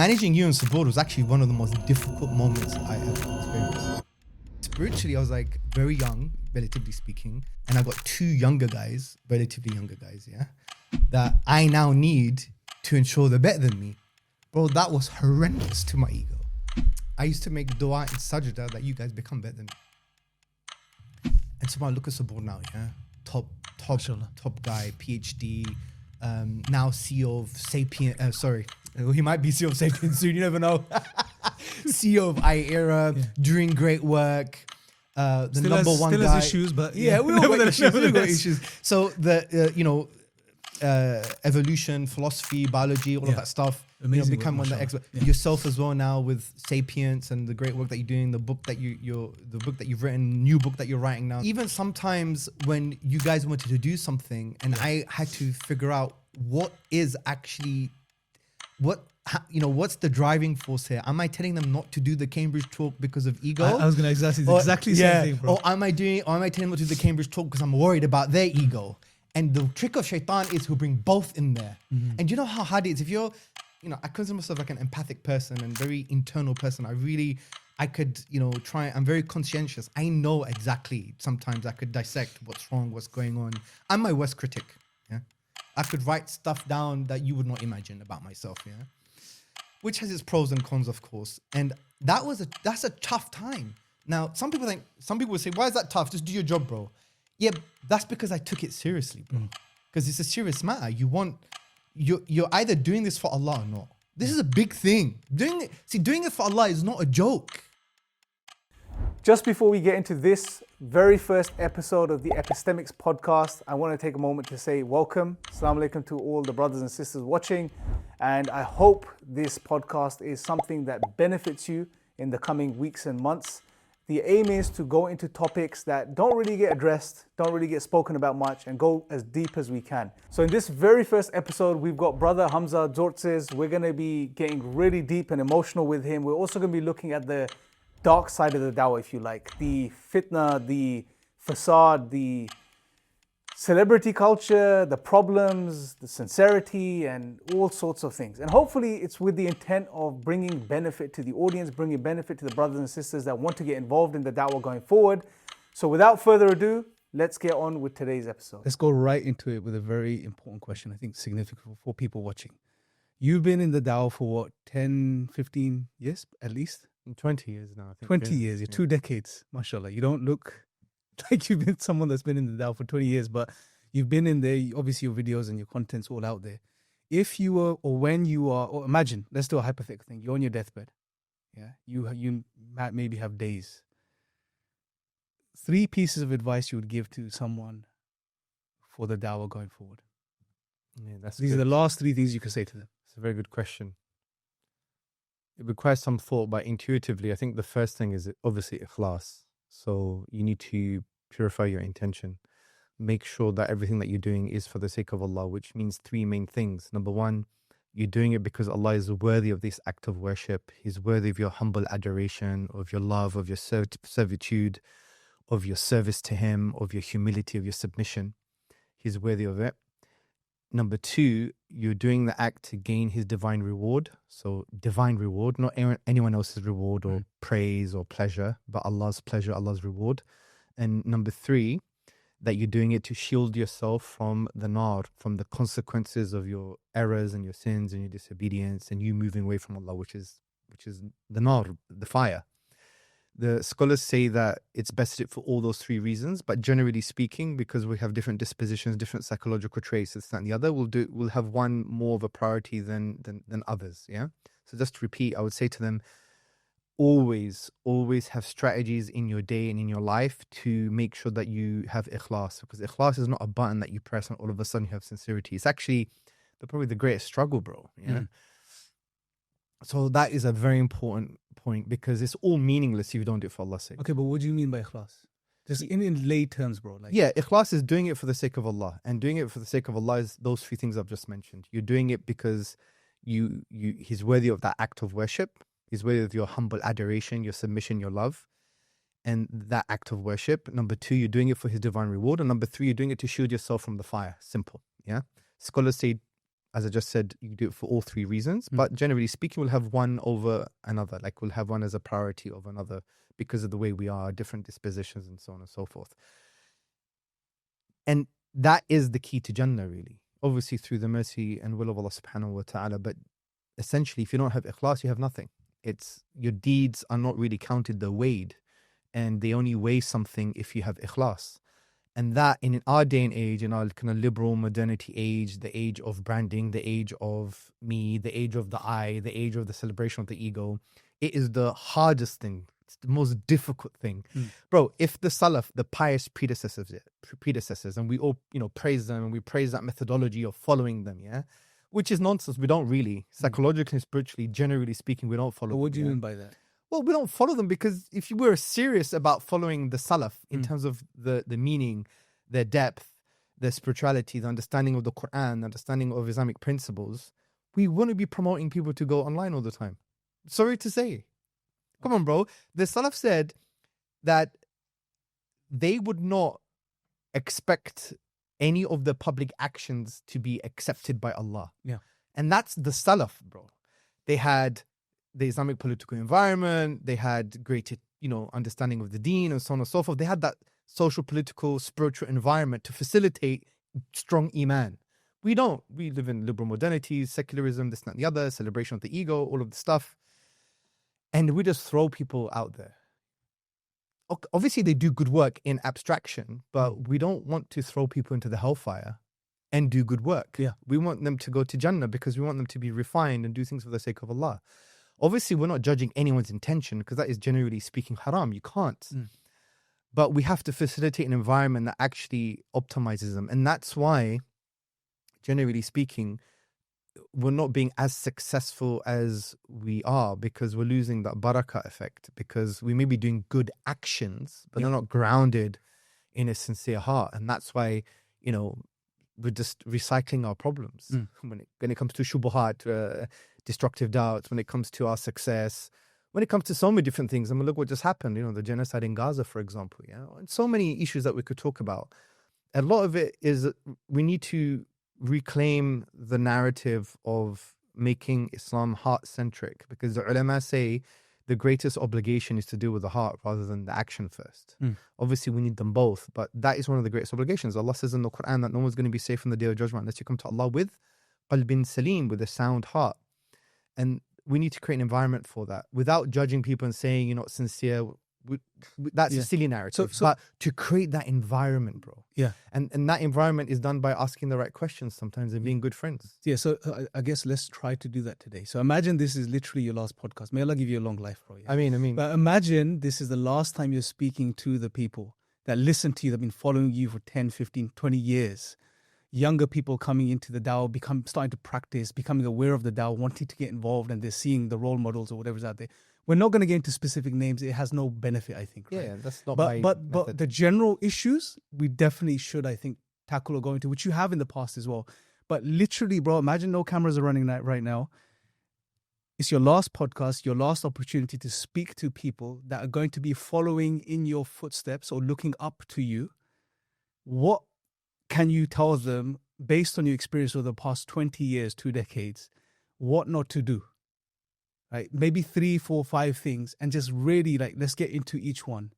Managing you and Sabor was actually one of the most difficult moments I ever experienced. Spiritually, I was like very young, relatively speaking, and I got two younger guys, relatively younger guys, yeah, that I now need to ensure they're better than me. Bro, that was horrendous to my ego. I used to make Dawah and sajda that you guys become better than me. And so I look at Sabor now, yeah, top guy, PhD, now CEO of Sapience, he might be CEO of Sapience soon, you never know. CEO of I-Era, doing great work. The still number has, one still guy. has issues, but yeah, we all got issues. We all got nevertheless. issues. So the evolution, philosophy, biology, all of that stuff. Amazing become work, one of the mashallah. experts. Yourself as well now with Sapience and the great work that you're doing, the book that you've written, new book that you're writing now. Even sometimes when you guys wanted to do something and I had to figure out what is actually what's the driving force here? Am I telling them not to do the Cambridge talk because of ego? I was gonna exactly the same thing, bro. Or am I telling them not to do the Cambridge talk because I'm worried about their ego? And the trick of shaitan is he'll bring both in there. And you know how hard it is if you're, I consider myself like an empathic person and very internal person. I could try. I'm very conscientious. I know exactly. Sometimes I could dissect what's wrong, what's going on. I'm my worst critic. Yeah, I could write stuff down that you would not imagine about myself. Yeah. Which has its pros and cons, of course. And that's a tough time. Now, some people would say, why is that tough? Just do your job, bro. Yeah, that's because I took it seriously, bro. Because it's a serious matter. You're either doing this for Allah or not. This is a big thing. Doing it for Allah is not a joke. Just before we get into this very first episode of the Epistemics podcast, I want to take a moment to say welcome. Assalamu alaikum to all the brothers and sisters watching. And I hope this podcast is something that benefits you in the coming weeks and months. The aim is to go into topics that don't really get addressed, don't really get spoken about much, and go as deep as we can. So in this very first episode, we've got brother Hamza Tzortzis. We're going to be getting really deep and emotional with him. We're also going to be looking at the dark side of the dawah, if you like. The fitna, the facade, the celebrity culture, the problems, the sincerity, and all sorts of things. And hopefully it's with the intent of bringing benefit to the audience, bringing benefit to the brothers and sisters that want to get involved in the da'wah going forward. So without further ado, let's get on with today's episode. Let's go right into it with a very important question, I think significant for people watching. You've been in the da'wah for what, 10, 15 years at least? 20 years now, I think. 20 years, you're 2 decades, mashallah. You don't look like you've been someone that's been in the da'wah for 20 years, but you've been in there. Obviously, your videos and your content's all out there. If you were, or when you are, or imagine, let's do a hypothetical thing. You're on your deathbed. Yeah, you might maybe have days. 3 pieces of advice you would give to someone for the da'wah going forward. Yeah, These are the last 3 things you could say to them. It's a very good question. It requires some thought, but intuitively, I think the first thing is obviously ikhlas. So you need to purify your intention. Make sure that everything that you're doing is for the sake of Allah, which means 3 main things. Number 1, you're doing it because Allah is worthy of this act of worship. He's worthy of your humble adoration, of your love, of your servitude, of your service to Him, of your humility, of your submission. He's worthy of it. Number 2, you're doing the act to gain His divine reward. So divine reward, not anyone else's reward or praise or pleasure, but Allah's pleasure, Allah's reward. And number 3, that you're doing it to shield yourself from the nar, from the consequences of your errors and your sins and your disobedience and you moving away from Allah, which is the nar, the fire. The scholars say that it's best for all those 3 reasons, but generally speaking, because we have different dispositions, different psychological traits, this, that, and the other, we'll have one more of a priority than others. Yeah. So just to repeat, I would say to them, always have strategies in your day and in your life to make sure that you have ikhlas, because ikhlas is not a button that you press and all of a sudden you have sincerity. It's actually probably the greatest struggle, bro. Yeah. So that is a very important point, because it's all meaningless if you don't do it for Allah's sake. Okay, but what do you mean by ikhlas? Just in lay terms, bro. Yeah, ikhlas is doing it for the sake of Allah, and doing it for the sake of Allah is those 3 things I've just mentioned. You're doing it because He's worthy of that act of worship. He's worthy of your humble adoration, your submission, your love, and that act of worship. Number 2, you're doing it for His divine reward, and number 3, you're doing it to shield yourself from the fire. Simple. Yeah. Scholars say as I just said, you do it for all three reasons. But generally speaking, we'll have one over another. Like we'll have one as a priority over another because of the way we are, different dispositions and so on and so forth. And that is the key to Jannah, really. Obviously through the mercy and will of Allah subhanahu wa ta'ala. But essentially, if you don't have ikhlas, you have nothing. It's your deeds are not really counted, they're weighed. And they only weigh something if you have ikhlas. And that in our day and age, in our kind of liberal modernity age, the age of branding, the age of me, the age of the I, the age of the celebration of the ego, it is the hardest thing. It's the most difficult thing. Bro, if the Salaf, the pious predecessors, and we all, praise them and we praise that methodology of following them, yeah? Which is nonsense. We don't really. Psychologically and spiritually, generally speaking, we don't follow them. What do you mean by that? Well, we don't follow them because if you were serious about following the Salaf in terms of the meaning, their depth, their spirituality, the understanding of the Quran, the understanding of Islamic principles, we wouldn't be promoting people to go online all the time. Sorry to say. Come on, bro. The Salaf said that they would not expect any of the public actions to be accepted by Allah. Yeah. And that's the Salaf, bro. They had the Islamic political environment, they had greater, understanding of the deen and so on and so forth. They had that social, political, spiritual environment to facilitate strong iman. We don't. We live in liberal modernity, secularism, this, that, and the other, celebration of the ego, all of the stuff. And we just throw people out there. Obviously, they do good work in abstraction, but we don't want to throw people into the hellfire and do good work. Yeah. We want them to go to Jannah because we want them to be refined and do things for the sake of Allah. Obviously, we're not judging anyone's intention because that is generally speaking haram. You can't. But we have to facilitate an environment that actually optimizes them. And that's why, generally speaking, we're not being as successful as we are because we're losing that barakah effect, because we may be doing good actions, but they're not grounded in a sincere heart. And that's why, we're just recycling our problems when it comes to shubuhat, destructive doubts, when it comes to our success, when it comes to so many different things. I mean, look what just happened, the genocide in Gaza, for example, and so many issues that we could talk about. A lot of it is we need to reclaim the narrative of making Islam heart-centric, because the ulama say the greatest obligation is to deal with the heart rather than the action first. Obviously, we need them both, but that is one of the greatest obligations. Allah says in the Quran that no one's going to be safe from the Day of Judgment unless you come to Allah with qalbin salim, with a sound heart. And we need to create an environment for that without judging people and saying you're not sincere. That's a silly narrative. But to create that environment, bro. Yeah. And that environment is done by asking the right questions sometimes and being good friends. Yeah, so I guess let's try to do that today. So imagine this is literally your last podcast. May Allah give you a long life, bro. Yeah? I mean. But imagine this is the last time you're speaking to the people that listen to you, that have been following you for 10, 15, 20 years. Younger people coming into the Dawah, starting to practice, becoming aware of the Dawah, wanting to get involved, and they're seeing the role models or whatever's out there. We're not going to get into specific names. It has no benefit, I think. Right? Yeah, that's not But the general issues, we definitely should, I think, tackle or go into, which you have in the past as well. But literally, bro, imagine no cameras are running right now. It's your last podcast, your last opportunity to speak to people that are going to be following in your footsteps or looking up to you. What can you tell them based on your experience over the past 20 years, 2 decades, what not to do? Right? Maybe 3, 4, 5 things, and just really let's get into each one.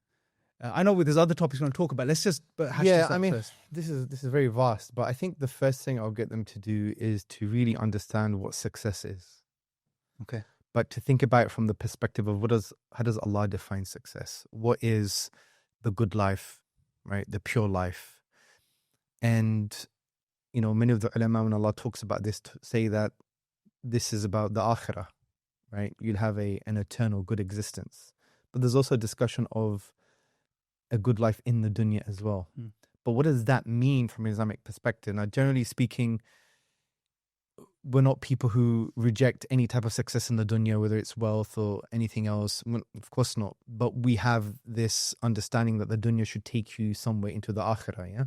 I know there's other topics we're going to talk about. Let's just first. This is very vast, but I think the first thing I'll get them to do is to really understand what success is. Okay. But to think about it from the perspective of how does Allah define success? What is the good life, right? The pure life. And, many of the ulama, when Allah talks about this, say that this is about the akhirah, right? You'll have an eternal good existence. But there's also a discussion of a good life in the dunya as well. But what does that mean from an Islamic perspective? Now, generally speaking, we're not people who reject any type of success in the dunya, whether it's wealth or anything else. Of course not. But we have this understanding that the dunya should take you somewhere into the akhirah, yeah?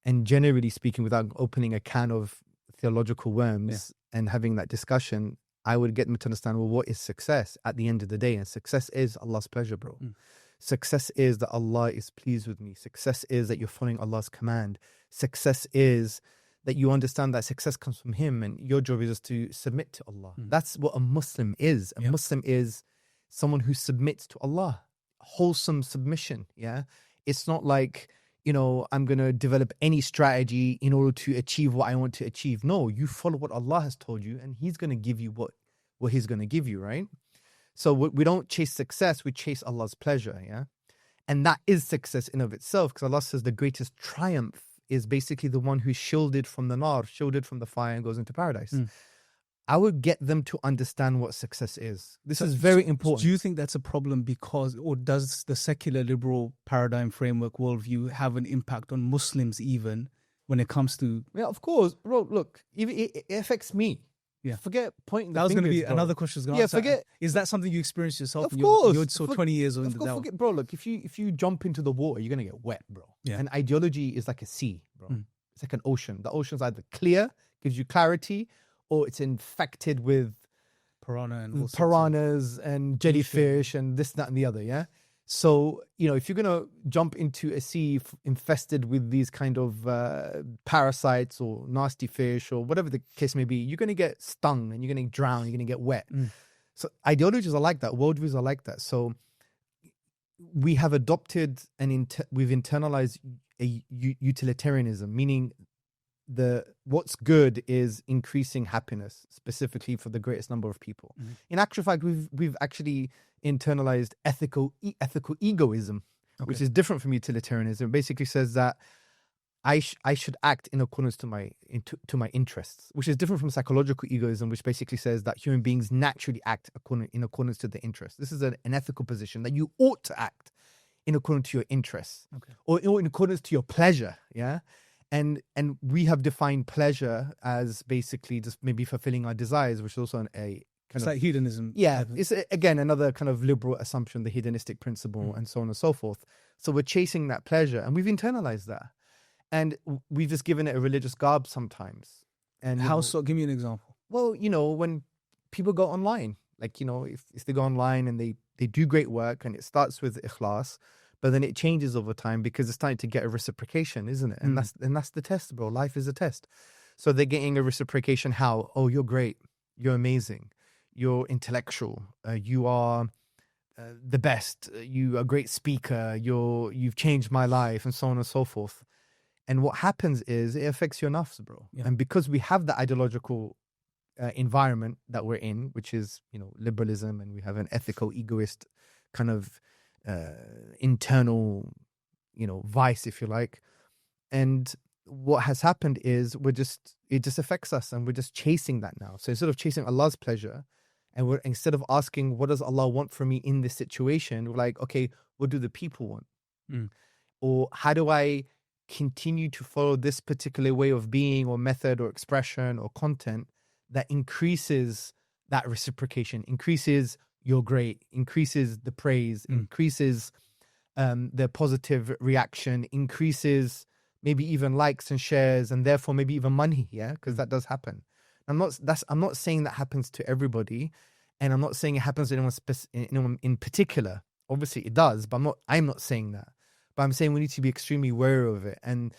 And generally speaking, without opening a can of theological worms and having that discussion, I would get them to understand, well, what is success at the end of the day? And success is Allah's pleasure, bro. Success is that Allah is pleased with me. Success is that you're following Allah's command. Success is that you understand that success comes from Him, and your job is just to submit to Allah. That's what a Muslim is. A Muslim is someone who submits to Allah. Wholesome submission. Yeah, it's not like, I'm going to develop any strategy in order to achieve what I want to achieve. No, you follow what Allah has told you, and He's going to give you what He's going to give you, right? So we don't chase success, we chase Allah's pleasure, yeah? And that is success in of itself, because Allah says the greatest triumph is basically the one who's shielded from the nar, shielded from the fire, and goes into paradise. I would get them to understand what success is. This is very important. Do you think that's a problem or does the secular liberal paradigm framework worldview have an impact on Muslims even when it comes to... Yeah, of course. Bro, look, it affects me. Yeah. Forget pointing the That was going to be fingers, bro. another question. Forget. Is that something you experienced yourself? Of course. You're so 20 years in the Dawah. Forget, bro, look, if you jump into the water, you're going to get wet, bro. Yeah. And ideology is like a sea, bro. It's like an ocean. The ocean's either clear, gives you clarity, or it's infected with piranhas and jellyfish and this, that, and the other, yeah? So, if you're going to jump into a sea infested with these kind of parasites or nasty fish or whatever the case may be, you're going to get stung and you're going to drown, you're going to get wet. So ideologies are like that, worldviews are like that. So we have adopted and we've internalized a utilitarianism, meaning what's good is increasing happiness, specifically for the greatest number of people. In actual fact, we've actually internalized ethical egoism, which is different from utilitarianism. It basically says that I should act in accordance to my interests, which is different from psychological egoism, which basically says that human beings naturally act in accordance to their interests. This is an ethical position that you ought to act in accordance to your interests, or in accordance to your pleasure. Yeah. And we have defined pleasure as basically just maybe fulfilling our desires, which is also it's like hedonism. Yeah, it's again another kind of liberal assumption, the hedonistic principle, and so on and so forth. So we're chasing that pleasure, and we've internalized that, and we've just given it a religious garb sometimes. And how so? Give me an example. Well, when people go online, like if they go online and they do great work, and it starts with ikhlas, but then it changes over time because it's starting to get a reciprocation, isn't it? And that's the test, bro. Life is a test. So they're getting a reciprocation. How? Oh, you're great. You're amazing. You're intellectual. You are the best. You are a great speaker. You've changed my life, and so on and so forth. And what happens is it affects your nafs, bro. Yeah. And because we have the ideological environment that we're in, which is liberalism, and we have an ethical egoist kind of internal vice, if you like. And what has happened is it just affects us, and we're just chasing that now. So instead of chasing Allah's pleasure, and instead of asking what does Allah want from me in this situation, we're like, okay, what do the people want? Or how do I continue to follow this particular way of being or method or expression or content that increases that reciprocation, increases you're great, increases the praise, increases the positive reaction, increases maybe even likes and shares, and therefore maybe even money, yeah? Because that does happen. I'm not saying that happens to everybody, and I'm not saying it happens to anyone in particular. Obviously it does, but I'm not saying that. But I'm saying we need to be extremely wary of it. And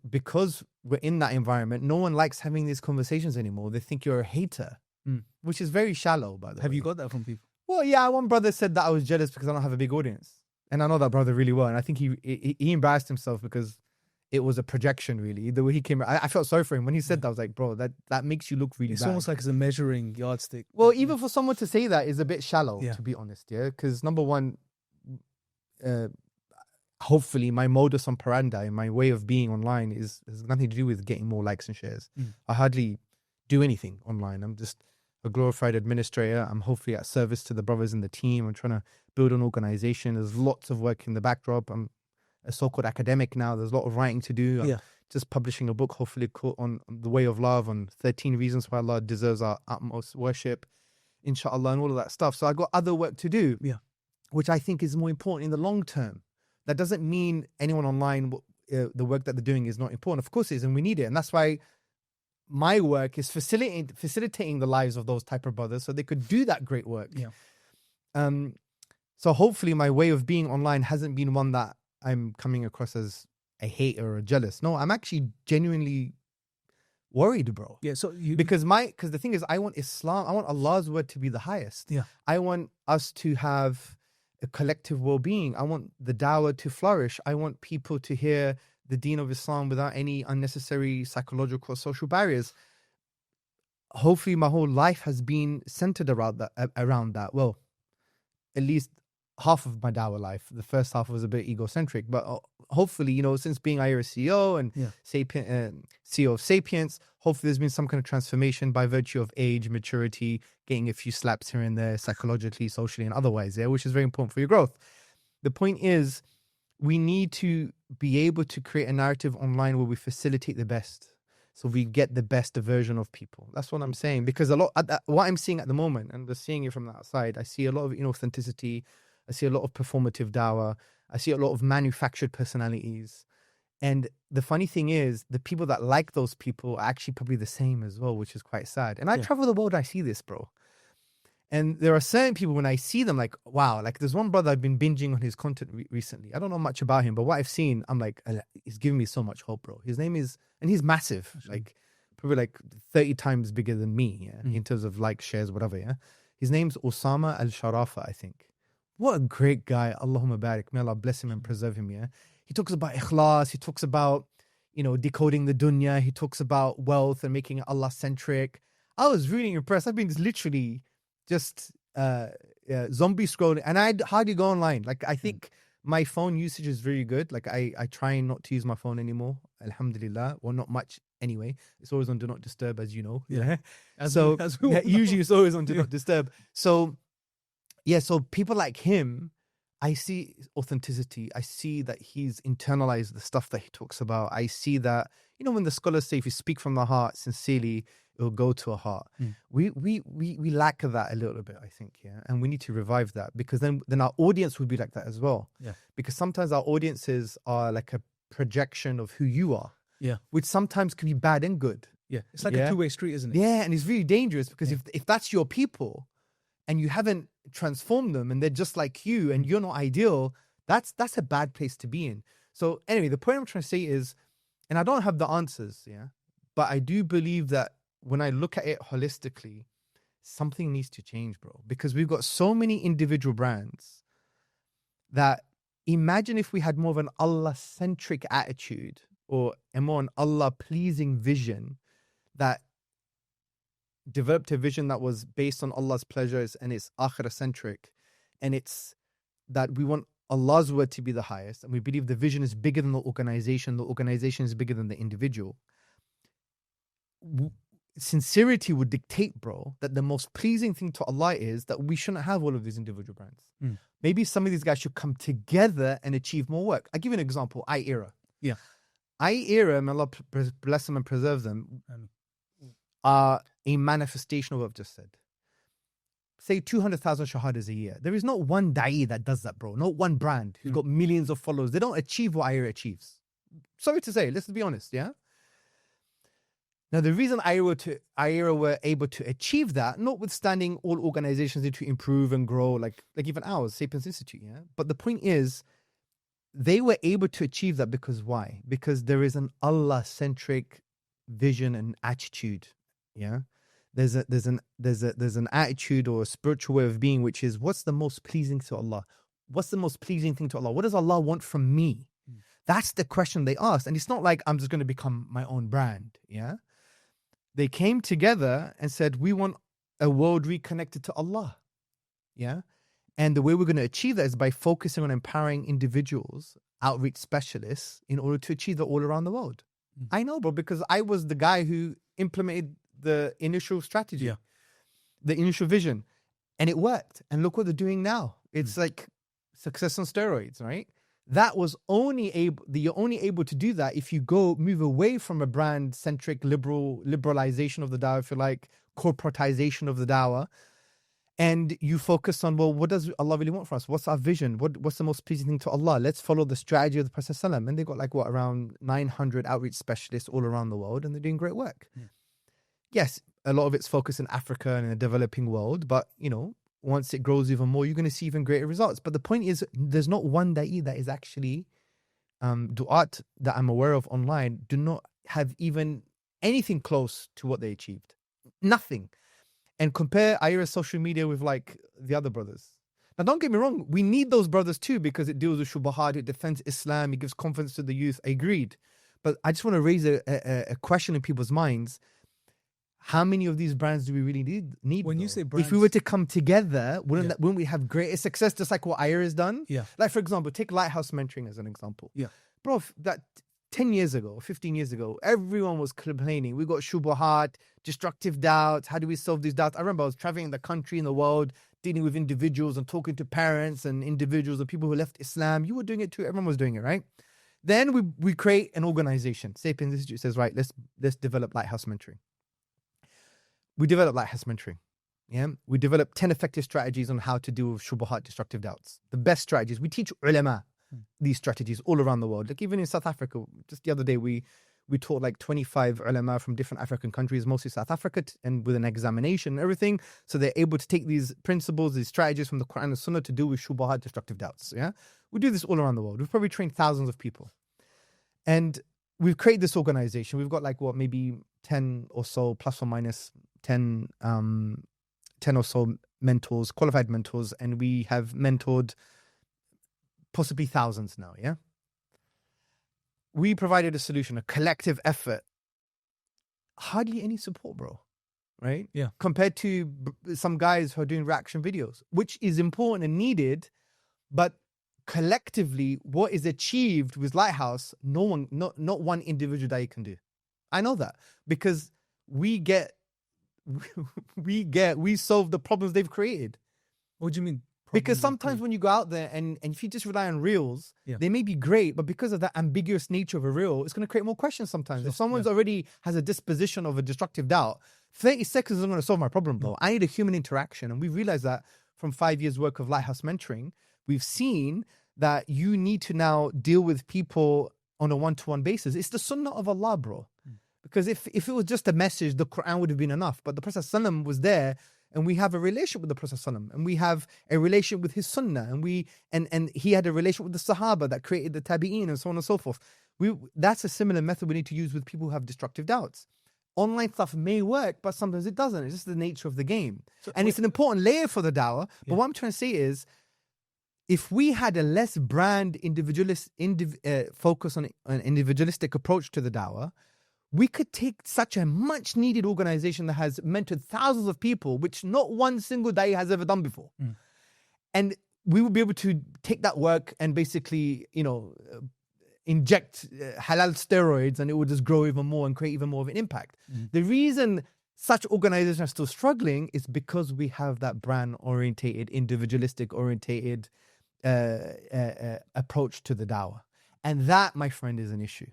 because we're in that environment, no one likes having these conversations anymore. They think you're a hater, which is very shallow, by the way. Have you got that from people? Well, yeah, one brother said that I was jealous because I don't have a big audience. And I know that brother really well. And I think he embarrassed himself because it was a projection, really. The way he came, I felt sorry for him. When he said that, I was like, bro, that makes you look really bad. It's almost like it's a measuring yardstick. Well, even for someone to say that is a bit shallow, to be honest, yeah? Because number one, hopefully my modus operandi, my way of being online has nothing to do with getting more likes and shares. I hardly do anything online. I'm just a glorified administrator. I'm hopefully at service to the brothers in the team. I'm trying to build an organization. There's lots of work in the backdrop. I'm a so-called academic now. There's a lot of writing to do. I'm just publishing a book, hopefully on the way of love, on 13 reasons why Allah deserves our utmost worship, inshallah, and all of that stuff. So I got other work to do, which I think is more important in the long term. That doesn't mean anyone online, the work that they're doing is not important. Of course it is, and we need it. And that's why my work is facilitating the lives of those type of brothers so they could do that great work. So hopefully my way of being online hasn't been one that I'm coming across as a hater or jealous. No, I'm actually genuinely worried, bro. Yeah. So you Because the thing is, I want Islam, I want Allah's word to be the highest. Yeah. I want us to have a collective well-being. I want the dawah to flourish. I want people to hear the deen of Islam without any unnecessary psychological or social barriers. Hopefully my whole life has been centered around that. Well, at least half of my dawah life. The first half was a bit egocentric, but hopefully, you know, since being IRA CEO and CEO of Sapience, hopefully there's been some kind of transformation by virtue of age, maturity, getting a few slaps here and there, psychologically, socially, and otherwise, which is very important for your growth. The point is, we need to be able to create a narrative online where we facilitate the best. So we get the best version of people. That's what I'm saying. Because what I'm seeing at the moment, and just seeing it from the outside, I see a lot of inauthenticity. I see a lot of performative dawah. I see a lot of manufactured personalities. And the funny thing is, the people that like those people are actually probably the same as well, which is quite sad. And I travel the world, I see this, bro. And there are certain people, when I see them, like, wow, like there's one brother I've been binging on his content recently. I don't know much about him, but what I've seen, I'm like, he's giving me so much hope, bro. His name is, and he's massive, like probably like 30 times bigger than me, in terms of like shares, whatever, His name's Osama Al-Sharafa, I think. What a great guy. Allahumma barik. May Allah bless him and preserve him, He talks about ikhlas. He talks about, decoding the dunya. He talks about wealth and making it Allah-centric. I was really impressed. I've been literally just zombie scrolling, and I hardly go online. Like, I think my phone usage is very good. Like, I try not to use my phone anymore. Alhamdulillah. Well, not much anyway. It's always on Do Not Disturb, as you know. Usually it's always on Do Not Disturb. So people like him, I see authenticity. I see that he's internalized the stuff that he talks about. I see that, when the scholars say if you speak from the heart sincerely, it will go to a heart. We lack that a little bit, I think, and we need to revive that, because then our audience would be like that as well. Because sometimes our audiences are like a projection of who you are. Which sometimes could be bad and good. It's like a two-way street, isn't it? And it's really dangerous, because if that's your people and you haven't transformed them and they're just like you and you're not ideal, that's a bad place to be in. So anyway, the point I'm trying to say is, and I don't have the answers, but I do believe that when I look at it holistically, something needs to change, bro, because we've got so many individual brands that, imagine if we had more of an Allah-centric attitude, or a more an Allah-pleasing vision, that developed a vision that was based on Allah's pleasures and it's akhirah-centric, and it's that we want Allah's word to be the highest, and we believe the vision is bigger than the organization is bigger than the individual. Sincerity would dictate, bro, that the most pleasing thing to Allah is that we shouldn't have all of these individual brands. Maybe some of these guys should come together and achieve more work. I'll give you an example. iEra. iEra, may Allah bless them and preserve them, are a manifestation of what I've just said. Say 200,000 shahadas a year. There is not one da'i that does that, bro. Not one brand who's got millions of followers. They don't achieve what iEra achieves. Sorry to say, let's be honest, Now, the reason iEra were able to achieve that, notwithstanding all organizations need to improve and grow, like even ours, Sapience Institute, But the point is, they were able to achieve that because why? Because there is an Allah-centric vision and attitude, There's an attitude or a spiritual way of being, which is, what's the most pleasing to Allah? What's the most pleasing thing to Allah? What does Allah want from me? That's the question they asked. And it's not like I'm just going to become my own brand, They came together and said, we want a world reconnected to Allah. And the way we're going to achieve that is by focusing on empowering individuals, outreach specialists, in order to achieve that all around the world. I know, bro, because I was the guy who implemented the initial strategy, the initial vision, and it worked. And look what they're doing now. It's like success on steroids, right? That was you're only able to do that if you move away from a brand-centric liberalization of the dawah, if you like, corporatization of the dawah, and you focus on, well, what does Allah really want for us? What's our vision? What's the most pleasing thing to Allah? Let's follow the strategy of the Prophet ﷺ. And they got around 900 outreach specialists all around the world, and they're doing great work. Yes, a lot of it's focused in Africa and in the developing world, but once it grows even more, you're going to see even greater results. But the point is, there's not one da'i that is actually du'at that I'm aware of online do not have even anything close to what they achieved. Nothing. And compare Ira's social media with like the other brothers. Now, don't get me wrong. We need those brothers too, because it deals with shubahat, it defends Islam, it gives confidence to the youth. I agreed. But I just want to raise a question in people's minds. How many of these brands do we really need? When you though? say brands, if we were to come together, Yeah. wouldn't we have greater success, just like what Ira has done? Yeah. Like, for example, take Lighthouse Mentoring as an example. Yeah. Bro, that 10 years ago, 15 years ago, everyone was complaining. We got shubahat, destructive doubts. How do we solve these doubts? I remember I was traveling the country, in the world, dealing with individuals and talking to parents and individuals and people who left Islam. You were doing it too. Everyone was doing it, right? Then we create an organization. Sapience Institute says, right, let's develop Lighthouse Mentoring. We developed Lighthouse Mentoring. Yeah, we developed 10 effective strategies on how to deal with shubahat, destructive doubts. The best strategies. We teach ulama these strategies all around the world. Like even in South Africa, just the other day, we taught like 25 ulama from different African countries, mostly South Africa, and with an examination and everything. So they're able to take these principles, these strategies from the Quran and Sunnah to deal with shubahat, destructive doubts. Yeah, we do this all around the world. We've probably trained thousands of people. And we've created this organization. We've got like maybe 10 or so, plus or minus 10 or so mentors, qualified mentors, and we have mentored possibly thousands now, yeah? We provided a solution, a collective effort. Hardly any support, bro, right? Yeah. Compared to some guys who are doing reaction videos, which is important and needed, but collectively, what is achieved with Lighthouse, not one individual that you can do. I know that because we solve the problems they've created. What do you mean? Because sometimes when you go out there and if you just rely on reels, they may be great, but because of that ambiguous nature of a reel, it's going to create more questions sometimes. If someone's already has a disposition of a destructive doubt, 30 seconds isn't going to solve my problem, bro. I need a human interaction. And we realized that from 5 years' work of Lighthouse Mentoring, we've seen that you need to now deal with people on a one-to-one basis. It's the sunnah of Allah, bro. Because if it was just a message, the Quran would have been enough. But the Prophet ﷺ was there, and we have a relationship with the Prophet ﷺ, and we have a relationship with his sunnah, and he had a relationship with the Sahaba that created the Tabi'een, and so on and so forth. That's a similar method we need to use with people who have destructive doubts. Online stuff may work, but sometimes it doesn't. It's just the nature of the game. And it's an important layer for the dawah. But what I'm trying to say is, if we had a less brand focus on an individualistic approach to the dawah, we could take such a much needed organization that has mentored thousands of people, which not one single da'i has ever done before. And we would be able to take that work and basically, inject halal steroids, and it would just grow even more and create even more of an impact. The reason such organizations are still struggling is because we have that brand orientated, individualistic orientated approach to the dawah. And that, my friend, is an issue.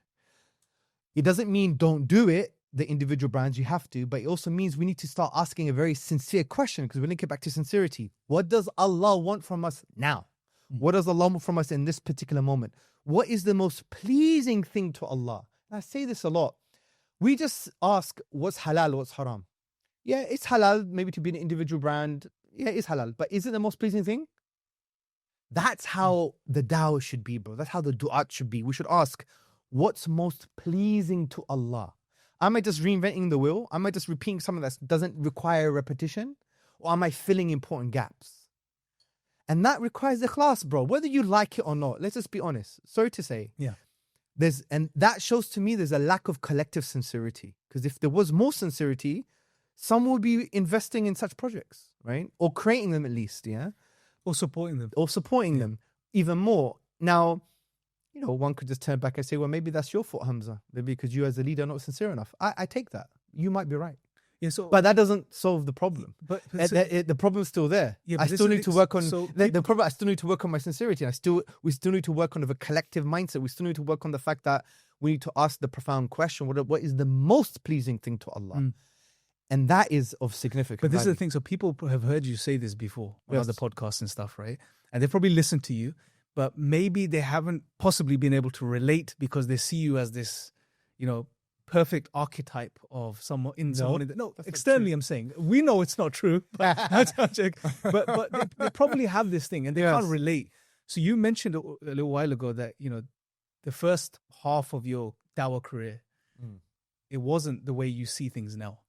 It doesn't mean don't do it, the individual brands, you have to, but it also means we need to start asking a very sincere question, because we link it back to sincerity. What does Allah want from us now? What does Allah want from us in this particular moment? What is the most pleasing thing to Allah? And I say this a lot. We just ask what's halal, what's haram. Yeah, it's halal maybe to be an individual brand. Yeah, it's halal. But is it the most pleasing thing? That's how the dawah should be, bro. That's how the du'at should be. We should ask, what's most pleasing to Allah? Am I just reinventing the wheel? Am I just repeating something that doesn't require repetition? Or am I filling important gaps? And that requires ikhlas, bro. Whether you like it or not, let's just be honest. Sorry to say. Yeah. And that shows to me there's a lack of collective sincerity. Because if there was more sincerity, some would be investing in such projects, right? Or creating them at least, yeah? Or supporting them. Or supporting them even more. Now, one could just turn back and say, well, maybe that's your fault, Hamza. Maybe because you as a leader are not sincere enough. I take that. You might be right. Yeah, but that doesn't solve the problem. But the problem's still there. Yeah, I still need to work on the problem. I still need to work on my sincerity. We still need to work on a collective mindset. We still need to work on the fact that we need to ask the profound question: what is the most pleasing thing to Allah? And that is of significance. But this is the thing. So people have heard you say this before on other podcasts and stuff, right? And they've probably listened to you, but maybe they haven't possibly been able to relate because they see you as this, perfect archetype of someone externally. I'm saying we know it's not true, but they probably have this thing and they can't relate. So you mentioned a little while ago that the first half of your dawah career it wasn't the way you see things now.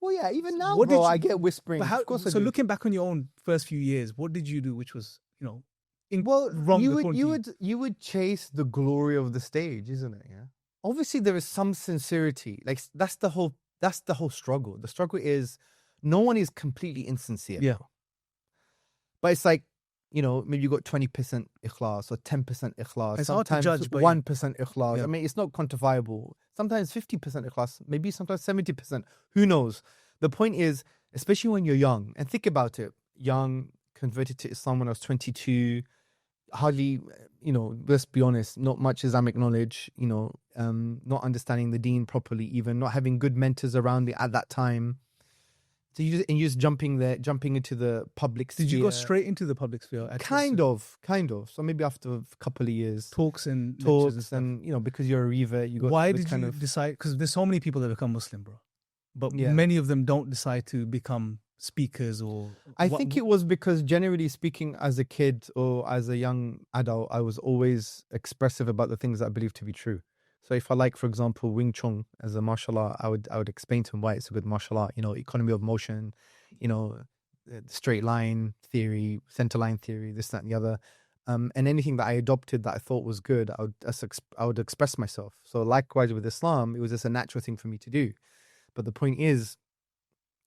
Well, yeah, even now, What did bro, you- I get whispering. But how, Of course I so do. looking back on your own first few years, what did you do which was, Well, wrong you according would to you would chase the glory of the stage, isn't it? Yeah. Obviously, there is some sincerity. Like that's the whole struggle. The struggle is no one is completely insincere. Yeah. Bro. But it's like, maybe you got 20% ikhlas or 10% ikhlas. It's hard to sometimes judge, but 1% ikhlas. Yeah. I mean, it's not quantifiable. Sometimes 50% ikhlas, maybe sometimes 70%. Who knows? The point is, especially when you're young, and think about it, young, converted to Islam when I was 22, hardly, let's be honest, not much Islamic knowledge, not understanding the deen properly, even not having good mentors around me at that time. So you're just jumping into the public sphere. Did you go straight into the public sphere? Kind of. So maybe after a couple of years, Talks and lectures talks, and and because you're a revert, you got. why the did kind you of, decide? Because there's so many people that become Muslim, bro. But Yeah. many of them don't decide to become speakers or... I think it was because generally speaking, as a kid or as a young adult, I was always expressive about the things that I believe to be true. So if I like, for example, Wing Chun as a martial art, I would explain to him why it's a good martial art. Economy of motion, straight line theory, center line theory, this, that, and the other. And anything that I adopted that I thought was good, I would express myself. So likewise with Islam, it was just a natural thing for me to do. But the point is,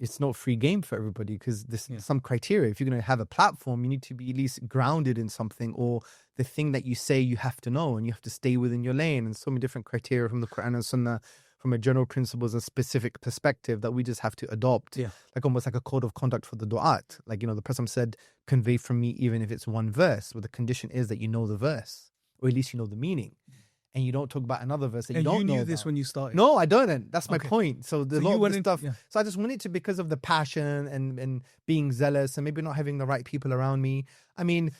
it's not free game for everybody because there's some criteria. If you're going to have a platform, you need to be at least grounded in something, or the thing that you say you have to know, and you have to stay within your lane. And so many different criteria from the Quran and Sunnah, from a general principles and specific perspective that we just have to adopt. Yeah. Like almost like a code of conduct for the du'at. Like, the Prophet said, convey from me even if it's one verse. Well, the condition is that you know the verse, or at least you know the meaning. And you don't talk about another verse that you don't know. You knew this about. when you started? No, I don't. That's my Okay. point. So there's So a you lot of went this in- stuff. yeah. So I just wanted to, because of the passion and being zealous and maybe not having the right people around me. I mean,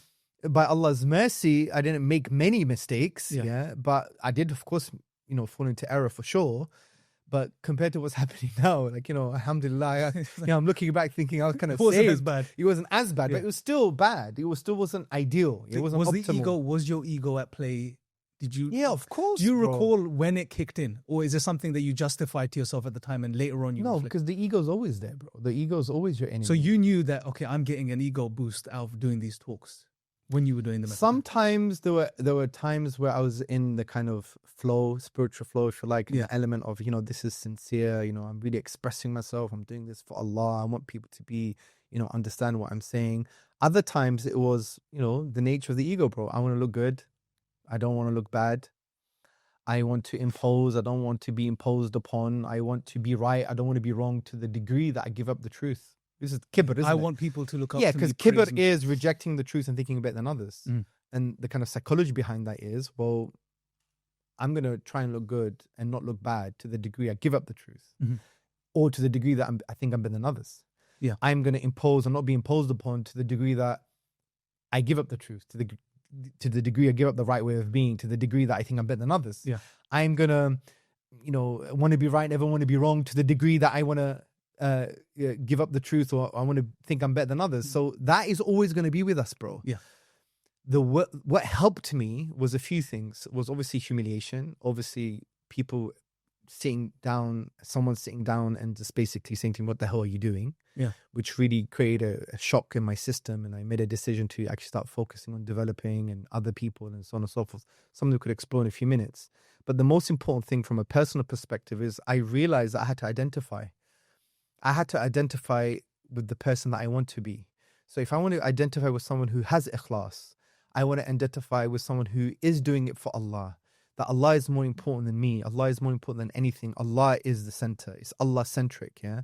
by Allah's mercy, I didn't make many mistakes. Yeah. But I did, of course, fall into error for sure. But compared to what's happening now, alhamdulillah, I'm looking back thinking I was kind of It wasn't saved. as bad. It wasn't as bad, Yeah. but it was still bad. It still wasn't ideal. It wasn't optimal. Was your ego at play? Did you? Yeah, of course. Do you bro. recall when it kicked in, or is it something that you justified to yourself at the time and later on you? No, reflect? because the ego's always there, bro. The ego's always your enemy. So you knew that, okay, I'm getting an ego boost out of doing these talks when you were doing them. Sometimes there were times where I was in the kind of flow, spiritual flow, if you like, Yeah. the element of, this is sincere, I'm really expressing myself, I'm doing this for Allah, I want people to be, understand what I'm saying. Other times it was, the nature of the ego, bro. I want to look good. I don't want to look bad. I want to impose. I don't want to be imposed upon. I want to be right. I don't want to be wrong to the degree that I give up the truth. This is kibr, isn't it? I want people to look up. Yeah, to me, because kibr praise me. is rejecting the truth and thinking better than others. Mm. And the kind of psychology behind that is, well, I'm going to try and look good and not look bad to the degree I give up the truth, Mhm. or to the degree that I think I'm better than others. Yeah. I'm going to impose and not be imposed upon to the degree that I give up the truth, to the degree I give up the right way of being, to the degree that I think I'm better than others. Yeah. I'm going to, want to be right, never want to be wrong, to the degree that I want to give up the truth, or I want to think I'm better than others. So that is always going to be with us, bro. Yeah. What helped me was a few things. Was obviously humiliation. Obviously, someone sitting down and just basically saying to me, "What the hell are you doing?" Yeah. Which really created a shock in my system, and I made a decision to actually start focusing on developing and other people and so on and so forth. Something we could explore in a few minutes. But the most important thing from a personal perspective is I realized that I had to identify. I had to identify with the person that I want to be. So if I want to identify with someone who has ikhlas, I want to identify with someone who is doing it for Allah. That Allah is more important than me. Allah is more important than anything. Allah is the center. It's Allah-centric, yeah?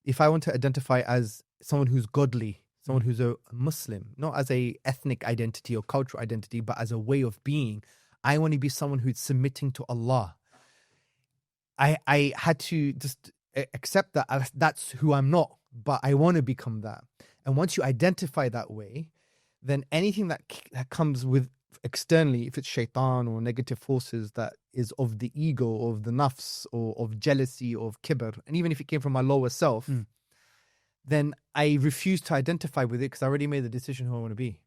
If I want to identify as someone who's godly, someone who's a Muslim, not as a ethnic identity or cultural identity, but as a way of being, I want to be someone who's submitting to Allah. I had to just accept that that's who I'm not, but I want to become that. And once you identify that way, then anything that comes with externally, if it's shaitan or negative forces that is of the ego, or of the nafs, or of jealousy, or of kibr, and even if it came from my lower self, then I refuse to identify with it because I already made the decision who I want to be.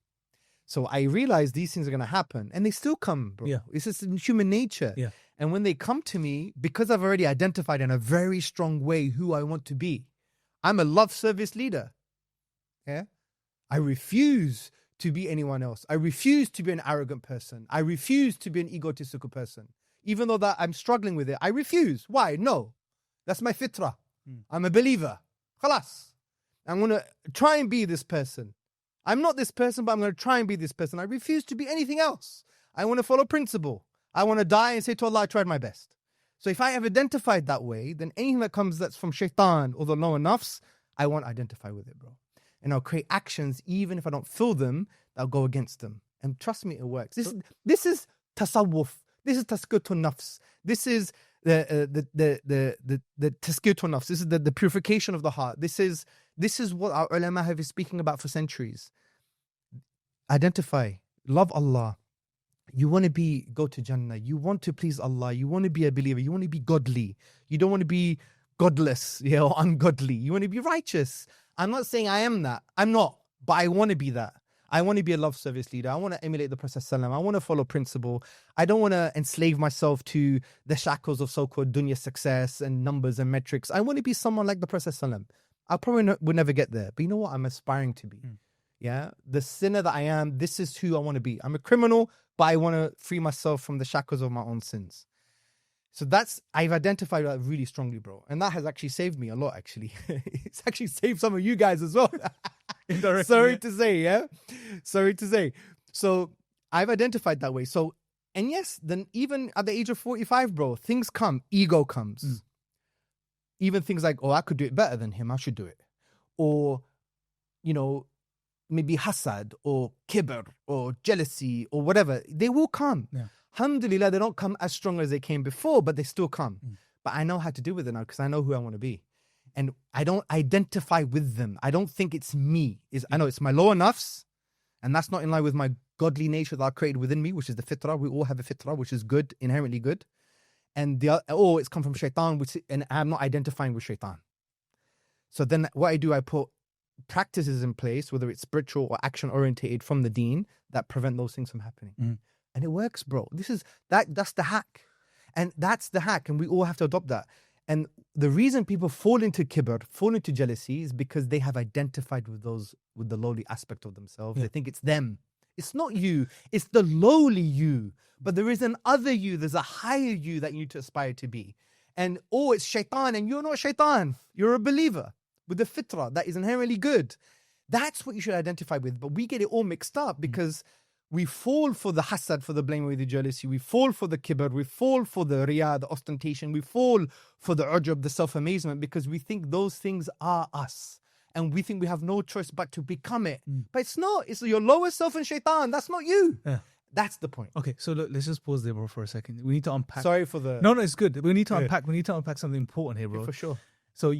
So I realized these things are going to happen, and they still come, bro. Yeah. It's just in human nature. Yeah. And when they come to me, because I've already identified in a very strong way who I want to be, I'm a love service leader. Yeah. I refuse to be anyone else. I refuse to be an arrogant person. I refuse to be an egotistical person. Even though that I'm struggling with it, I refuse. Why? No. That's my fitrah. I'm a believer. Khalas. I'm going to try and be this person. I'm not this person, but I'm going to try and be this person. I refuse to be anything else. I want to follow principle. I want to die and say to Allah, I tried my best. So if I have identified that way, then anything that comes that's from shaitan or the lower nafs, I won't identify with it, bro. And I'll create actions, even if I don't feel them, that'll go against them. And trust me, it works. This is tasawwuf. This is taskutun nafs. This is the taskutun nafs. This is the purification of the heart. This is what our ulama have been speaking about for centuries. Identify, love Allah. You want to go to Jannah. You want to please Allah. You want to be a believer. You want to be godly. You don't want to be godless, or ungodly. You want to be righteous. I'm not saying I am that. I'm not, but I want to be that. I want to be a love service leader. I want to emulate the Prophet ﷺ. I want to follow principle. I don't want to enslave myself to the shackles of so-called dunya success and numbers and metrics. I want to be someone like the Prophet ﷺ. I probably would never get there, but you know what? I'm aspiring to be. Yeah, the sinner that I am, this is who I want to be. I'm a criminal, but I want to free myself from the shackles of my own sins. So I've identified that really strongly, bro. And that has actually saved me a lot, actually. It's actually saved some of you guys as well. Sorry to say. So I've identified that way. So, and yes, then even at the age of 45, bro, things come, ego comes. Even things like, I could do it better than him, I should do it. Or, maybe hasad or kibr or jealousy or whatever, they will come. Yeah. Alhamdulillah, they don't come as strong as they came before, but they still come. But I know how to deal with it now because I know who I want to be. And I don't identify with them. I don't think it's me. I know it's my lower nafs, and that's not in line with my godly nature that I created within me, which is the fitrah. We all have a fitrah, which is good, inherently good. And it's come from shaitan, and I'm not identifying with shaitan. So then what I do, I put practices in place, whether it's spiritual or action orientated from the deen, that prevent those things from happening. And it works, bro. That's the hack. And that's the hack. And we all have to adopt that. And the reason people fall into kibr, fall into jealousy, is because they have identified with the lowly aspect of themselves. They think it's them. It's not you. It's the lowly you. But there is an other you. There's a higher you that you need to aspire to be. And it's shaitan, and you're not shaitan. You're a believer with the fitrah that is inherently good. That's what you should identify with. But we get it all mixed up because we fall for the hasad, for the blameworthy jealousy. We fall for the kibr. We fall for the riyah, the ostentation. We fall for the ujub, the self-amazement, because we think those things are us. And we think we have no choice but to become it. But it's not. It's your lower self and shaitan. That's not you. Yeah. That's the point. Okay, so look, let's just pause there, bro, for a second. We need to unpack. Sorry for the... No, it's good. We need to unpack. We need to unpack something important here, bro. For sure. So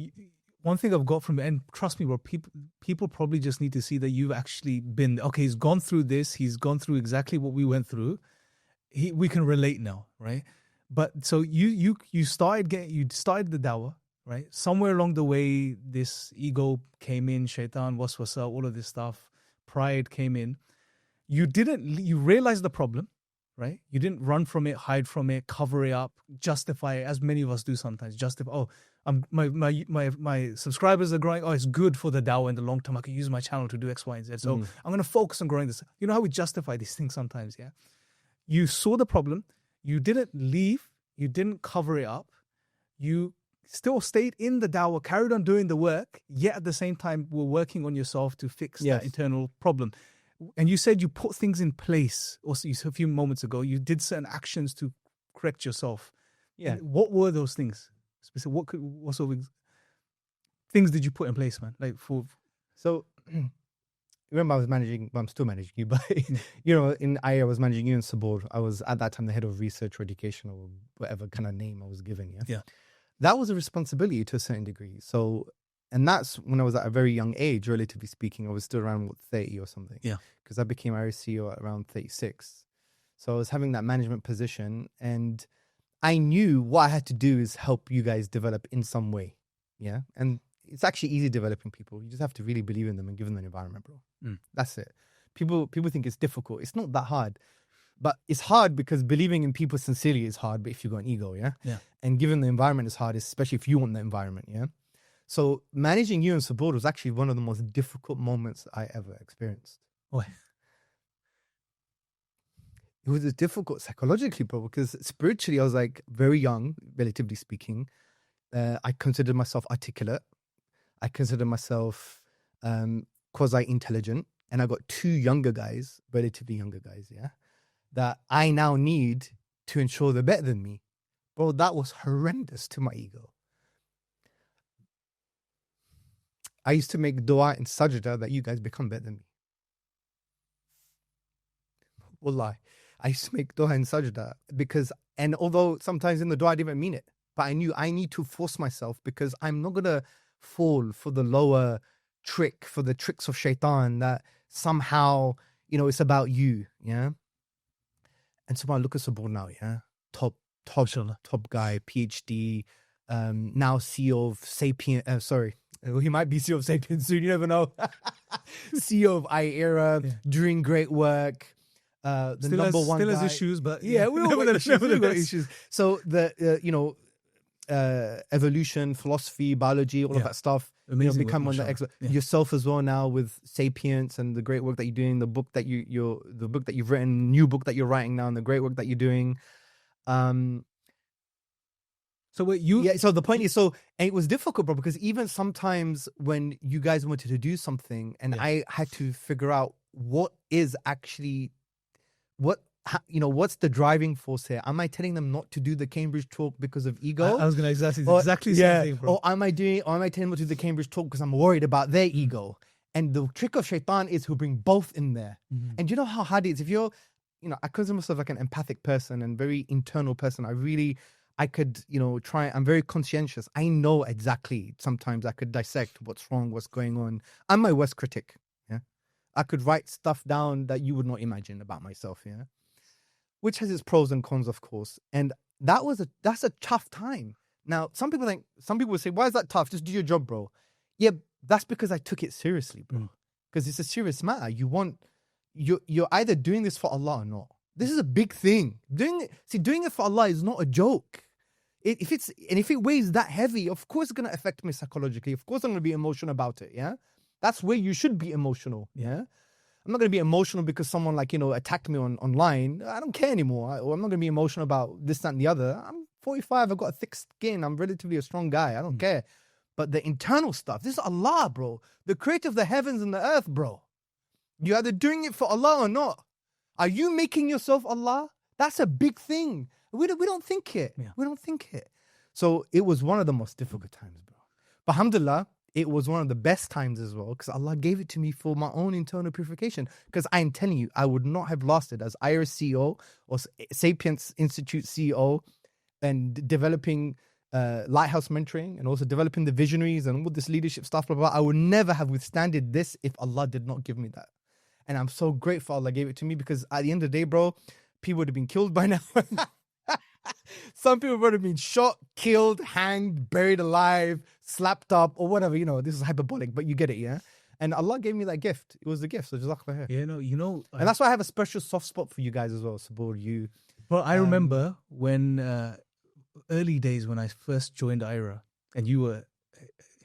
one thing I've got from it, and trust me, bro, people probably just need to see that you've actually been, okay, he's gone through this. He's gone through exactly what we went through. We can relate now, right? But so you started the dawah, right? Somewhere along the way, this ego came in, shaitan, waswasa, all of this stuff, pride came in. You realized the problem, right? You didn't run from it, hide from it, cover it up, justify it, as many of us do sometimes. My subscribers are growing. Oh, it's good for the dawah in the long term. I can use my channel to do X, Y, and Z. So I'm going to focus on growing this. You know how we justify these things sometimes, yeah? You saw the problem. You didn't leave. You didn't cover it up. You still stayed in the dawah, carried on doing the work, yet at the same time were working on yourself to fix that internal problem. And you said you put things in place. Also, a few moments ago, you did certain actions to correct yourself. Yeah. And what were those things? What sort of things did you put in place, man? So, remember I was managing, well, I'm still managing you, but in IA I was managing you in Sabor. I was at that time the head of research or education or whatever kind of name I was given. Yeah. That was a responsibility to a certain degree. So, and that's when I was at a very young age, relatively speaking. I was still around 30 or something. Yeah. Because I became Irish CEO at around 36. So I was having that management position, and I knew what I had to do is help you guys develop in some way. Yeah. And it's actually easy developing people. You just have to really believe in them and give them an environment, bro. That's it. People think it's difficult. It's not that hard. But it's hard because believing in people sincerely is hard, but if you've got an ego, yeah? Yeah. And given the environment is hard, especially if you want the environment, yeah? So managing you and Sabur was actually one of the most difficult moments I ever experienced. Why? It was difficult psychologically, bro, because spiritually I was like very young, relatively speaking. I considered myself articulate. I considered myself quasi-intelligent. And I got two younger guys, relatively younger guys, yeah, that I now need to ensure they're better than me. Bro, that was horrendous to my ego. I used to make dua and sajda that you guys become better than me. Wallah. I used to make dua and sajda because, and although sometimes in the dua I didn't even mean it, but I knew I need to force myself because I'm not going to fall for the lower trick, for the tricks of shaitan that somehow, you know, it's about you, yeah? And so I look at Sabur now, yeah? Top guy, PhD, now CEO of Sapience, he might be CEO of Sapience soon, you never know. CEO of iEra, doing great work. The still number has, one still guy. has issues, but Yeah, we all got issues. We all got issues. So evolution, philosophy, biology, all of that stuff. Amazing Become work, one of the mashallah. expert. Yourself as well now with Sapience and the great work that you're doing, the book that the book that you've written, new book that you're writing now, and the great work that you're doing. So wait, you Yeah. So the point is, and it was difficult, bro, because even sometimes when you guys wanted to do something, and I had to figure out what is actually what's the driving force here? Am I telling them not to do the Cambridge talk because of ego? I was going to exactly the same thing, bro. Or am I telling them not to do the Cambridge talk because I'm worried about their ego? And the trick of shaitan is he'll bring both in there. Mm-hmm. And you know how hard it is? If you're, I consider myself like an empathic person and very internal person. I could, I'm very conscientious. I know exactly, sometimes I could dissect what's wrong, what's going on. I'm my worst critic, yeah? I could write stuff down that you would not imagine about myself, yeah? Which has its pros and cons, of course. And that's a tough time. Now, some people would say, why is that tough? Just do your job, bro. Yeah, that's because I took it seriously, bro. Because it's a serious matter. You're either doing this for Allah or not. This is a big thing. Doing it for Allah is not a joke. If it weighs that heavy, of course it's going to affect me psychologically. Of course I'm going to be emotional about it, yeah? That's where you should be emotional, yeah? I'm not going to be emotional because someone attacked me online. I don't care anymore. Or I'm not going to be emotional about this, that, and the other. I'm 45. I've got a thick skin. I'm relatively a strong guy. I don't care. But the internal stuff, this is Allah, bro. The creator of the heavens and the earth, bro. You're either doing it for Allah or not. Are you making yourself Allah? That's a big thing. We don't think it. Yeah. We don't think it. So it was one of the most difficult times, bro. But alhamdulillah, it was one of the best times as well because Allah gave it to me for my own internal purification. Because I'm telling you, I would not have lasted as iEra CEO or Sapience Institute CEO and developing Lighthouse Mentoring and also developing the visionaries and all this leadership stuff, blah, blah, blah. I would never have withstanded this if Allah did not give me that. And I'm so grateful Allah gave it to me because at the end of the day, bro, people would have been killed by now. Some people would have been shot, killed, hanged, buried alive, slapped up, or whatever. This is hyperbolic, but you get it, yeah? And Allah gave me that gift. It was the gift. So jazakallah khair. Yeah, and that's why I have a special soft spot for you guys as well, Sabur, you. Well, I remember when early days when I first joined iEra and you were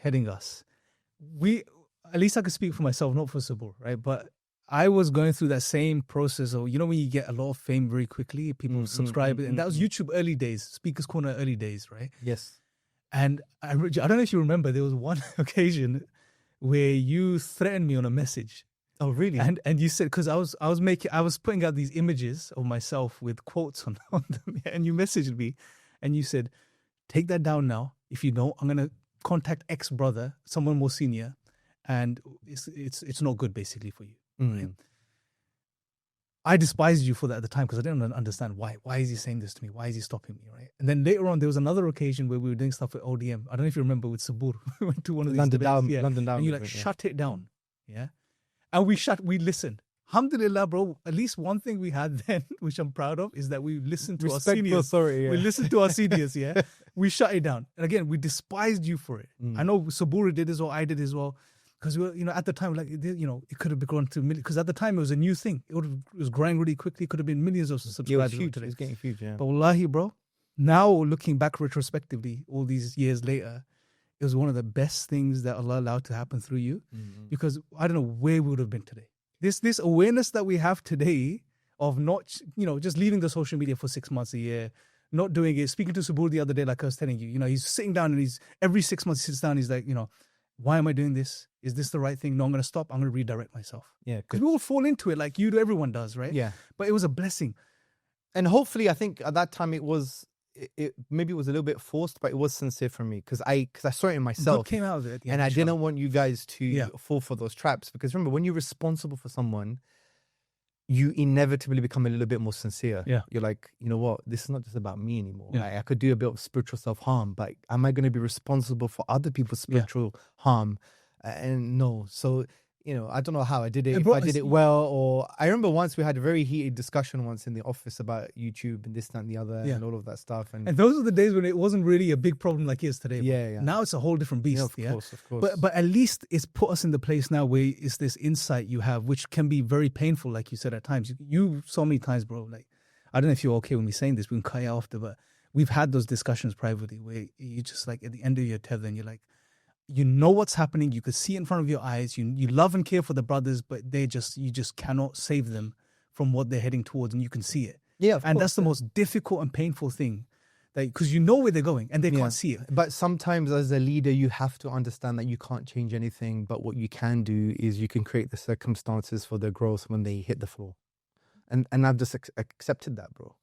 heading us. At least I could speak for myself, not for Sabur, right? But I was going through that same process of, when you get a lot of fame very quickly, people subscribe. And that was YouTube early days, Speaker's Corner early days, right? Yes. And I don't know if you remember, there was one occasion where you threatened me on a message. Oh, really? And you said, because I was putting out these images of myself with quotes on them. And you messaged me and you said, take that down now. If you don't, I'm going to contact ex-brother, someone more senior. And it's not good basically for you. Right? I despised you for that at the time because I didn't understand why. Why is he saying this to me? Why is he stopping me? Right? And then later on, there was another occasion where we were doing stuff with ODM. I don't know if you remember with Sabur. We went to one of these London debates. Down, London Down. And you shut it down. Yeah. And we listened. Alhamdulillah, bro. At least one thing we had then, which I'm proud of, is that we listened to our seniors. Authority, yeah. We listened to our seniors, yeah. We shut it down. And again, we despised you for it. I know Sabur did as well. I did as well. Because at the time, like it could have grown to millions. Because at the time, it was a new thing. It was growing really quickly. It could have been millions of Yeah, it was subscribers. huge. today. It's getting huge. Yeah. But wallahi, bro, now looking back retrospectively, all these years later, it was one of the best things that Allah allowed to happen through you. Because I don't know where we would have been today. This awareness that we have today of not, just leaving the social media for 6 months a year, not doing it. Speaking to Subur the other day, like I was telling you, he's sitting down and every 6 months he sits down, he's like, why am I doing this? Is this the right thing? No, I'm going to stop. I'm going to redirect myself. Yeah. Because we all fall into it like everyone does, right? Yeah. But it was a blessing. And hopefully, I think at that time it maybe it was a little bit forced, but it was sincere for me because I saw it in myself. Good came out of it. And I didn't want you guys to Yeah. fall for those traps. Because remember, when you're responsible for someone, you inevitably become a little bit more sincere. Yeah. You're like, you know what? This is not just about me anymore. Yeah. Like, I could do a bit of spiritual self-harm, but am I going to be responsible for other people's spiritual harm? And no. So, I don't know how I did it. If I did it well, or I remember once we had a very heated discussion once in the office about YouTube and this, that, and the other, and all of that stuff. And those are the days when it wasn't really a big problem like it is today. Yeah. Now it's a whole different beast. Of course. But at least it's put us in the place now where it's this insight you have, which can be very painful, like you said at times. You so many times, bro. Like, I don't know if you're okay with me saying this. We can cut you after, but we've had those discussions privately where you just like at the end of your tether and you're like, you know what's happening. You could see it in front of your eyes. You love and care for the brothers, but you just cannot save them from what they're heading towards, and you can see it. Yeah, and that's the most difficult and painful thing, because you know where they're going and they can't see it. But sometimes, as a leader, you have to understand that you can't change anything. But what you can do is you can create the circumstances for their growth when they hit the floor, and I've just accepted that, bro.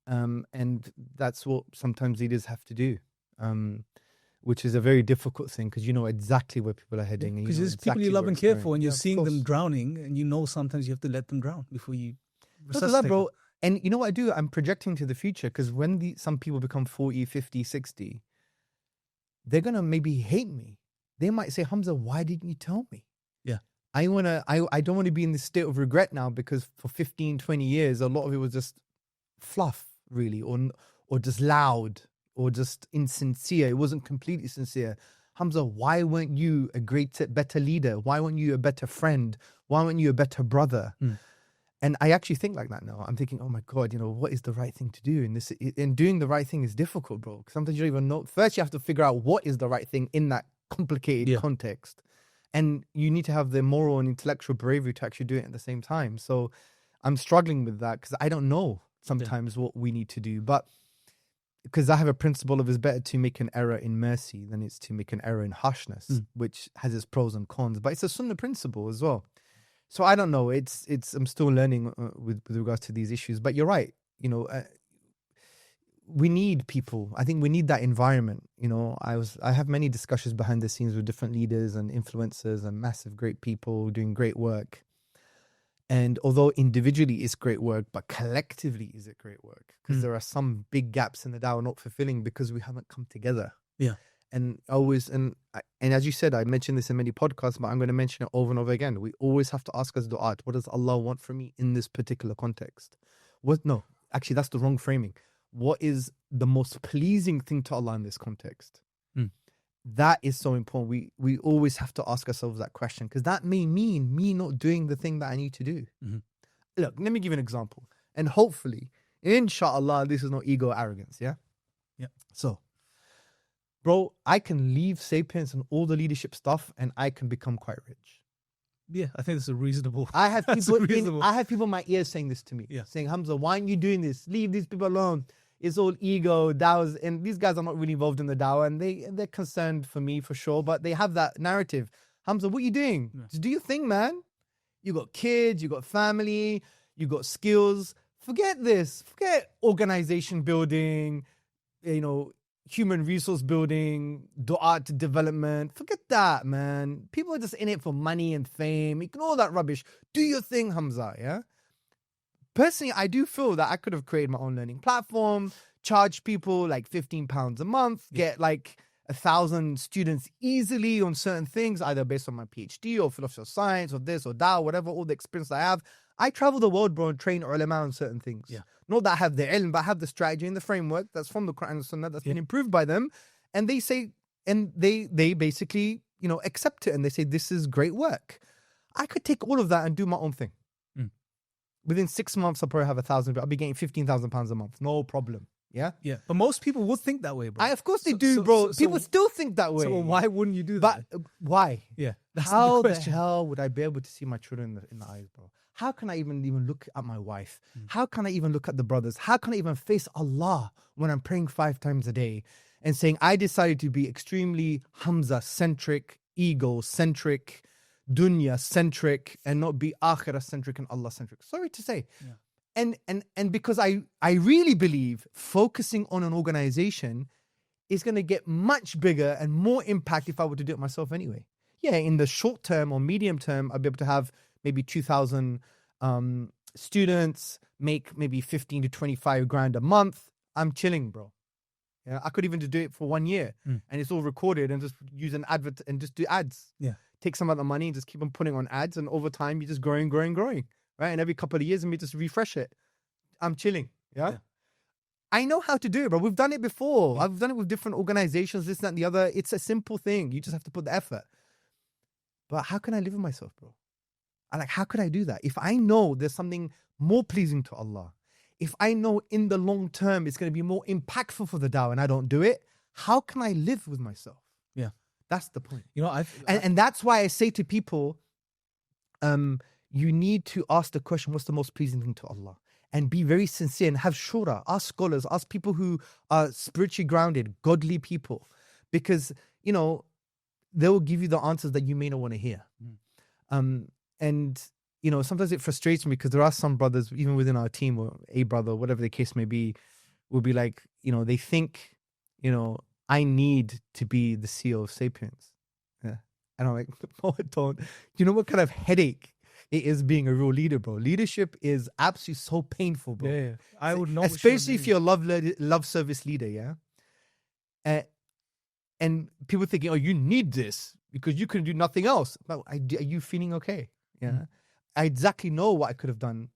And that's what sometimes leaders have to do. Which is a very difficult thing because you know exactly where people are heading. Because there's people you love and care for, and you're seeing them drowning, and sometimes you have to let them drown before you resuscitate that, bro. And you know what I do? I'm projecting to the future because when some people become 40, 50, 60, they're going to maybe hate me. They might say, Hamza, why didn't you tell me? Yeah. I don't want to be in this state of regret now because for 15, 20 years, a lot of it was just fluff, really, or just loud. Or just insincere. It wasn't completely sincere. Hamza, why weren't you a better leader? Why weren't you a better friend? Why weren't you a better brother? And I actually think like that now. I'm thinking, oh my God, what is the right thing to do? And doing the right thing is difficult, bro. Sometimes you don't even know. First, you have to figure out what is the right thing in that complicated context. And you need to have the moral and intellectual bravery to actually do it at the same time. So I'm struggling with that because I don't know sometimes what we need to do. But because I have a principle of it's better to make an error in mercy than it's to make an error in harshness, which has its pros and cons. But it's a sunnah principle as well. So I don't know. I'm still learning with regards to these issues. But you're right. We need people. I think we need that environment. I have many discussions behind the scenes with different leaders and influencers and massive great people doing great work. And although individually it's great work, but collectively is it great work? Because there are some big gaps in the Dawah not fulfilling because we haven't come together. Yeah. And as you said, I mentioned this in many podcasts, but I'm going to mention it over and over again. We always have to ask us du'at, what does Allah want from me in this particular context? No, actually that's the wrong framing. What is the most pleasing thing to Allah in this context? That is so important. We always have to ask ourselves that question because that may mean me not doing the thing that I need to do. Look, let me give you an example. And hopefully, inshallah, this is not ego or arrogance, yeah? Yeah. So, bro, I can leave Sapience and all the leadership stuff and I can become quite rich. Yeah, I think that's a reasonable. I have people in my ears saying this to me. Yeah. Saying, Hamza, why aren't you doing this? Leave these people alone. It's all ego, Dawahs, and these guys are not really involved in the Dawah, and they're concerned for me for sure, but they have that narrative. Hamza, what are you doing? Yeah. Just do your thing, man. You got kids, you got family, you got skills. Forget this. Forget organization building, human resource building, du'a to development. Forget that, man. People are just in it for money and fame. Ignore that rubbish. Do your thing, Hamza, yeah? Personally, I do feel that I could have created my own learning platform, charge people like £15 a month, get like 1,000 students easily on certain things, either based on my PhD or philosophy of science or this or that, whatever, all the experience I have. I travel the world, bro, and train ulama on certain things. Yeah. Not that I have the ilm, but I have the strategy and the framework that's from the Quran and Sunnah that's been improved by them. And they say, and they basically accept it and they say, this is great work. I could take all of that and do my own thing. Within 6 months, I'll probably have 1,000. I'll be getting £15,000 a month. No problem. Yeah. Yeah. But most people would think that way, bro. Of course they do, bro. People still think that way. So why wouldn't you do that? But why? Yeah. That's How the the question. hell would I be able to see my children in the eyes, bro? How can I even look at my wife? How can I even look at the brothers? How can I even face Allah when I'm praying 5 times a day and saying, I decided to be extremely Hamza-centric, ego-centric, dunya-centric, and not be akhirah-centric and Allah-centric? Sorry to say. Yeah. And because I really believe focusing on an organization is going to get much bigger and more impact if I were to do it myself anyway. Yeah, in the short term or medium term, I'll be able to have maybe 2,000 students, make maybe 15 to 25 grand a month. I'm chilling, bro. Yeah, I could even just do it for 1 year and it's all recorded and just use an advert and just do ads. Yeah. Take some of the money and just keep on putting on ads, and over time you're just growing. Right? And every couple of years, and we just refresh it. I'm chilling. Yeah? I know how to do it, bro. We've done it before. I've done it with different organizations, this, that, and the other. It's a simple thing. You just have to put the effort. But how can I live with myself, bro? How could I do that? If I know there's something more pleasing to Allah, if I know in the long term it's going to be more impactful for the Dawah and I don't do it, how can I live with myself? Yeah. That's the point. And that's why I say to people, you need to ask the question, what's the most pleasing thing to Allah? And be very sincere and have shura. Ask scholars, ask people who are spiritually grounded, godly people. Because, they will give you the answers that you may not want to hear. And, sometimes it frustrates me because there are some brothers, even within our team, or a brother, whatever the case may be, will be like, they think, I need to be the CEO of Sapience. Yeah. And I'm like, no, I don't. Do you know what kind of headache it is being a real leader, bro? Leadership is absolutely so painful, bro. Yeah. I would know. Especially if you're a love service leader, yeah? And people thinking, oh, you need this because you can do nothing else. But are you feeling okay? Yeah. I exactly know what I could have done,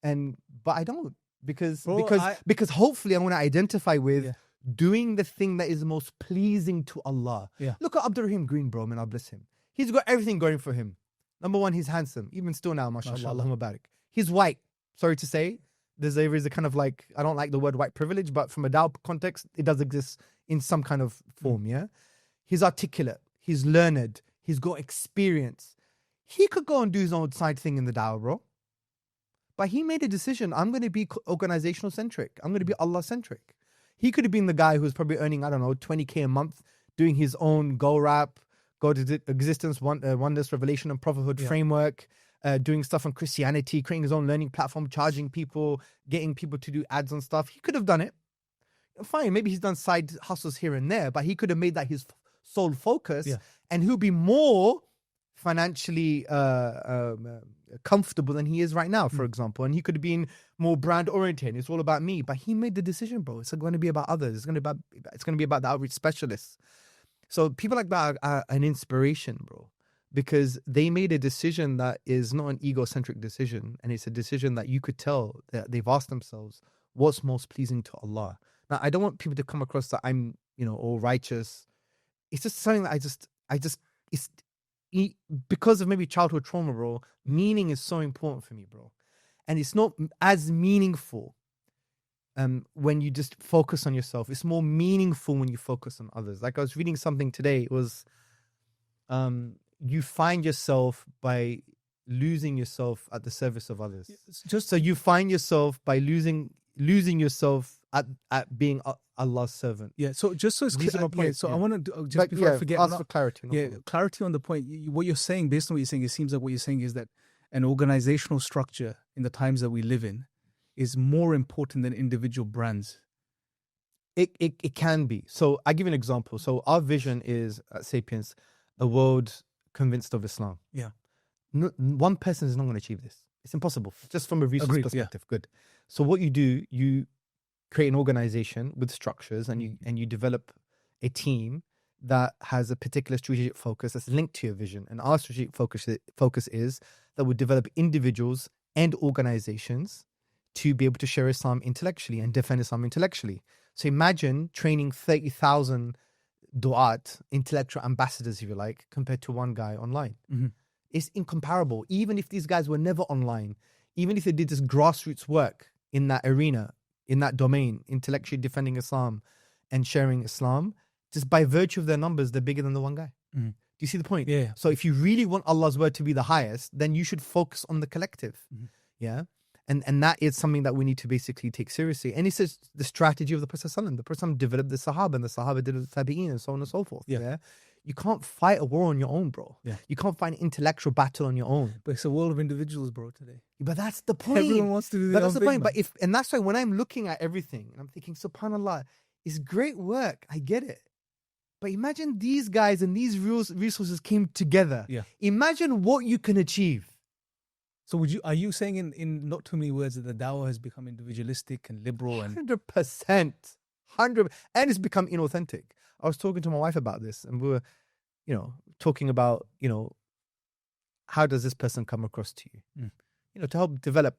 but I don't because hopefully I'm going to identify with doing the thing that is most pleasing to Allah. Yeah. Look at Abdurrahim Green, bro, man, I bless him. He's got everything going for him. Number one, he's handsome, even still now, mashallah, Allahumma barik. He's white. Sorry to say, there is a kind of I don't like the word white privilege, but from a Dawah context, it does exist in some kind of form, yeah? He's articulate, he's learned, he's got experience. He could go and do his own side thing in the Dawah, bro. But he made a decision, I'm going to be organizational centric. I'm going to be Allah centric. He could have been the guy who was probably earning, 20K a month, doing his own Go Rap, God Existence, Oneness, Revelation and Prophethood framework, doing stuff on Christianity, creating his own learning platform, charging people, getting people to do ads and stuff. He could have done it. Fine, maybe he's done side hustles here and there, but he could have made that his sole focus, and he'll be more financially comfortable than he is right now, for example. And he could have been more brand oriented. It's all about me, but he made the decision, bro. It's going to be about others. It's going to be about the outreach specialists. So people like that are an inspiration, bro, because they made a decision that is not an egocentric decision, and it's a decision that you could tell that they've asked themselves, what's most pleasing to Allah? Now, I don't want people to come across that I'm, all righteous. It's just something that it's because of maybe childhood trauma, bro. Meaning is so important for me, bro, and it's not as meaningful when you just focus on yourself. It's more meaningful when you focus on others. Like I was reading something today. It was, you find yourself by losing yourself at the service of others. So you find yourself by losing yourself at being Allah's servant. Yeah. So just so it's clear, my points, I want to just before I forget, ask for clarity. Clarity on the point. What you're saying, based on what you're saying, it seems like what you're saying is that an organizational structure in the times that we live in is more important than individual brands. It can be. So I give you an example. So our vision is at Sapience, a world convinced of Islam. Yeah. One person is not going to achieve this. It's impossible, just from a resource perspective. Yeah. Good. So what you do, you create an organization with structures, and you develop a team that has a particular strategic focus that's linked to your vision. And our strategic focus is that we develop individuals and organizations to be able to share Islam intellectually and defend Islam intellectually. So imagine training 30,000 du'at, intellectual ambassadors, if you like, compared to one guy online. It's incomparable. Even if these guys were never online, even if they did this grassroots work in that arena, in that domain, intellectually defending Islam and sharing Islam, just by virtue of their numbers, they're bigger than the one guy. Do you see the point? Yeah. So if you really want Allah's word to be the highest, then you should focus on the collective. Yeah. And that is something that we need to basically take seriously. And it's just the strategy of the Prophet ﷺ. The Prophet developed the Sahaba, and the Sahaba did the Tabi'een, and so on and so forth. Yeah. You can't fight a war on your own, bro. Yeah. You can't fight an intellectual battle on your own. But it's a world of individuals, bro, today. But that's the point. Everyone wants to do their But that's own the thing, point. man. And that's why when I'm looking at everything, and I'm thinking, subhanAllah, it's great work. I get it. But imagine these guys and these resources came together. Yeah. Imagine what you can achieve. So are you saying in not too many words that the Dawah has become individualistic and liberal and 100%. 100%. And it's become inauthentic. I was talking to my wife about this, and we were, talking about, how does this person come across to you? To help develop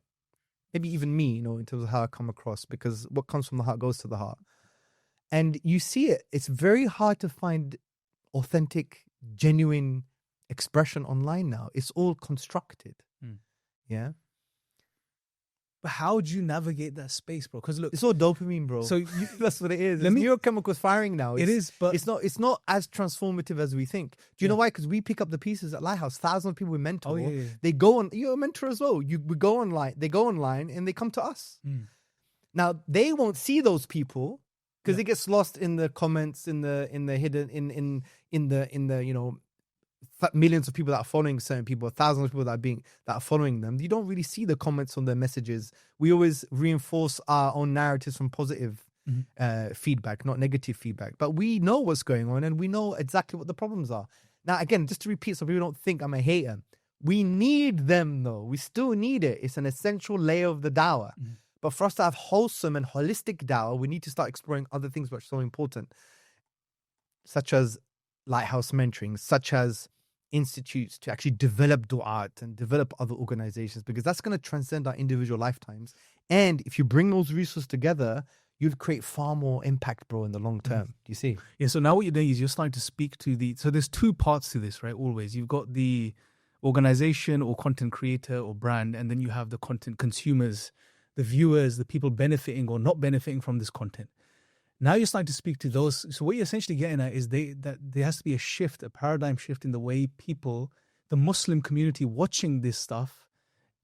maybe even me, in terms of how I come across, because what comes from the heart goes to the heart. And you see it. It's very hard to find authentic, genuine expression online now. It's all constructed. Yeah. But how do you navigate that space, bro? Because look, It's all dopamine, bro. so That's what it is. Let It's me- neurochemicals firing now. it is, but It's not as transformative as we think. Do you know why? Because we pick up the pieces at Lighthouse. Thousands of people we mentor. Oh, yeah. They go on. You're a mentor as well. We go online. They go online and they come to us. Now they won't see those people because it gets lost in the comments, in the hidden, in the millions of people that are following certain people, thousands of people that are following them. You don't really see the comments on their messages. We always reinforce our own narratives from positive feedback, not negative feedback. But we know what's going on, and we know exactly what the problems are. Now, again, just to repeat, so people don't think I'm a hater. We need them, though. We still need it. It's an essential layer of the dawah. But for us to have wholesome and holistic dawah, we need to start exploring other things which are so important, such as lighthouse mentoring, such as institutes to actually develop du'at and develop other organizations, because that's going to transcend our individual lifetimes. And if you bring those resources together, you'd create far more impact, bro, in the long term. Do you see? Yeah, so now what you're doing is you're starting to speak to so there's two parts to this, right? Always. You've got the organization or content creator or brand, and then you have the content consumers, the viewers, the people benefiting or not benefiting from this content. Now you're starting to speak to those. So what you're essentially getting at is that there has to be a paradigm shift in the way people, the Muslim community watching this stuff,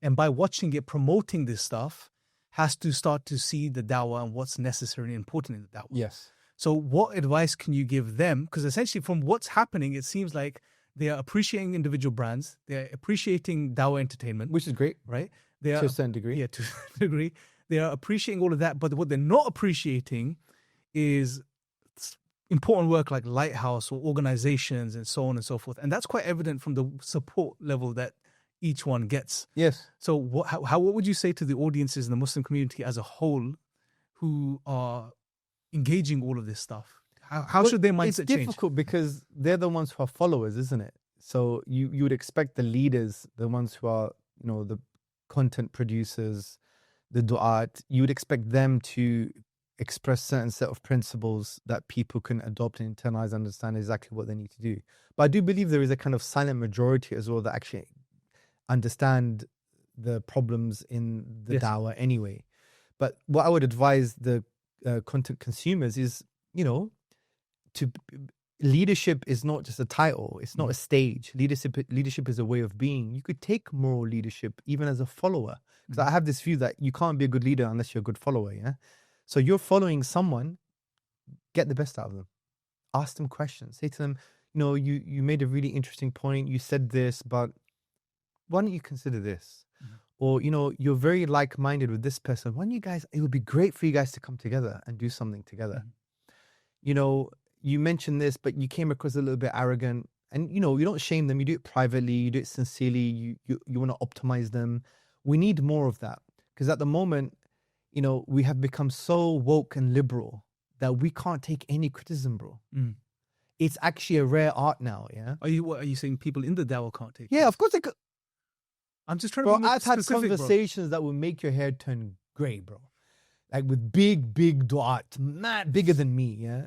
and by watching it, promoting this stuff, has to start to see the dawah and what's necessary and important in the dawah. Yes. So what advice can you give them? Because essentially from what's happening, it seems like they are appreciating individual brands. They're appreciating dawah entertainment, Which is great, right? They are, to a certain degree. yeah, to a degree. They are appreciating all of that. But what they're not appreciating is important work like Lighthouse or organizations and so on and so forth. And that's quite evident from the support level that each one gets. Yes. So what would you say to the audiences in the Muslim community as a whole who are engaging all of this stuff? How should their mindset It's change? difficult because they're the ones who are followers, isn't it? So you would expect the leaders, the ones who are, the content producers, the du'at, you would expect them to express certain set of principles that people can adopt and internalize, understand exactly what they need to do. But I do believe there is a kind of silent majority as well that actually understand the problems in the dawah anyway. But what I would advise the content consumers is, leadership is not just a title. It's not a stage. Leadership is a way of being. You could take moral leadership even as a follower. Because I have this view that you can't be a good leader unless you're a good follower. Yeah. So you're following someone, get the best out of them. Ask them questions. Say to them, you made a really interesting point. You said this, but why don't you consider this? Or, you're very like-minded with this person. Why don't you guys, it would be great for you guys to come together and do something together. You mentioned this, but you came across a little bit arrogant. And, you don't shame them. You do it privately. You do it sincerely. You want to optimize them. We need more of that. Because at the moment, we have become so woke and liberal that we can't take any criticism, bro. It's actually a rare art now, yeah? Are you saying people in the dawah can't take? Yeah, of course they could. I'm just trying Bro, to be I've had specific, conversations that will make your hair turn grey, bro. Like with big du'at, mad bigger than me, yeah?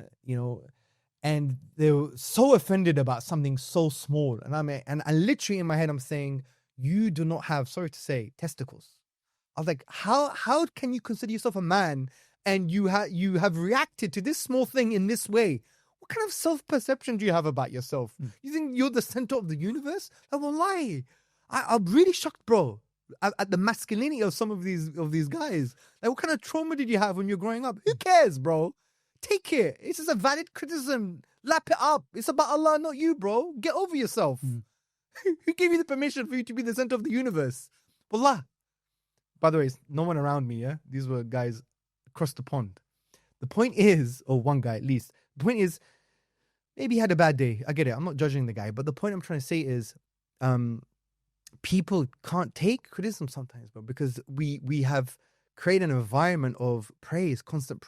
and they were so offended about something so small. And I literally in my head, I'm saying, you do not have, sorry to say, testicles. I was like, how can you consider yourself a man and you have reacted to this small thing in this way? What kind of self-perception do you have about yourself? You think you're the center of the universe? Like, wallahi, I'm really shocked, bro, at the masculinity of some of these guys. Like, what kind of trauma did you have when you're growing up? Who cares, bro? Take it. It's just a valid criticism. Lap it up. It's about Allah, not you, bro. Get over yourself. Who gave you the permission for you to be the center of the universe? Wallah. By the way, no one around me, yeah? These were guys across the pond. The point is, or one guy at least, the point is, maybe he had a bad day. I get it. I'm not judging the guy. But the point I'm trying to say is, people can't take criticism sometimes, bro, because we have created an environment of praise, constant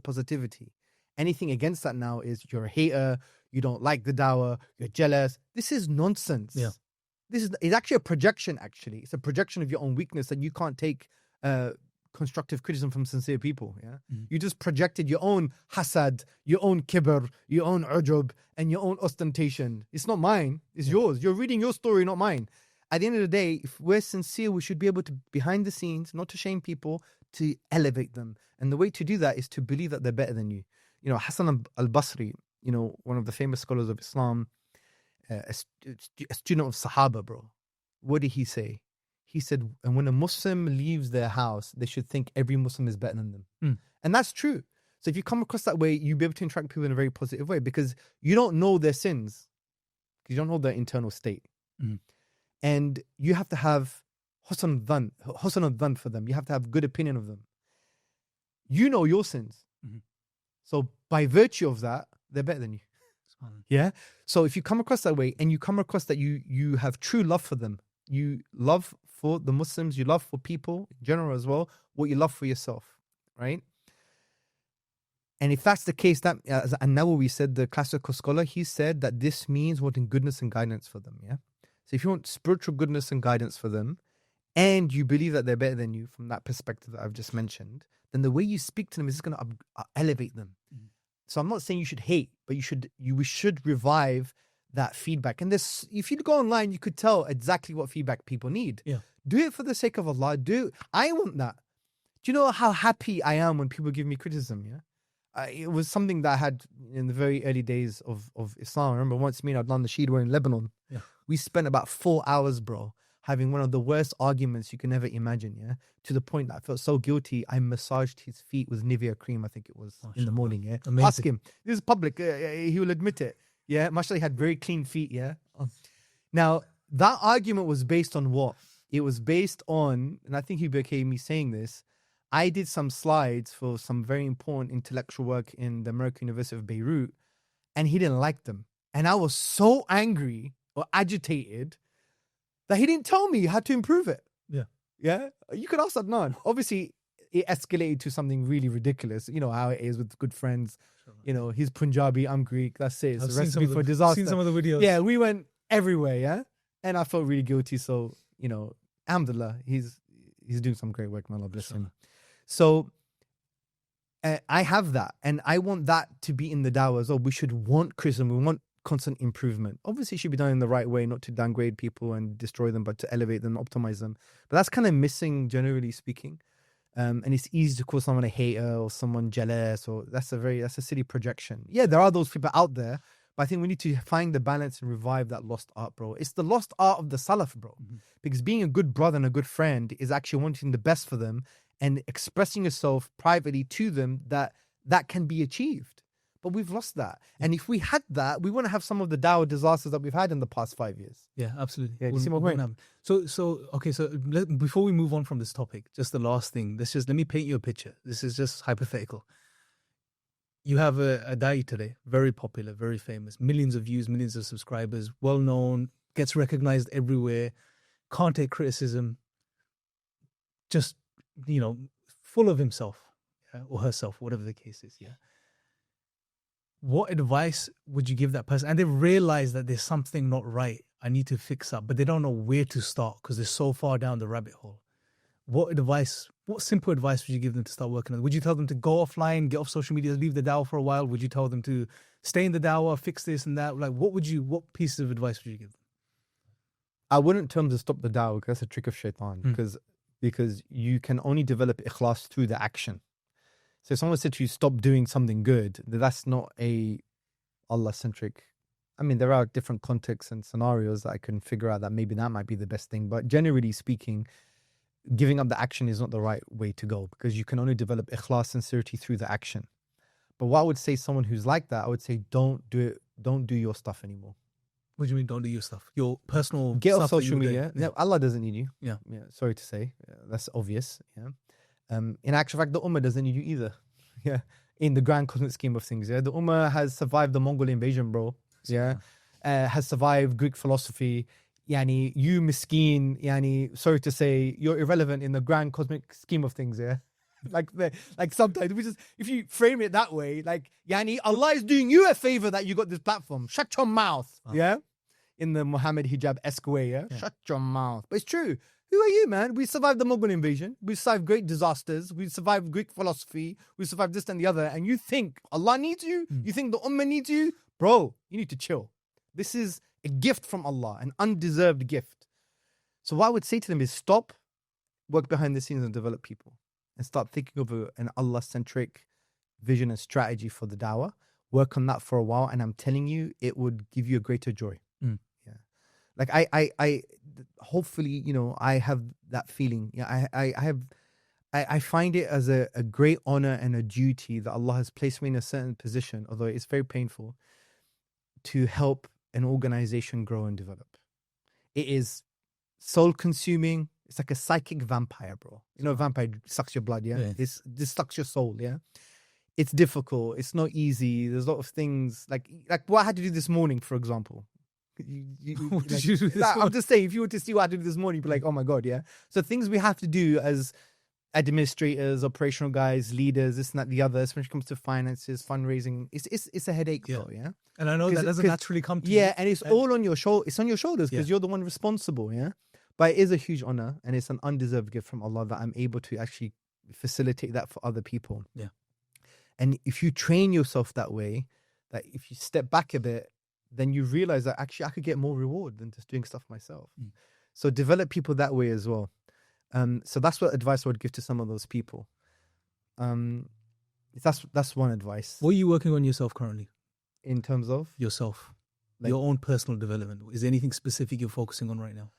positivity. Anything against that now is you're a hater, you don't like the dawah, you're jealous. This is nonsense. Yeah. It's actually a projection, actually. It's a projection of your own weakness, and you can't take constructive criticism from sincere people. Yeah, you just projected your own hasad, your own kibr, your own ujub, and your own ostentation. It's not mine. It's yours. You're reading your story, not mine. At the end of the day, if we're sincere, we should be able to, behind the scenes, not to shame people, to elevate them. And the way to do that is to believe that they're better than you. You know, Hassan al-Basri, you know, one of the famous scholars of Islam, a student of Sahaba, bro. What did he say? He said, and when a Muslim leaves their house, they should think every Muslim is better than them. And that's true. So if you come across that way, you'll be able to interact with people in a very positive way, because you don't know their sins. You don't know their internal state. And you have to have husn al-dhan for them. You have to have good opinion of them. You know your sins. So by virtue of that, they're better than you. Yeah. So if you come across that way, and you come across that you have true love for them, you love for the Muslims, you love for people in general as well, what you love for yourself, right? And if that's the case, that as An-Nawawi said, the classical scholar, he said that this means wanting goodness and guidance for them. Yeah. So if you want spiritual goodness and guidance for them, and you believe that they're better than you from that perspective that I've just mentioned, then the way you speak to them is just going to elevate them. So I'm not saying you should hate, but we should revive that feedback. And this, if you go online, you could tell exactly what feedback people need. Yeah. Do it for the sake of Allah. I want that. Do you know how happy I am when people give me criticism? Yeah. It was something that I had in the very early days of Islam. I remember once me and Adnan Nasheed were in Lebanon. Yeah. We spent about 4 hours, bro, having one of the worst arguments you can ever imagine, yeah? To the point that I felt so guilty, I massaged his feet with Nivea cream, I think it was, in the morning, yeah? Amazing. Ask him. This is public. He will admit it. Yeah? Mashallah, he had very clean feet, yeah? Now, that argument was based on what? It was based on, and I think he became me saying this, I did some slides for some very important intellectual work in the American University of Beirut, and he didn't like them. And I was so angry or agitated that he didn't tell me how to improve it. Yeah. Yeah? You could ask Adnan. Obviously, it escalated to something really ridiculous. You know how it is with good friends. Sure. You know, he's Punjabi, I'm Greek. That's it. It's a recipe for disaster. I've seen some of the videos. Yeah, we went everywhere, yeah? And I felt really guilty. So, you know, alhamdulillah, he's doing some great work, man. Allah bless him. So, I have that. And I want that to be in the dawah as well. We should want criticism. We want constant improvement. Obviously, it should be done in the right way, not to downgrade people and destroy them, but to elevate them, optimize them. But that's kind of missing, generally speaking. And it's easy to call someone a hater or someone jealous, or that's a silly projection. Yeah, there are those people out there, but I think we need to find the balance and revive that lost art, bro. It's the lost art of the Salaf, bro. Because being a good brother and a good friend is actually wanting the best for them and expressing yourself privately to them that can be achieved. But we've lost that. And if we had that, we wouldn't have some of the dawah disasters that we've had in the past 5 years. Yeah, absolutely. Yeah, you see my point? So before we move on from this topic, just the last thing, let me paint you a picture. This is just hypothetical. You have a da'i today, very popular, very famous, millions of views, millions of subscribers, well known, gets recognized everywhere, can't take criticism, just, you know, full of himself, or herself, whatever the case is. Yeah. What advice would you give that person? And they realize that there's something not right. I need to fix up, but they don't know where to start because they're so far down the rabbit hole. What advice what simple advice would you give them to start working on? Would you tell them to go offline, get off social media, leave the Dawah for a while? Would you tell them to stay in the Dawah, fix this and that? Like, what pieces of advice would you give them? I wouldn't tell them to stop the dawah because that's a trick of shaitan. Because you can only develop ikhlas through the action. So if someone said to you, stop doing something good, that's not a Allah-centric. I mean, there are different contexts and scenarios that I can figure out that maybe that might be the best thing. But generally speaking, giving up the action is not the right way to go because you can only develop ikhlas, sincerity through the action. But what I would say someone who's like that, I would say don't do it. Don't do your stuff anymore. What do you mean don't do your stuff? Your personal Get stuff off social media. Yeah. No, Allah doesn't need you. Yeah. Sorry to say. That's obvious. Yeah. In actual fact, the Ummah doesn't need you either. Yeah. In the grand cosmic scheme of things. Yeah. The Ummah has survived the Mongol invasion, bro. Yeah. Has survived Greek philosophy. Yani, you miskeen, yani, sorry to say, you're irrelevant in the grand cosmic scheme of things, yeah? Like sometimes, which is, if you frame it that way, like, yani, Allah is doing you a favor that you got this platform. Shut your mouth, yeah? In the Muhammad hijab-esque way, yeah? Shut your mouth. But it's true. Who are you, man? We survived the Mughal invasion. We survived great disasters. We survived Greek philosophy. We survived this and the other. And you think Allah needs you? You think the Ummah needs you? Bro, you need to chill. This is a gift from Allah, an undeserved gift. So what I would say to them is stop, work behind the scenes and develop people. And start thinking of an Allah-centric vision and strategy for the dawah. Work on that for a while. And I'm telling you, it would give you a greater joy. Yeah. Like I hopefully, I have that feeling. Yeah, I find it as a great honor and a duty that Allah has placed me in a certain position, although it's very painful, to help an organization grow and develop. It is soul consuming. It's like a psychic vampire, bro. A vampire sucks your blood, yeah? This sucks your soul, yeah? It's difficult. It's not easy. There's a lot of things like what I had to do this morning, for example. What did you do this morning? I'm just saying, if you were to see what I did this morning, you'd be like, oh my God, yeah? So things we have to do as administrators, operational guys, leaders, this and that, the other, especially when it comes to finances, fundraising, it's a headache, bro, yeah? And I know that doesn't naturally come to you. Yeah, and it's all on your shoulder. It's on your shoulders because you're the one responsible, yeah? But it is a huge honor and it's an undeserved gift from Allah that I'm able to actually facilitate that for other people. Yeah. And if you train yourself that way, that if you step back a bit, then you realize that actually I could get more reward than just doing stuff myself. So develop people that way as well. So that's what advice I would give to some of those people. That's one advice. What are you working on yourself currently? In terms of? Yourself. Your own personal development. Is there anything specific you're focusing on right now?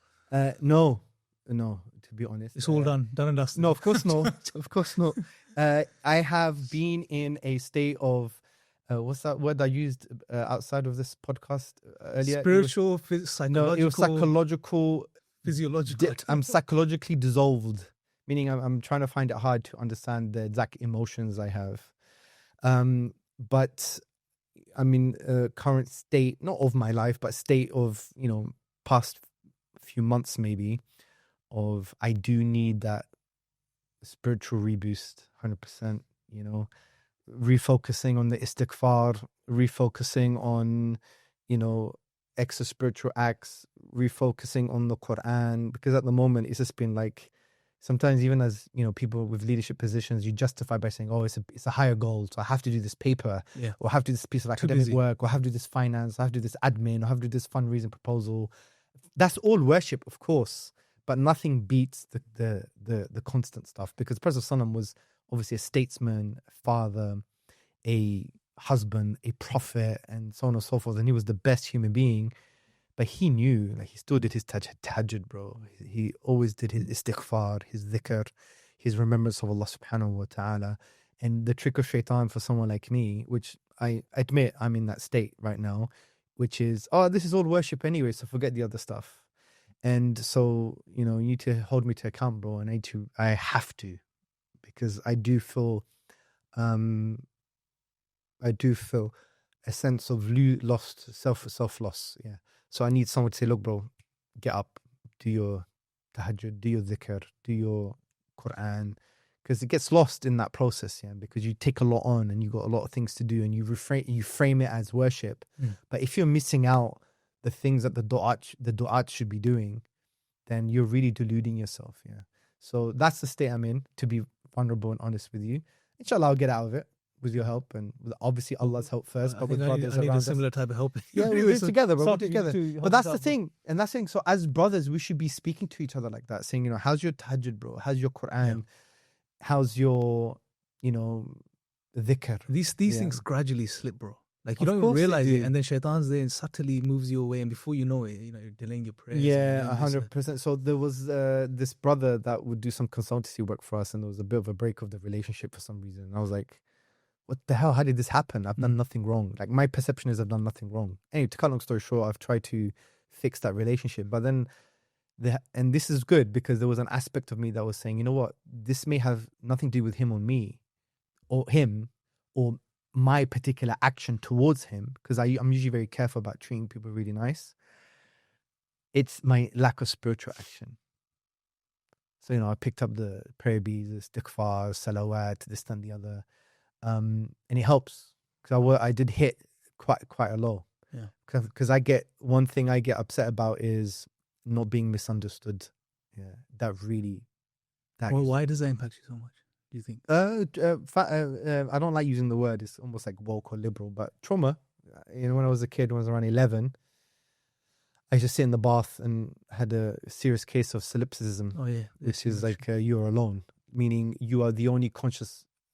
No, to be honest. It's all done and dusted. No, of course not. Of course not. I have been in a state of, what's that word I used outside of this podcast earlier? Spiritual, psychological. No, it was psychological. Physiological. I'm psychologically dissolved, meaning I'm trying to find it hard to understand the exact emotions I have. But I'm in a current state, not of my life, but state of, past few months maybe, of I do need that spiritual reboost, 100%, refocusing on the istighfar, refocusing on, extra spiritual acts, refocusing on the Quran, because at the moment it's just been like, sometimes even as people with leadership positions, you justify by saying, oh, it's a higher goal, so I have to do this paper, or I have to do this piece of academic work, or I have to do this finance, I have to do this admin, or I have to do this fundraising proposal. That's all worship, of course, but nothing beats the constant stuff, because Prophet ﷺ was obviously a statesman, a father, a husband, a prophet, and so on and so forth, and he was the best human being. But he knew, he still did his tahajjud, bro. He always did his istighfar, his dhikr, his remembrance of Allah subhanahu wa ta'ala. And the trick of shaitan for someone like me, which I admit I'm in that state right now, which is, this is all worship anyway, so forget the other stuff. And so, you need to hold me to account, bro. And I have to, because I do feel a sense of lost, self-loss, yeah. So I need someone to say, look, bro, get up, do your tahajjud, do your dhikr, do your Quran, because it gets lost in that process, yeah, because you take a lot on and you got a lot of things to do and you frame it as worship. But if you're missing out the things that the du'at should be doing, then you're really deluding yourself, yeah. So that's the state I'm in, to be vulnerable and honest with you. Inshallah, I'll get out of it with your help and with obviously Allah's help first, but with brothers I need around a us. similar type of help. Yeah, we'll do it together, bro. We'll do it Something together. to But that's help the thing. And that's the thing. So as brothers, we should be speaking to each other like that, saying, you know, how's your tahajjud, bro? How's your Quran? How's your, you know, dhikr? These things gradually slip, bro. Like you Of don't even course they realize it, do. and then shaitan's there and subtly moves you away, and before you know it, you know, you're delaying your prayers. Yeah, and doing this, 100%. So there was this brother that would do some consultancy work for us, and there was a bit of a break of the relationship for some reason. And I was like, what the hell? How did this happen? I've done nothing wrong. Like my perception is I've done nothing wrong. Anyway, to cut a long story short, I've tried to fix that relationship. But then, and this is good because there was an aspect of me that was saying, you know what? This may have nothing to do with him or me, or him, or my particular action towards him, because I'm usually very careful about treating people really nice. It's my lack of spiritual action. So, you know, I picked up the prayer beads, the istighfar, salawat, this and the other. And it helps because I did hit quite a low. Yeah. Because one thing I get upset about is not being misunderstood. Yeah. Well, why does that impact you so much, do you think? I don't like using the word. It's almost like woke or liberal, but trauma. You know, when I was a kid, when I was around 11, I used to sit in the bath and had a serious case of solipsism. Oh yeah, which is like you're alone, meaning you are the only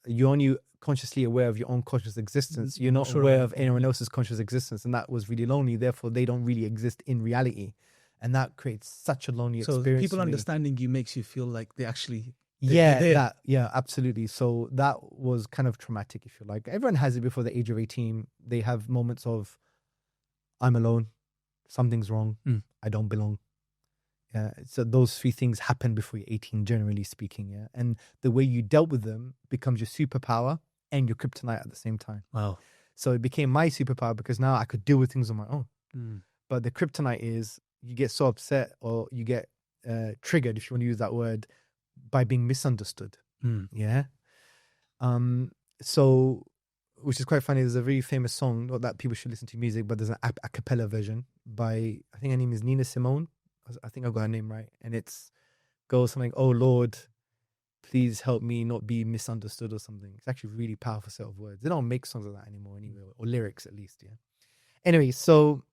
you're only consciously aware of your own conscious existence. You're not aware of anyone else's conscious existence, and that was really lonely. Therefore, they don't really exist in reality, and that creates such a lonely experience. So people understanding you makes you feel like they actually. Yeah, absolutely. So that was kind of traumatic, if you like. Everyone has it before the age of 18. They have moments of, I'm alone, something's wrong, I don't belong. Yeah, so those three things happen before you're 18, generally speaking. Yeah, and the way you dealt with them becomes your superpower and your kryptonite at the same time. Wow. So it became my superpower because now I could deal with things on my own. But the kryptonite is you get so upset or you get triggered, if you want to use that word, by being misunderstood. Yeah. So, which is quite funny. There's a very famous song, not that people should listen to music, but there's an a cappella version by, I think her name is Nina Simone. I think I got her name right. And goes something, oh Lord, please help me not be misunderstood or something. It's actually a really powerful set of words. They don't make songs like that anymore anyway, or lyrics at least. Yeah. Anyway, so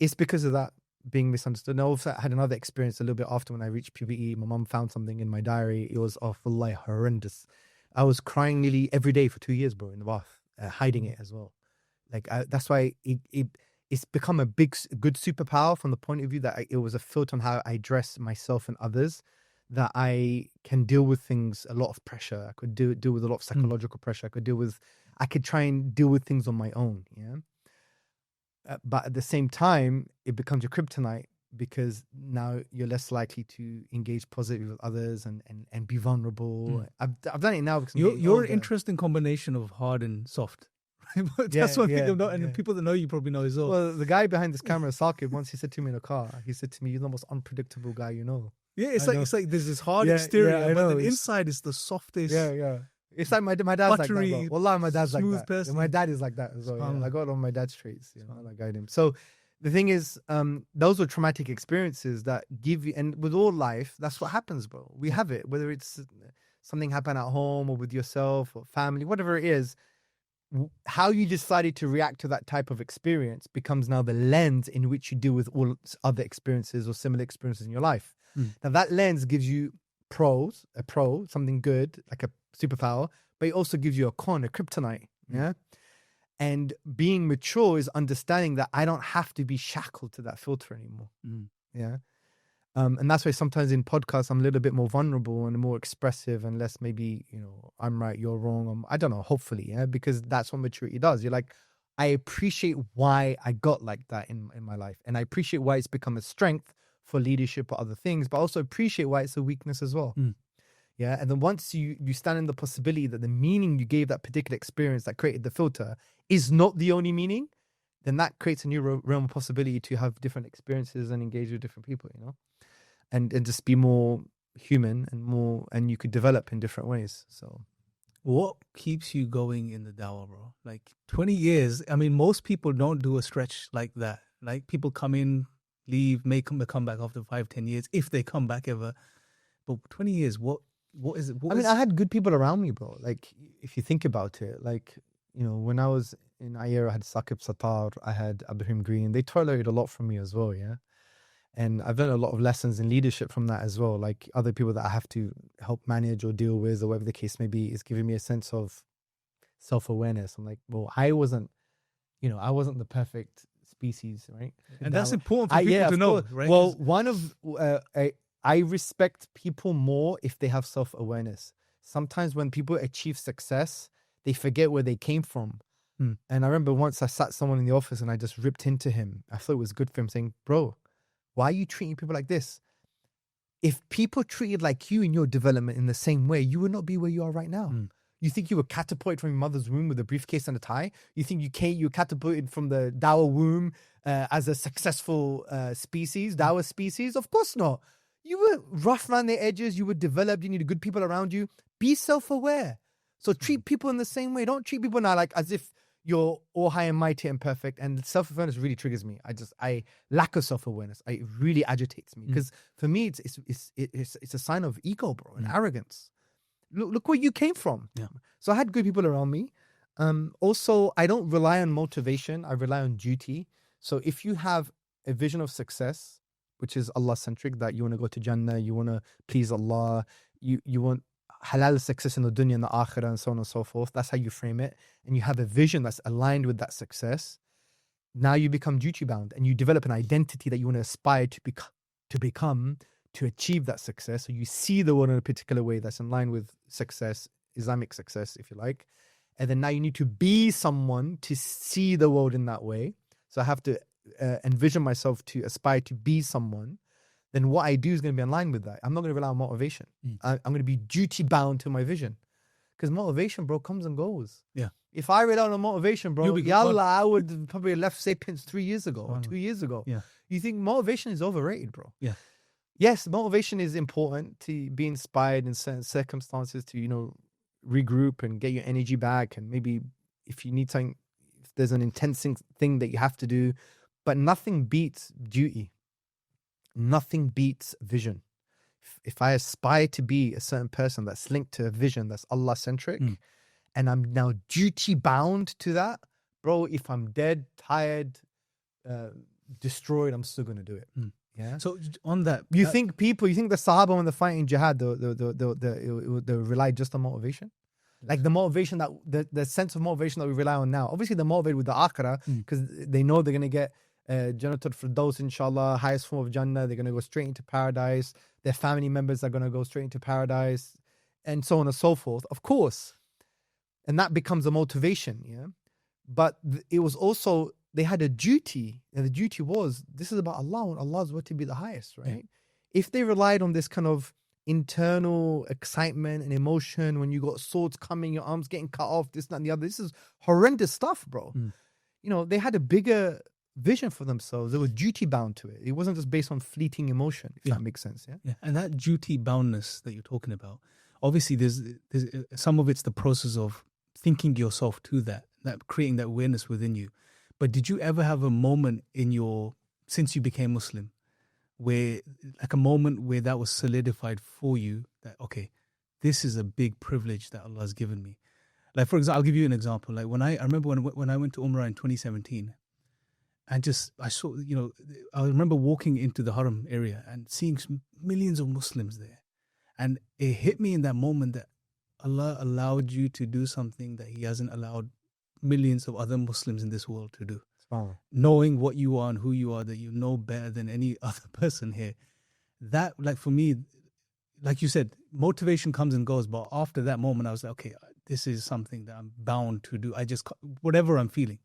it's because of that being misunderstood. And I also had another experience a little bit after when I reached puberty. My mum found something in my diary. It was wallahi horrendous. I was crying nearly every day for 2 years, bro, in the bath, hiding it as well. Like that's why it's become a good superpower from the point of view that it was a filter on how I dress myself and others, that I can deal with things, a lot of pressure. I could deal with a lot of psychological pressure. I could try and deal with things on my own. Yeah. But at the same time, it becomes your kryptonite because now you're less likely to engage positively with others and be vulnerable. I've done it now because you're an interesting combination of hard and soft. That's what people know, and people that know you probably know as well. Well, the guy behind this camera, Saqib, once he said to me in a car, he said to me, "You're the most unpredictable guy you know." Yeah, it's like there's this hard exterior, but the inside is the softest. Yeah. It's like my dad's buttery, like that. Wallah, my dad's like that. person. My dad is like that as well. Yeah. I got all my dad's traits. I guide him. So the thing is, those were traumatic experiences that give you, and with all life, that's what happens, bro. We have it, whether it's something happened at home or with yourself or family, whatever it is. How you decided to react to that type of experience becomes now the lens in which you deal with all other experiences or similar experiences in your life. Now that lens gives you something good, like a superpower, but it also gives you a con, a kryptonite. Yeah. And being mature is understanding that I don't have to be shackled to that filter anymore. Yeah. And that's why sometimes in podcasts, I'm a little bit more vulnerable and more expressive and less maybe, I'm right, you're wrong. I don't know, hopefully, yeah, because that's what maturity does. You're like, I appreciate why I got like that in my life. And I appreciate why it's become a strength for leadership or other things, but also appreciate why it's a weakness as well. Yeah. And then once you stand in the possibility that the meaning you gave that particular experience that created the filter is not the only meaning, then that creates a new realm of possibility to have different experiences and engage with different people, and just be more human and you could develop in different ways. So what keeps you going in the Dawah, bro? Like 20 years. I mean, most people don't do a stretch like that. Like people come in, leave, may come back after 5-10 years, if they come back ever. but 20 years, what is it? I mean, I had good people around me, bro. Like, if you think about it, like, you know, when I was in Ayr, I had Saqib Sattar, I had Ibrahim Green. They tolerated a lot from me as well, yeah. And I've learned a lot of lessons in leadership from that as well. Like, other people that I have to help manage or deal with, or whatever the case may be, is giving me a sense of self-awareness. I'm like, well, I wasn't the perfect species, right? And that's important for people to know, right? Well, I respect people more if they have self-awareness. Sometimes when people achieve success, they forget where they came from. And I remember once I sat someone in the office and I just ripped into him. I thought it was good for him, saying, bro, why are you treating people like this? If people treated like you in your development in the same way, you would not be where you are right now. You think you were catapulted from your mother's womb with a briefcase and a tie? You think you were catapulted from the Dawah womb as a successful Dawah species? Of course not. You were rough around the edges. You were developed. You needed good people around you. Be self-aware. So treat people in the same way. Don't treat people now like as if you're all high and mighty and perfect. And self-awareness really triggers me. I lack of self-awareness. It really agitates me because for me, it's a sign of ego, bro, and arrogance. Look where you came from. Yeah. So I had good people around me. Also, I don't rely on motivation. I rely on duty. So if you have a vision of success, which is Allah-centric, that you want to go to Jannah, you want to please Allah, you want halal success in the dunya and the akhirah and so on and so forth. That's how you frame it. And you have a vision that's aligned with that success. Now you become duty-bound and you develop an identity that you want to aspire to become to achieve that success. So you see the world in a particular way that's in line with success, Islamic success, if you like. And then now you need to be someone to see the world in that way. So I have to envision myself to aspire to be someone. Then what I do is going to be in line with that. I'm not going to rely on motivation. I'm going to be duty-bound to my vision. Because motivation, bro, comes and goes. Yeah. If I relied on motivation, bro, yallah, I would probably have left Sapience 3 years ago or 2 years ago. Yeah. You think motivation is overrated, bro? Yeah. Yes, motivation is important to be inspired in certain circumstances to, regroup and get your energy back. And maybe if you need something, if there's an intense thing that you have to do, but nothing beats duty. Nothing beats vision. If I aspire to be a certain person that's linked to a vision that's Allah-centric, and I'm now duty-bound to that, bro, if I'm dead, tired, destroyed, I'm still going to do it. Yeah. So on that, you think the Sahaba when they're fighting jihad, they rely just on motivation? Like the motivation that, the sense of motivation that we rely on now. Obviously, they're motivated with the akhirah because they know they're going to get Jannatul Firdaus, inshallah, highest form of Jannah. They're going to go straight into paradise. Their family members are going to go straight into paradise, and so on and so forth. Of course. And that becomes a motivation, yeah? But it was also, they had a duty, and the duty was, this is about Allah, and Allah's word to be the highest, right? Yeah. If they relied on this kind of internal excitement and emotion when you got swords coming, your arms getting cut off, this, that, and the other, this is horrendous stuff, bro. They had a bigger vision for themselves. They were duty bound to it. It wasn't just based on fleeting emotion, if that makes sense. Yeah. And that duty boundness that you're talking about, obviously there's some of it's the process of thinking yourself to that creating that awareness within you. But did you ever have a moment since you became Muslim, where like a moment where that was solidified for you that, okay, this is a big privilege that Allah has given me? Like, for example, I'll give you an example. Like I remember when I went to Umrah in 2017, and I saw, I remember walking into the Haram area and seeing millions of Muslims there. And it hit me in that moment that Allah allowed you to do something that He hasn't allowed millions of other Muslims in this world to do. Wow. Knowing what you are and who you are, that you know better than any other person here. That, like for me, like you said, motivation comes and goes. But after that moment, I was like, okay, this is something that I'm bound to do. Whatever I'm feeling,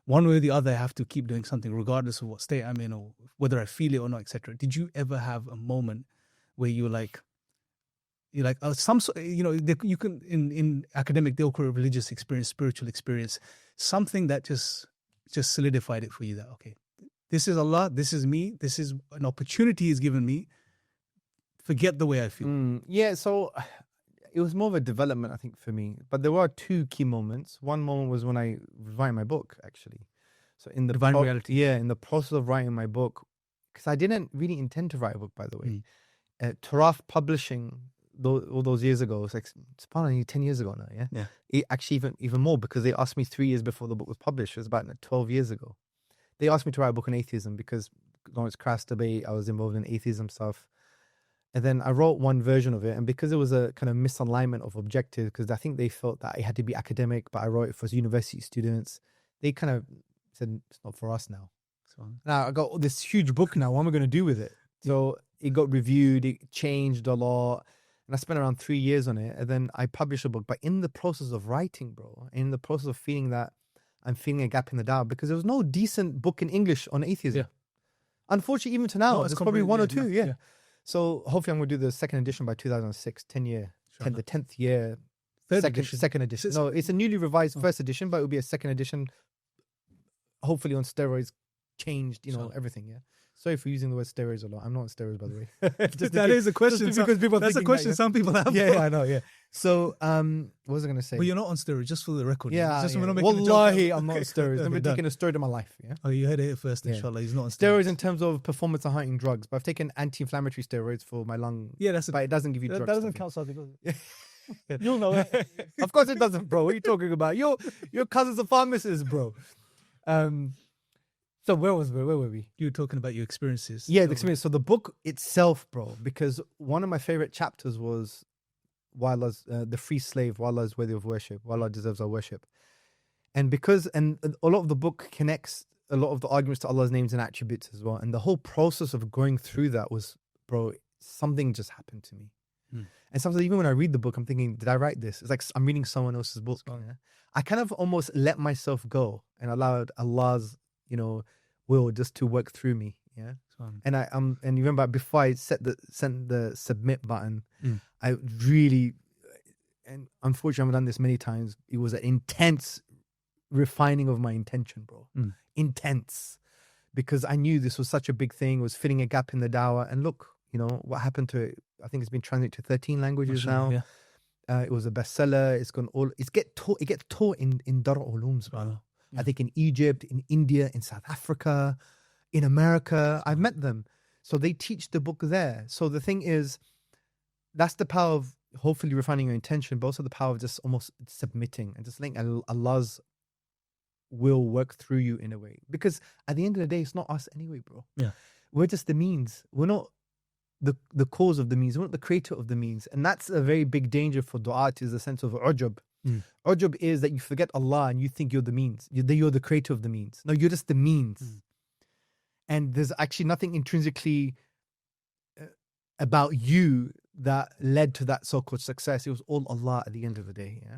one way or the other, I have to keep doing something regardless of what state I'm in or whether I feel it or not, etc. Did you ever have a moment where you can, in academic, they'll call it religious experience, spiritual experience, something that just solidified it for you that, okay, this is Allah, this is me, this is an opportunity He's given me. Forget the way I feel. Yeah, so it was more of a development, I think, for me. But there were two key moments. One moment was when I was writing my book, actually. So in the Divine Reality. Yeah, in the process of writing my book, because I didn't really intend to write a book, by the way. Taraf Publishing, all those years ago, it's probably 10 years ago now, yeah? Yeah. Actually, even more, because they asked me 3 years before the book was published. It was about 12 years ago. They asked me to write a book on atheism because Lawrence Krauss debate, I was involved in atheism stuff. And then I wrote one version of it. And because it was a kind of misalignment of objectives, because I think they felt that it had to be academic, but I wrote it for university students, they kind of said, it's not for us now. So, Now I got this huge book now. What am I going to do with it? So it got reviewed, it changed a lot. And I spent around 3 years on it. And then I published a book. But in the process of writing, bro, in the process of feeling that I'm feeling a gap in the Dawah, because there was no decent book in English on atheism. Yeah. Unfortunately, even to now, No, it's there's probably one or two. yeah. Yeah. So hopefully I'm going to do the second edition by 2006, 10 year, the 10th year. Third second, edition. Second edition. No, it's a newly revised first edition, but it will be a second edition, hopefully on steroids, changed, everything, yeah. Sorry for using the word steroids a lot. I'm not on steroids, by the way. That is a question. because people That's a thinking question that, some people have. Yeah, I know, yeah. So, what was I going to say? But you're not on steroids, just for the record. Yeah, Just yeah. we're not making a joke. Wallahi, I'm not on steroids. Okay, Never done. taken a steroid in my life, yeah. Oh, you heard it first, Yeah. inshallah. He's not on Steroids steroids. in terms of performance enhancing drugs, but I've taken anti-inflammatory steroids for my lung. Yeah, that's But it doesn't give you that drugs. doesn't stuff, count something, does it? yeah. You'll know it. Of course it doesn't, bro. What are you talking about? Your cousin's a pharmacist, bro. So where were we? You were talking about your experiences. Yeah, the experience. So the book itself, bro, because one of my favorite chapters was why Allah's the free slave, why Allah is worthy of worship, why Allah deserves our worship. And a lot of the book connects a lot of the arguments to Allah's names and attributes as well. And the whole process of going through that was, bro, something just happened to me. And sometimes even when I read the book, I'm thinking, did I write this? It's like I'm reading someone else's book. Yeah? I kind of almost let myself go and allowed Allah's, will just to work through me. Yeah. And and you remember before I sent the submit button, I really, and unfortunately I've done this many times, it was an intense refining of my intention, bro. Intense. Because I knew this was such a big thing, was filling a gap in the Dawah. And look, what happened to it. I think it's been translated to 13 languages now. Yeah. It was a bestseller. It gets taught in Dar Ulooms, bro. I think in Egypt, in India, in South Africa, in America. I've met them. So they teach the book there. So the thing is, that's the power of hopefully refining your intention, but also the power of just almost submitting and just letting Allah's will work through you in a way. Because at the end of the day, it's not us anyway, bro. Yeah. We're just the means. We're not the cause of the means. We're not the creator of the means. And that's a very big danger for du'at, is the sense of ujub. Ujub is that you forget Allah and you think you're the means. You're the creator of the means. No, you're just the means. And there's actually nothing intrinsically about you that led to that so-called success. It was all Allah at the end of the day. Yeah.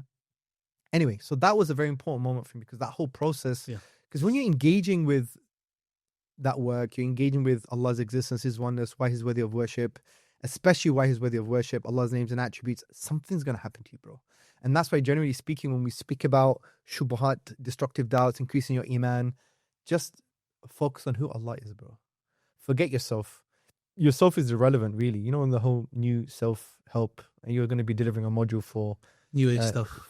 Anyway, so that was a very important moment for me, because that whole process, because when you're engaging with that work, you're engaging with Allah's existence, His oneness, why He's worthy of worship, especially why He's worthy of worship, Allah's names and attributes, something's going to happen to you, bro. And that's why, generally speaking, when we speak about shubuhat, destructive doubts, increasing your iman, just focus on who Allah is, bro. Forget yourself. Yourself is irrelevant, really. In the whole new self-help, and you're going to be delivering a module for New age stuff.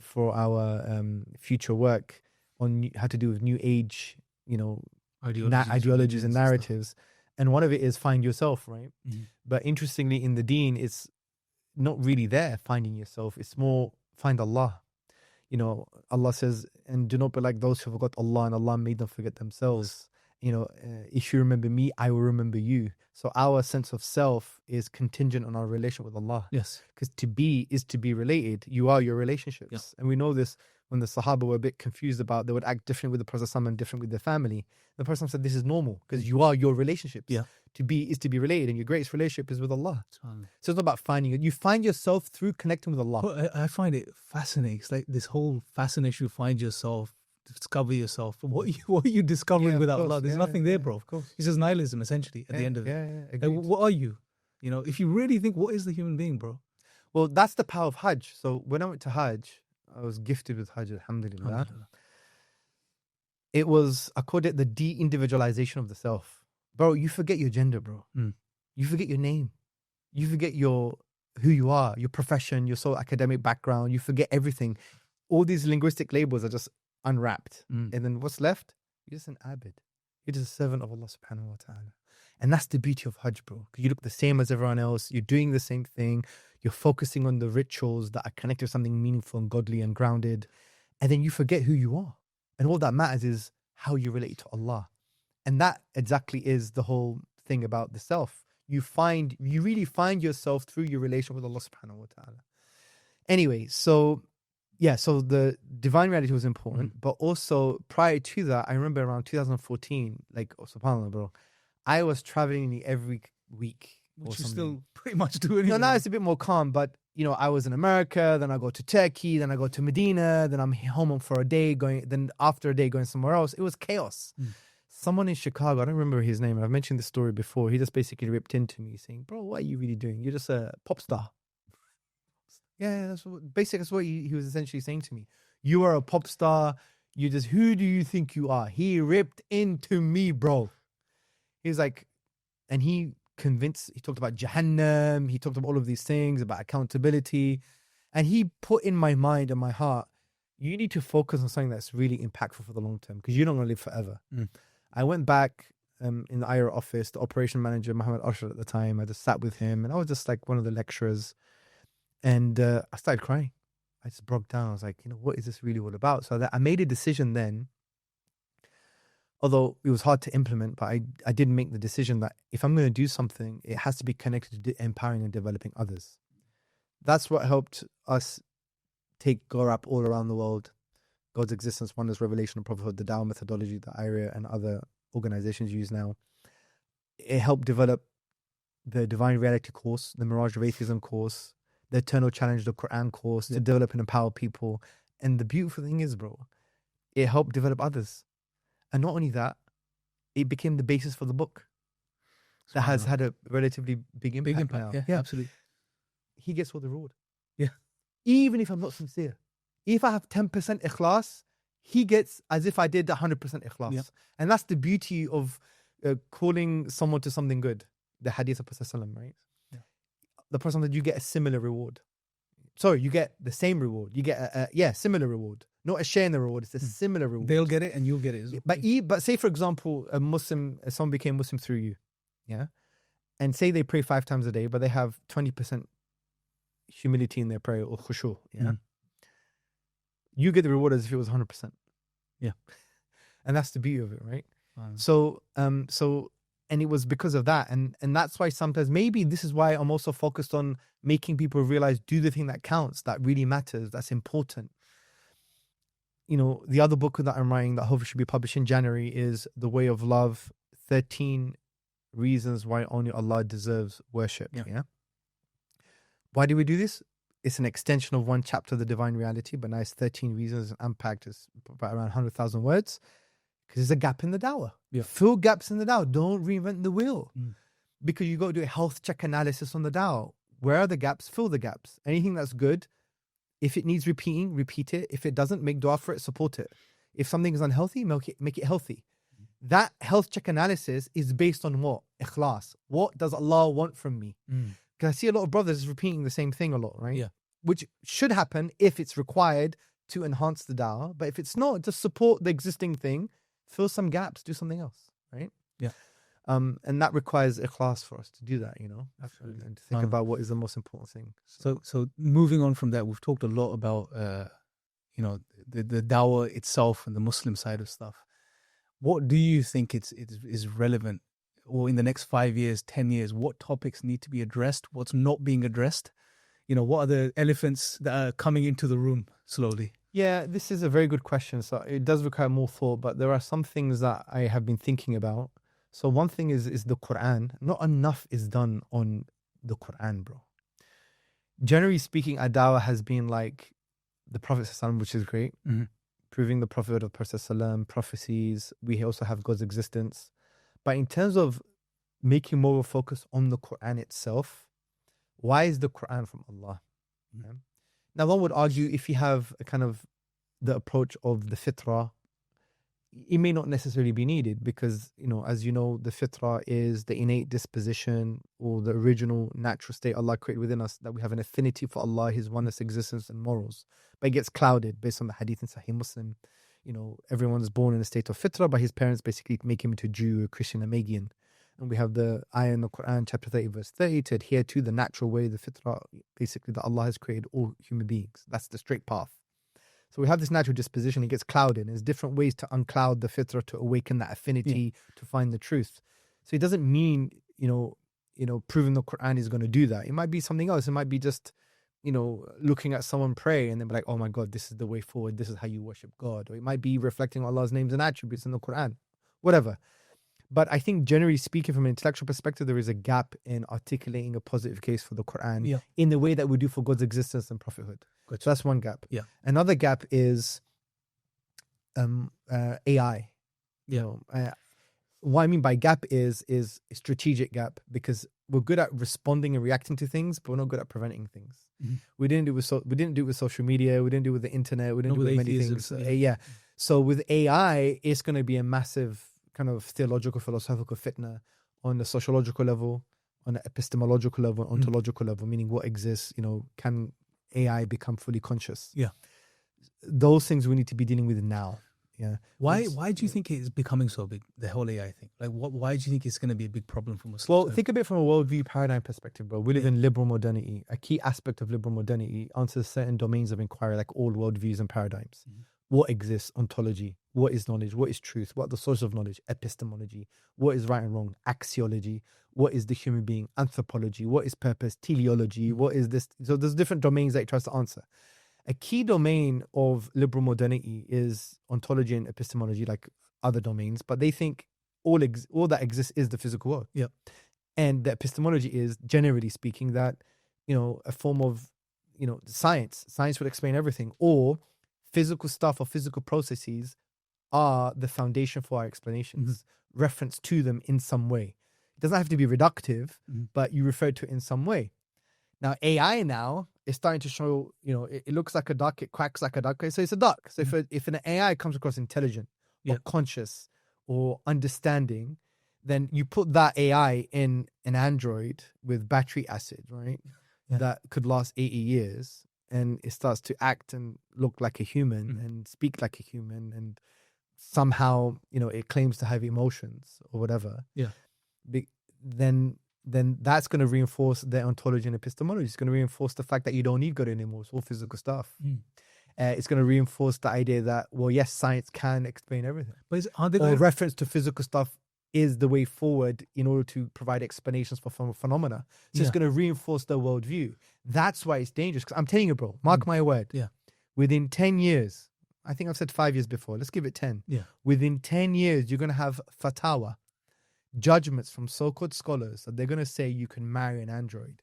For our future work on how to do with new age, ideologies and narratives. And one of it is find yourself, right? But interestingly, in the deen, it's not really there, finding yourself. It's more find Allah. Allah says, and do not be like those who forgot Allah and Allah made them forget themselves. If you remember me, I will remember you. So our sense of self is contingent on our relation with Allah. Yes. Because to be is to be related. You are your relationships. Yeah. And we know this when the Sahaba were a bit confused about, they would act different with the Prophet and different with their family. The Prophet said, this is normal because you are your relationships. Yeah. To be is to be related, and your greatest relationship is with Allah. So it's not about finding it. You find yourself through connecting with Allah. Well, I find it fascinating. It's like this whole fascination to find yourself, discover yourself. What are you discovering without Allah? There's nothing there, bro. Of course. It's just nihilism, essentially, at the end of it. Like, Agreed. what are you? If you really think, what is the human being, bro? Well, that's the power of Hajj. So when I went to Hajj, I was gifted with Hajj, alhamdulillah. It was, I called it the de-individualization of the self. Bro, you forget your gender, bro. You forget your name. You forget who you are, your profession, your sole academic background. You forget everything. All these linguistic labels are just unwrapped. And then what's left? You're just an abid. You're just a servant of Allah subhanahu wa ta'ala. And that's the beauty of Hajj, bro. 'Cause you look the same as everyone else. You're doing the same thing. You're focusing on the rituals that are connected to something meaningful and godly and grounded. And then you forget who you are. And all that matters is how you relate to Allah. And that exactly is the whole thing about the self. You really find yourself through your relation with Allah subhanahu wa ta'ala. Anyway, so the divine reality was important, but also prior to that, I remember around 2014, like, oh, subhanAllah, bro, I was traveling every week. Which you still pretty much do anyway. No, now it's a bit more calm, but I was in America, then I go to Turkey, then I go to Medina, then I'm home for a day, then after a day going somewhere else. It was chaos. Someone in Chicago, I don't remember his name, I've mentioned this story before, he just basically ripped into me saying, bro, what are you really doing? You're just a pop star. Yeah, that's what he was essentially saying to me. You are a pop star. Who do you think you are? He ripped into me, bro. He was like, and he talked about Jahannam, he talked about all of these things, about accountability. And he put in my mind and my heart, you need to focus on something that's really impactful for the long term, because you're not going to live forever. I went back in the IRA office, the operation manager, Muhammad Ashar at the time, I just sat with him and I was just like one of the lecturers. And I started crying. I just broke down. I was like, what is this really all about? So I made a decision then, although it was hard to implement, but I did make the decision that if I'm going to do something, it has to be connected to empowering and developing others. That's what helped us take GORAP all around the world. God's Existence, Wonders, Revelation, and Prophethood, the Dawah methodology that IRA and other organizations use now. It helped develop the Divine Reality course, the Mirage of Atheism course, the Eternal Challenge, the Quran course, to develop and empower people. And the beautiful thing is, bro, it helped develop others. And not only that, it became the basis for the book that has had a relatively big impact now. Yeah, absolutely. He gets all the reward. Yeah. Even if I'm not sincere. If I have 10% ikhlas, he gets as if I did 100% ikhlas. Yeah. And that's the beauty of calling someone to something good. The hadith of Prophet ﷺ, right? The person that you get a similar reward. Sorry, you get the same reward. You get a similar reward. Not a share in the reward, it's a similar reward. They'll get it and you'll get it as well. But say, for example, someone became Muslim through you, yeah? And say they pray 5 times a day, but they have 20% humility in their prayer or khushu, yeah? You get the reward as if it was 100%. Yeah. And that's the beauty of it, right? Wow. So, and it was because of that. And that's why sometimes, maybe this is why I'm also focused on making people realize, do the thing that counts, that really matters, that's important. The other book that I'm writing that hopefully should be published in January is The Way of Love, 13 Reasons Why Only Allah Deserves Worship. Yeah. Why do we do this? It's an extension of one chapter of the Divine Reality, but now it's 13 reasons and unpacked. It's about around 100,000 words. Because there's a gap in the Dawah. Yeah. Fill gaps in the Dawah. Don't reinvent the wheel. Because you got to do a health check analysis on the Dawah. Where are the gaps? Fill the gaps. Anything that's good, if it needs repeating, repeat it. If it doesn't, make dua for it, support it. If something is unhealthy, make it healthy. That health check analysis is based on what? Ikhlas. What does Allah want from me? Because I see a lot of brothers repeating the same thing a lot, right? Yeah. Which should happen if it's required to enhance the Dawah. But if it's not, just support the existing thing. Fill some gaps, do something else, right? Yeah. And that requires ikhlas for us to do that, Absolutely. and to think about what is the most important thing. So moving on from that, we've talked a lot about, the Dawah itself and the Muslim side of stuff. What do you think is relevant, or in the next 5 years, 10 years, what topics need to be addressed? What's not being addressed? What are the elephants that are coming into the room slowly? Yeah, this is a very good question. So it does require more thought, but there are some things that I have been thinking about. So one thing is the Quran. Not enough is done on the Quran, bro. Generally speaking, our Dawah has been like the Prophet ﷺ, which is great. Proving the prophethood of Prophet ﷺ, prophecies. We also have God's existence. But in terms of making more of a focus on the Quran itself, why is the Quran from Allah? Yeah. Now, one would argue if you have a kind of the approach of the fitrah, it may not necessarily be needed because, as you know, the fitrah is the innate disposition or the original natural state Allah created within us, that we have an affinity for Allah, His oneness, existence, and morals. But it gets clouded based on the hadith in Sahih Muslim. Everyone's born in a state of fitrah, but his parents basically make him into a Jew, a Christian, a Magian. and we have the ayah in the Quran, chapter 30, verse 30, to adhere to the natural way, the fitrah, basically that Allah has created all human beings. That's the straight path. So we have this natural disposition, it gets clouded. There's different ways to uncloud the fitrah, to awaken that affinity, to find the truth. So it doesn't mean, proving the Quran is going to do that. It might be something else. It might be just, looking at someone pray and then be like, oh my God, this is the way forward. This is how you worship God. Or it might be reflecting Allah's names and attributes in the Quran, whatever. But I think generally speaking, from an intellectual perspective, there is a gap in articulating a positive case for the Quran in the way that we do for God's existence and prophethood. Gotcha. So that's one gap. Yeah. Another gap is AI. What I mean by gap is a strategic gap, because we're good at responding and reacting to things, but we're not good at preventing things. Mm-hmm. We didn't do it with social media. We didn't do it with the internet. We didn't do it with many things. Yeah. So with AI, it's going to be a massive kind of theological, philosophical fitna on the sociological level, on the epistemological level, ontological level, meaning what exists. Can AI become fully conscious? Yeah. Those things we need to be dealing with now. Yeah. Why do you think it's becoming so big, the whole AI thing? Like, why do you think it's going to be a big problem for Muslims? Well, think of it from a worldview paradigm perspective, bro. We live in liberal modernity. A key aspect of liberal modernity answers certain domains of inquiry, like all worldviews and paradigms. Mm-hmm. What exists? Ontology. What is knowledge? What is truth? What are the source of knowledge? Epistemology. What is right and wrong? Axiology. What is the human being? Anthropology. What is purpose? Teleology. What is this? So there's different domains that it tries to answer. A key domain of liberal modernity is ontology and epistemology, like other domains, but they think all that exists is the physical world. Yeah. And the epistemology is, generally speaking, that, a form of, science. Science would explain everything, or physical stuff or physical processes are the foundation for our explanations, reference to them in some way. It doesn't have to be reductive, but you refer to it in some way. Now, AI now is starting to show, it looks like a duck, it quacks like a duck, so it's a duck. So if an AI comes across intelligent or conscious or understanding, then you put that AI in an Android with battery acid, right? Yeah. That could last 80 years, and it starts to act and look like a human and speak like a human, and somehow, it claims to have emotions or whatever. Yeah. Then that's going to reinforce their ontology and epistemology. It's going to reinforce the fact that you don't need God anymore. It's all physical stuff. It's going to reinforce the idea that, well, yes, science can explain everything. But reference to physical stuff is the way forward in order to provide explanations for phenomena. So it's going to reinforce their worldview. That's why it's dangerous. Because I'm telling you, bro, mark my word. Yeah. Within 10 years, I think I've said 5 years before. Let's give it 10. Yeah. Within 10 years, you're going to have fatawa, judgments from so-called scholars that they're going to say you can marry an android.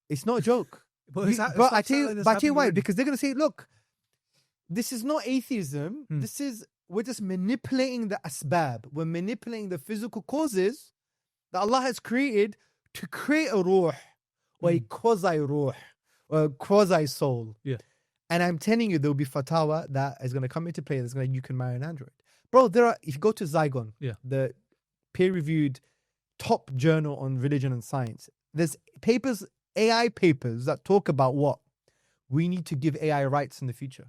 It's not a joke. I tell you why. Because they're going to say, look, this is not atheism. We're just manipulating the asbab. We're manipulating the physical causes that Allah has created to create a ruh, or a quasi-ruh, or a quasi-soul. Yeah. And I'm telling you, there'll be fatwa that is going to come into play that's going to, you can marry an android. Bro, if you go to Zygon, the peer-reviewed top journal on religion and science, there's papers, AI papers that talk about what? We need to give AI rights in the future.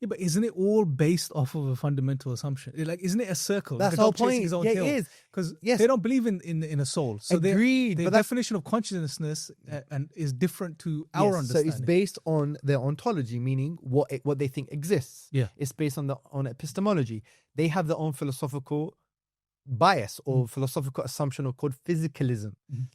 Yeah, but isn't it all based off of a fundamental assumption? Isn't it a circle? That's the whole point. Yeah, it is. Because they don't believe in a soul. So agreed. The definition of consciousness and is different to our understanding. So it's based on their ontology, meaning what they think exists. Yeah. It's based on epistemology. They have their own philosophical bias or philosophical assumption called physicalism.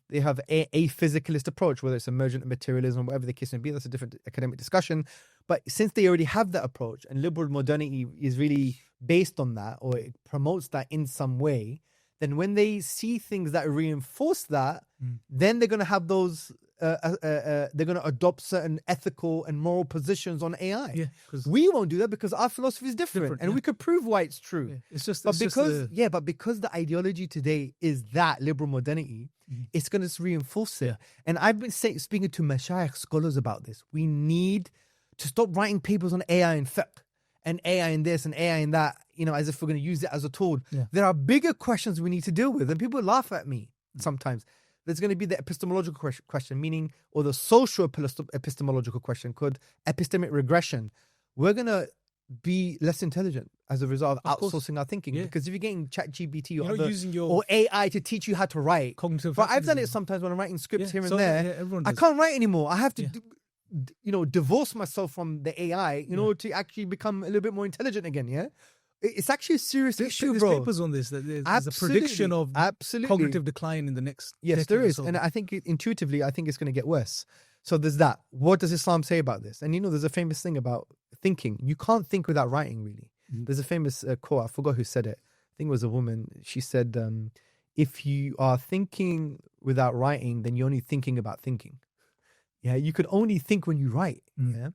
They have a physicalist approach, whether it's emergent materialism, whatever the case may be. That's a different academic discussion. But since they already have that approach, and liberal modernity is really based on that, or it promotes that in some way, then when they see things that reinforce that, then they're going to have those, they're going to adopt certain ethical and moral positions on AI. Yeah, we won't do that because our philosophy is different and we could prove why it's true. Yeah. It's just, but because the ideology today is that liberal modernity, it's going to reinforce it. And I've been speaking to mashayikh scholars about this. We need to stop writing papers on AI and fiqh and AI and this and AI and that, as if we're going to use it as a tool. Yeah. There are bigger questions we need to deal with, and people laugh at me sometimes. There's going to be the epistemological question, meaning, or the social epistemological question called epistemic regression. We're going to be less intelligent as a result of course. outsourcing our thinking. Yeah. Because if you're getting ChatGPT You're not using your or AI to teach you how to write, cognitive. but I've done it faculties. sometimes when I'm writing scripts here and So, there. yeah, everyone I does. can't write anymore. I have to, Yeah. divorce myself from the AI in order to actually become a little bit more intelligent again. Yeah, it's actually a serious issue, There's bro. papers on this. That there's a Absolutely. prediction of Absolutely. cognitive decline in the next. Yes, decade there or is. so. And I think intuitively, I think it's going to get worse. So there's that. What does Islam say about this? And there's a famous thing about thinking. You can't think without writing, really. Mhm. There's a famous quote. I forgot who said it. I think it was a woman. She said, if you are thinking without writing, then you're only thinking about thinking. Yeah, you could only think when you write. Yeah.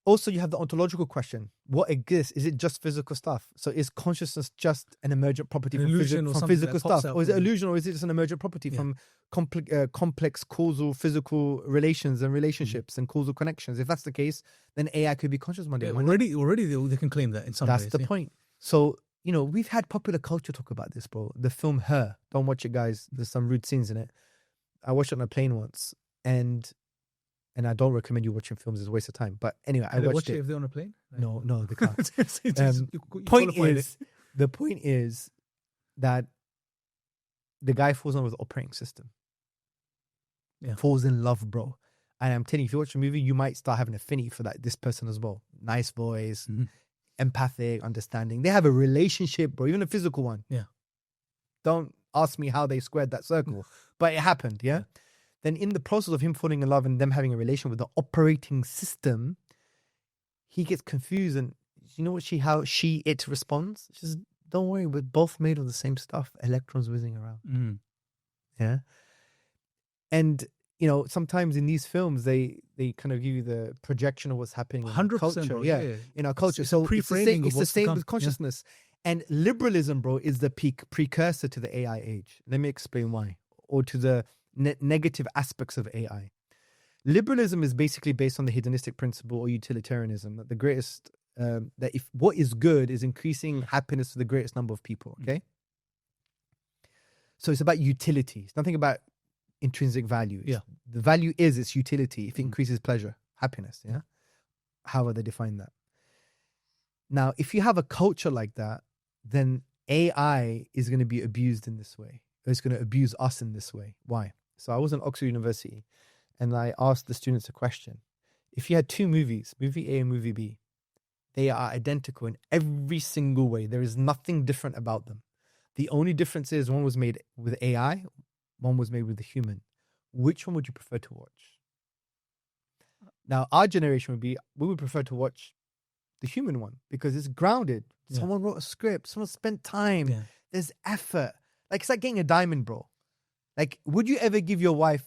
Also, you have the ontological question. What exists? Is it just physical stuff? So is consciousness just an emergent property An from, illusion or from something physical that pops stuff? out Or is it from- illusion, or is it just an emergent property Yeah. from complex causal physical relations and relationships and causal connections? If that's the case, then AI could be conscious one day. Yeah, Why not? already they can claim that in some That's ways. the yeah. point. So, we've had popular culture talk about this, bro. The film Her. Don't watch it, guys. There's some rude scenes in it. I watched it on a plane once, and I don't recommend you watching films. It's a waste of time. But anyway, Can I they watched watch it. if they're on a plane? No, they can't. You Point qualified it. is, the point is that the guy falls in love with the operating system. Yeah. Falls in love, bro. And I'm telling you, if you watch the movie, you might start having affinity for this person as well. Nice voice, Mhm. empathic, understanding. They have a relationship, bro, even a physical one. Yeah. Don't ask me how they squared that circle, but it happened, yeah? Then in the process of him falling in love and them having a relation with the operating system, he gets confused, and you know what how it responds? She says, don't worry, we're both made of the same stuff, electrons whizzing around. Mhm. Yeah. And sometimes in these films they kind of give you the projection of what's happening in our 100%, culture. bro. Yeah. Yeah. In our culture. It's a So it's the pre-framing same, of it's the what's to same come. with Yeah. consciousness. And liberalism, bro, is the precursor to the AI age. Let me explain why. Or to the negative aspects of AI. Liberalism is basically based on the hedonistic principle or utilitarianism, that the greatest, that if what is good is increasing happiness to the greatest number of people, okay? So it's about utility. It's nothing about intrinsic value. Yeah. The value is its utility. If it increases pleasure, happiness, yeah? However they define that. Now, if you have a culture like that, then AI is going to be abused in this way. It's going to abuse us in this way. Why? So I was in Oxford University, and I asked the students a question. If you had two movies, movie A and movie B, they are identical in every single way. There is nothing different about them. The only difference is one was made with AI, one was made with a human. Which one would you prefer to watch? Now, our generation we would prefer to watch the human one because it's grounded. Yeah. Someone wrote a script. Someone spent time. Yeah. There's effort. Like, it's like getting a diamond, bro. Like, would you ever give your wife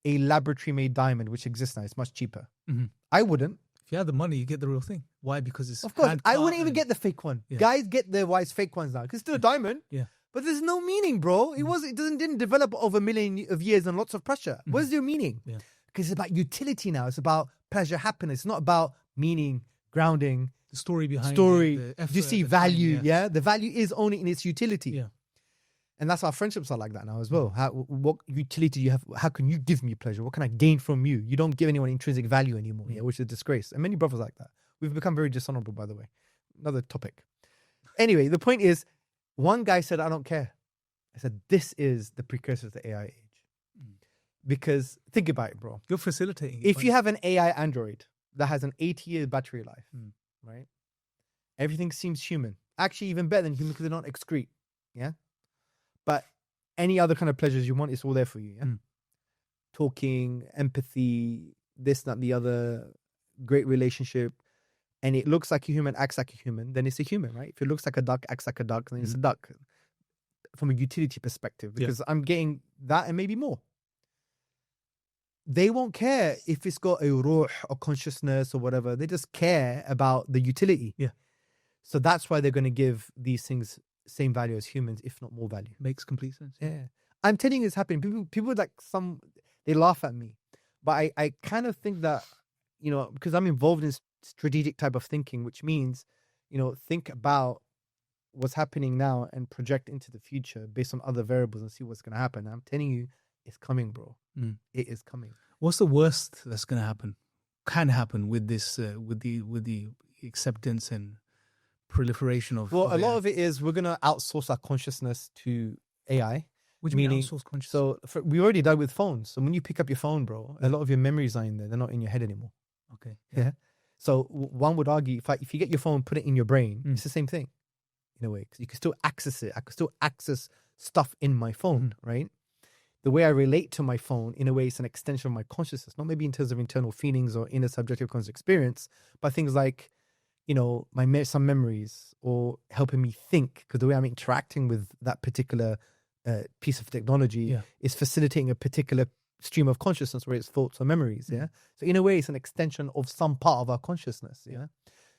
a laboratory-made diamond, which exists now? It's much cheaper. Mhm. I wouldn't. If you had the money, you get the real thing. Why? Because it's Of course, I hand-cut wouldn't even and- get the fake one. Yeah. Guys get their wives fake ones now because it's still a diamond. Yeah. But there's no meaning, bro. It didn't develop over a million of years and lots of pressure. Where's your meaning? Yeah. Because it's about utility now. It's about pleasure, happiness. It's not about meaning, grounding, the story behind story. it, the Do you effort, see the time, value? Yeah. The value is only in its utility. Yeah. And that's how friendships are like that now as well. What utility do you have? How can you give me pleasure? What can I gain from you? You don't give anyone intrinsic value anymore, yeah, which is a disgrace. And many brothers like that. We've become very dishonorable, by the way. Another topic. Anyway, the point is, one guy said, I don't care. I said, this is the precursor to the AI age. Because think about it, bro. You're facilitating. it, If right? you have an AI Android that has an 80-year battery life, right? Everything seems human. Actually, even better than human because they don't excrete. Yeah. But any other kind of pleasures you want, it's all there for you. Yeah. Talking, empathy, this, that, the other, great relationship. And it looks like a human, acts like a human, then it's a human, right? If it looks like a duck, acts like a duck, then it's a duck. From a utility perspective, because I'm getting that and maybe more. They won't care if it's got a ruh or consciousness or whatever. They just care about the utility. Yeah. So that's why they're going to give these things same value as humans, if not more value. Makes complete sense. Yeah. I'm telling you it's happening. People like they laugh at me. But I kind of think that, because I'm involved in strategic type of thinking, which means, think about what's happening now and project into the future based on other variables and see what's going to happen. I'm telling you, it's coming, bro. It is coming. What's the worst that's going to happen? Can happen with this, with the acceptance and proliferation of. Well, of a lot AI. of it is we're gonna outsource our consciousness to AI. What do you mean meaning- outsource consciousness? So we already died with phones. So when you pick up your phone, bro, a lot of your memories are in there. They're not in your head anymore. Okay. Yeah. So one would argue if you get your phone, put it in your brain, Mm. it's the same thing in a way, because you can still access it. I can still access stuff in my phone, right? The way I relate to my phone, in a way, it's an extension of my consciousness, not maybe in terms of internal feelings or inner subjective conscious experience, but things like, some memories or helping me think, because the way I'm interacting with that particular piece of technology is facilitating a particular stream of consciousness, where it's thoughts or memories. Yeah. So in a way, it's an extension of some part of our consciousness. Yeah.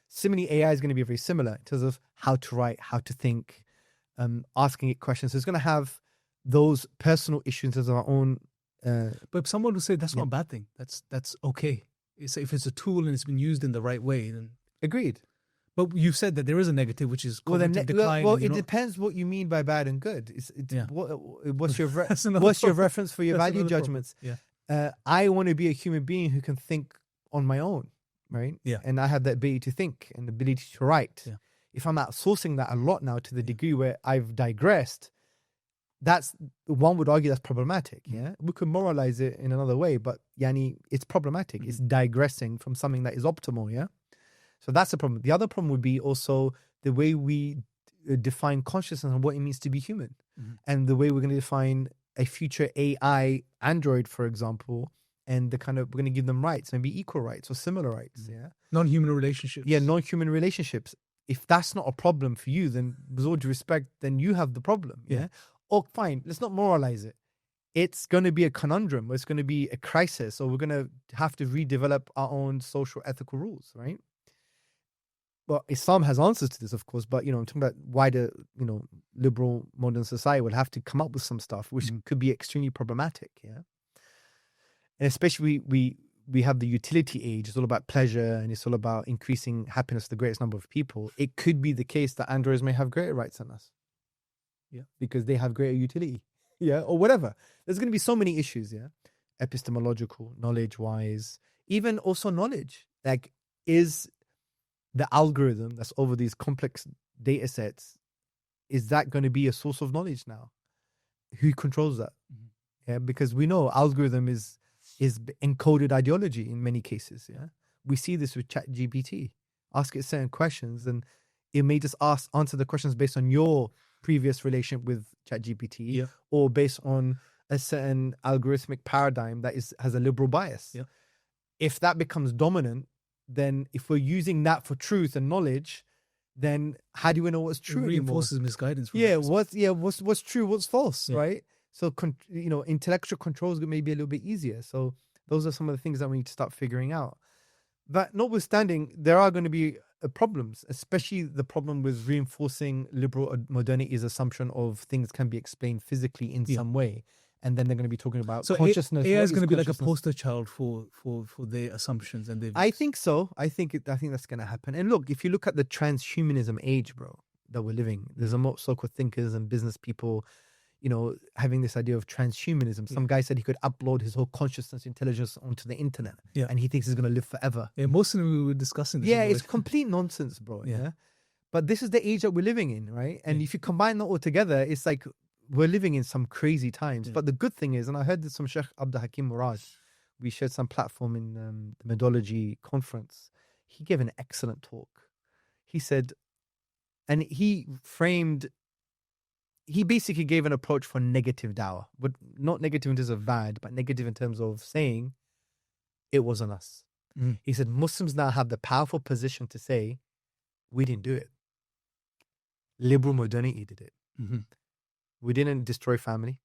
Similarly, AI is going to be very similar in terms of how to write, how to think, asking it questions. So it's going to have those personal issues as our own. But someone would say that's not a bad thing. That's okay. If it's a tool and it's been used in the right way, then Agreed. But you've said that there is a negative, which is cognitive decline. Well, and it depends what you mean by bad and good. Yeah. What's your That's another what's your problem. reference for your That's value another problem. judgments? Yeah. I want to be a human being who can think on my own, right? Yeah. And I have that ability to think and the ability to write. Yeah. If I'm outsourcing that a lot now to the degree where I've digressed, that's one would argue that's problematic. Yeah, we could moralize it in another way, but yani, it's problematic. It's digressing from something that is optimal. Yeah, so that's the problem. The other problem would be also the way we define consciousness and what it means to be human, and the way we're going to define a future AI android, for example, and we're going to give them rights, maybe equal rights or similar rights. Yeah, non-human relationships. yeah, non-human relationships. If that's not a problem for you, then with all due respect, then you have the problem. Yeah. Or fine, let's not moralize it. It's going to be a conundrum. It's going to be a crisis, or we're going to have to redevelop our own social ethical rules, right? Well, Islam has answers to this, of course, but I'm talking about wider, liberal modern society will have to come up with some stuff which could be extremely problematic. Yeah, and especially we have the utility age. It's all about pleasure and it's all about increasing happiness to the greatest number of people. It could be the case that androids may have greater rights than us. Yeah, because they have greater utility. Yeah, or whatever. There's going to be so many issues. Yeah, epistemological, knowledge-wise, even also knowledge. Like, is the algorithm that's over these complex data sets, is that going to be a source of knowledge now? Who controls that? Yeah, because we know algorithm is encoded ideology in many cases. Yeah, we see this with ChatGPT. Ask it certain questions, and it may just answer the questions based on your previous relationship with ChatGPT, or based on a certain algorithmic paradigm that has a liberal bias. Yeah. If that becomes dominant, then if we're using that for truth and knowledge, then how do we know what's true? It reinforces misguidance. From What's true, what's false, Yeah. right? So intellectual controls may be a little bit easier. So those are some of the things that we need to start figuring out. But notwithstanding, there are going to be problems, especially the problem with reinforcing liberal modernity's assumption of things can be explained physically in some way. And then they're going to be talking about consciousness. AI is What going to be like a consciousness? poster child for their assumptions and their. I think so. I think that's going to happen. And look, if you look at the transhumanism age, bro, that we're living, there's a lot of so-called thinkers and business people, having this idea of transhumanism. Some guy said he could upload his whole consciousness, intelligence onto the internet, and he thinks he's going to live forever. Yeah, most of them we were discussing this. Yeah, it's complete nonsense, bro. Yeah. But this is the age that we're living in, right? And if you combine that all together, it's like we're living in some crazy times. But the good thing is, and I heard this from Sheikh Abdul Hakim Murad, we shared some platform in the Methodology conference. He gave an excellent talk. He said, and he basically gave an approach for negative dawah, but not negative in terms of bad, but negative in terms of saying it wasn't us. He said, Muslims now have the powerful position to say, we didn't do it. Liberal modernity did it. We didn't destroy family.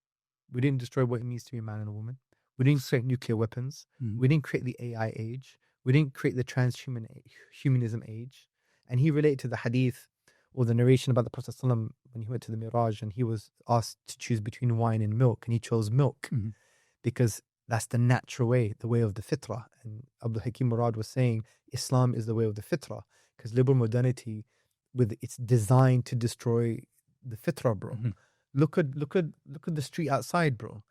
We didn't destroy what it means to be a man and a woman. We didn't create nuclear weapons. We didn't create the AI age. We didn't create the transhumanism age. And he related to the hadith or the narration about the Prophet ﷺ when he went to the Miraj and he was asked to choose between wine and milk, and he chose milk because that's the natural way, the way of the fitrah. And Abdul Hakim Murad was saying Islam is the way of the fitrah, because liberal modernity, with its design to destroy the fitrah, bro. Look at the street outside, bro.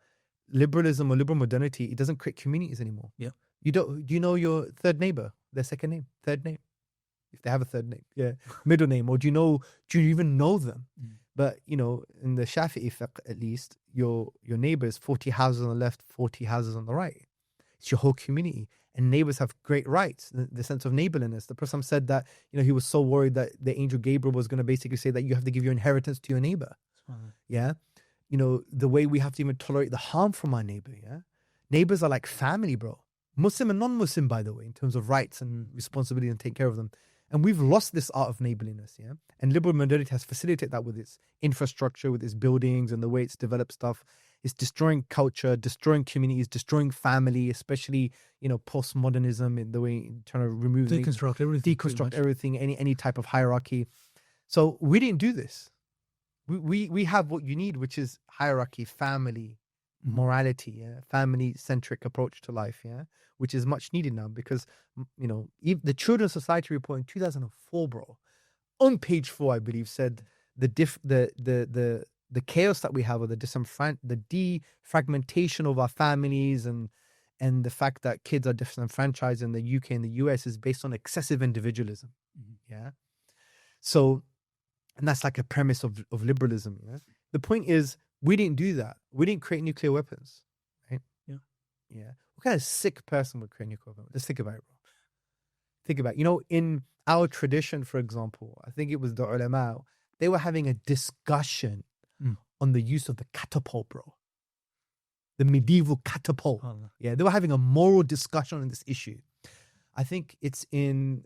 Liberalism or liberal modernity, it doesn't create communities anymore. Yeah. Do you know your third neighbor, their second name, third name? if they have a third name, middle name, or do you even know them? But you know, in the Shafi'i fiqh at least, your neighbor is 40 houses on the left, 40 houses on the right. It's your whole community, and neighbors have great rights. The sense of neighborliness. The Prophet said that, you know, he was so worried that the angel Gabriel was going to basically say that you have to give your inheritance to your neighbor. Yeah, you know, the way we have to even tolerate the harm from our neighbor. Yeah, neighbors are like family, bro. Muslim and non-Muslim, by the way, in terms of rights and responsibility and take care of them. And we've lost this art of neighborliness, yeah? And liberal modernity has facilitated that with its infrastructure, with its buildings and the way it's developed stuff. It's destroying culture, destroying communities, destroying family, especially, you know, postmodernism in the way trying to remove Deconstruct everything, any type of hierarchy. So we didn't do this. We have what you need, which is hierarchy, family, morality, family-centric approach to life, which is much needed now because, you know, the Children's Society report in 2004, bro, on page 4, I believe, said the chaos that we have, or the defragmentation of our families, and the fact that kids are disenfranchised in the UK and the US is based on excessive individualism. So, and that's like a premise of liberalism. The point is, we didn't do that. We didn't create nuclear weapons, right? What kind of sick person would create nuclear weapons? Let's think about it, bro. Think about it. You know, in our tradition, for example, I think it was the ulama, they were having a discussion on the use of the catapult, bro. The medieval catapult. They were having a moral discussion on this issue. I think it's in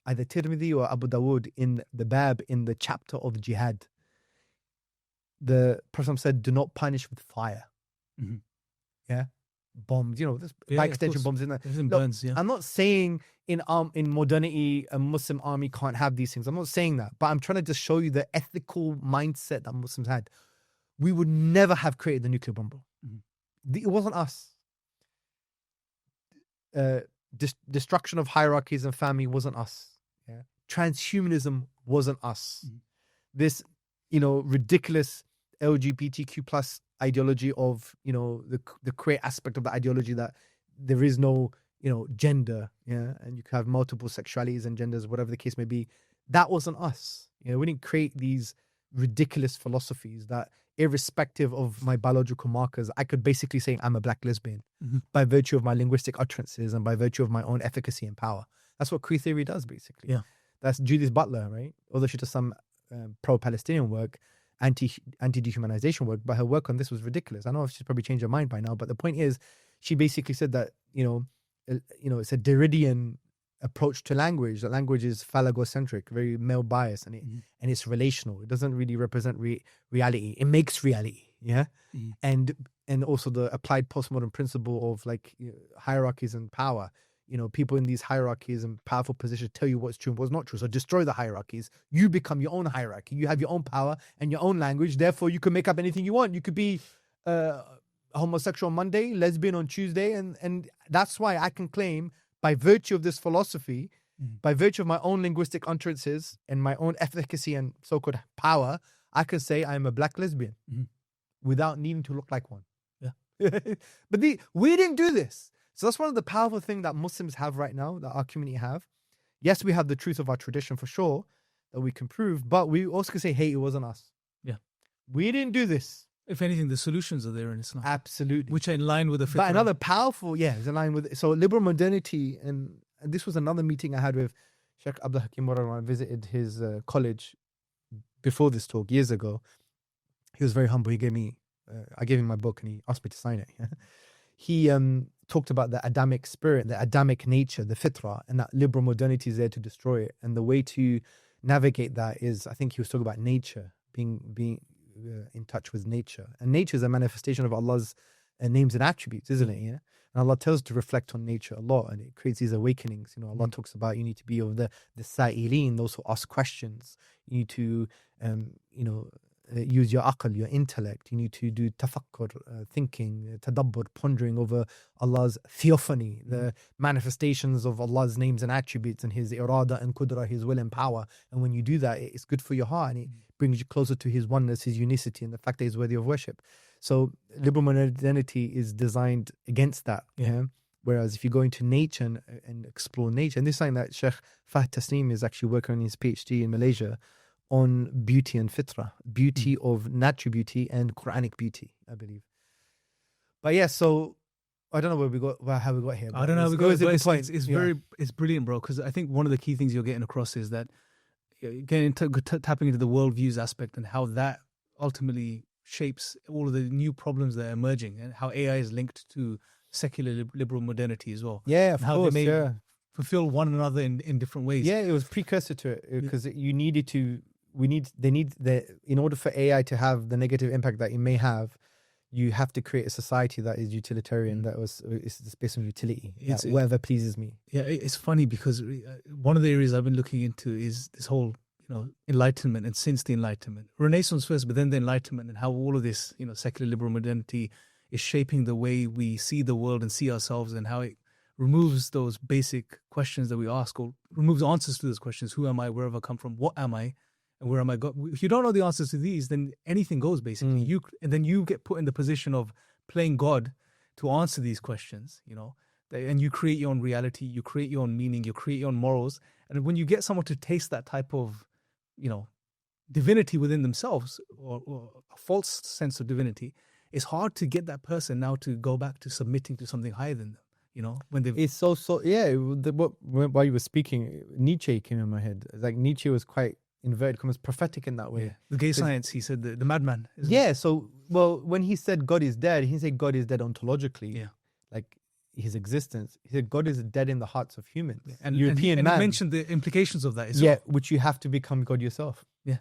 either Tirmidhi or Abu Dawood in the Bab, in the chapter of jihad. The Prophet said, do not punish with fire. Bombs, you know, by extension, bombs in there. Burns, I'm not saying in modernity a Muslim army can't have these things. I'm not saying that, but I'm trying to just show you the ethical mindset that Muslims had. We would never have created the nuclear bomb, bro. It wasn't us. Destruction of hierarchies and family wasn't us. Transhumanism wasn't us. This, you know, ridiculous LGBTQ plus ideology of, you know, the queer aspect of the ideology that there is no, you know, gender, and you can have multiple sexualities and genders, whatever the case may be. That wasn't us. You know, we didn't create these ridiculous philosophies that, irrespective of my biological markers, I could basically say I'm a black lesbian by virtue of my linguistic utterances and by virtue of my own efficacy and power. That's what queer theory does, basically. That's Judith Butler, right? Although she does some pro-Palestinian work, anti-dehumanization work, but her work on this was ridiculous. I know she's probably changed her mind by now, but the point is, she basically said that, you know, it's a Derridian approach to language. That language is phallogocentric, very male biased, and it's relational. It doesn't really represent reality. It makes reality, and also the applied postmodern principle of, like, you know, hierarchies and power. You know, people in these hierarchies and powerful positions tell you what's true and what's not true. So destroy the hierarchies. You become your own hierarchy. You have your own power and your own language. Therefore, you can make up anything you want. You could be homosexual on Monday, lesbian on Tuesday. And that's why I can claim, by virtue of this philosophy, by virtue of my own linguistic utterances and my own efficacy and so-called power, I can say I'm a black lesbian without needing to look like one. But we didn't do this. So that's one of the powerful things that Muslims have right now, that our community have. Yes, we have the truth of our tradition for sure that we can prove, but we also can say, hey, it wasn't us. We didn't do this. If anything, the solutions are there in Islam. Absolutely. Which are in line with the fiqh. But another powerful, is in line with, so liberal modernity, and this was another meeting I had with Sheikh Abdul Hakim when I visited his college before this talk years ago. He was very humble. He gave me, I gave him my book and he asked me to sign it. He talked about the Adamic spirit, the Adamic nature, the fitrah, and that liberal modernity is there to destroy it. And the way to navigate that is, I think he was talking about nature, being in touch with nature. And nature is a manifestation of Allah's names and attributes, isn't it? And Allah tells us to reflect on nature a lot, and it creates these awakenings. You know, Allah talks about you need to be of the sa'ilin, those who ask questions. You need to, use your aql, your intellect. You need to do tafakkur, thinking, tadabbur, pondering over Allah's theophany, the manifestations of Allah's names and attributes, and His irada and qudra, His will and power. And when you do that, it's good for your heart, and it brings you closer to His oneness, His unicity, and the fact that He's worthy of worship. So liberal modernity is designed against that. Whereas if you go into nature and explore nature, and this is something that Sheikh Fahd Tasneem is actually working on his PhD in Malaysia on beauty and fitra, beauty of natural beauty and Quranic beauty, I believe. But yeah, so I don't know how we got here. I don't know how we got here. It's It's brilliant, bro. Because I think one of the key things you're getting across is that tapping into the worldviews aspect and how that ultimately shapes all of the new problems that are emerging, and how AI is linked to secular liberal modernity as well. Yeah, of how course. they may Yeah. fulfill one another in different ways. Yeah, it was precursor to it because you needed to. In order for AI to have the negative impact that it may have, you have to create a society that is utilitarian. It's based on utility. Whatever pleases me. Yeah, it's funny because one of the areas I've been looking into is this whole, Enlightenment, and since the Enlightenment, Renaissance first, but then the Enlightenment, and how all of this, secular liberal modernity is shaping the way we see the world and see ourselves, and how it removes those basic questions that we ask, or removes answers to those questions. Who am I? Where have I come from? What am I? And where am I going? If you don't know the answers to these, then anything goes, basically. And then you get put in the position of playing God to answer these questions, and you create your own reality, you create your own meaning, you create your own morals. And when you get someone to taste that type of, divinity within themselves, or a false sense of divinity, it's hard to get that person now to go back to submitting to something higher than them. When they've... It's while you were speaking, Nietzsche came in my head. Like Nietzsche was quite inverted commas prophetic in that way. Yeah. The gay science, he said, the madman. So when he said God is dead, he didn't say God is dead ontologically. Yeah. Like his existence. He said God is dead in the hearts of humans. Yeah. And European man. he mentioned the implications of that as well. Which you have to become God yourself. Yeah.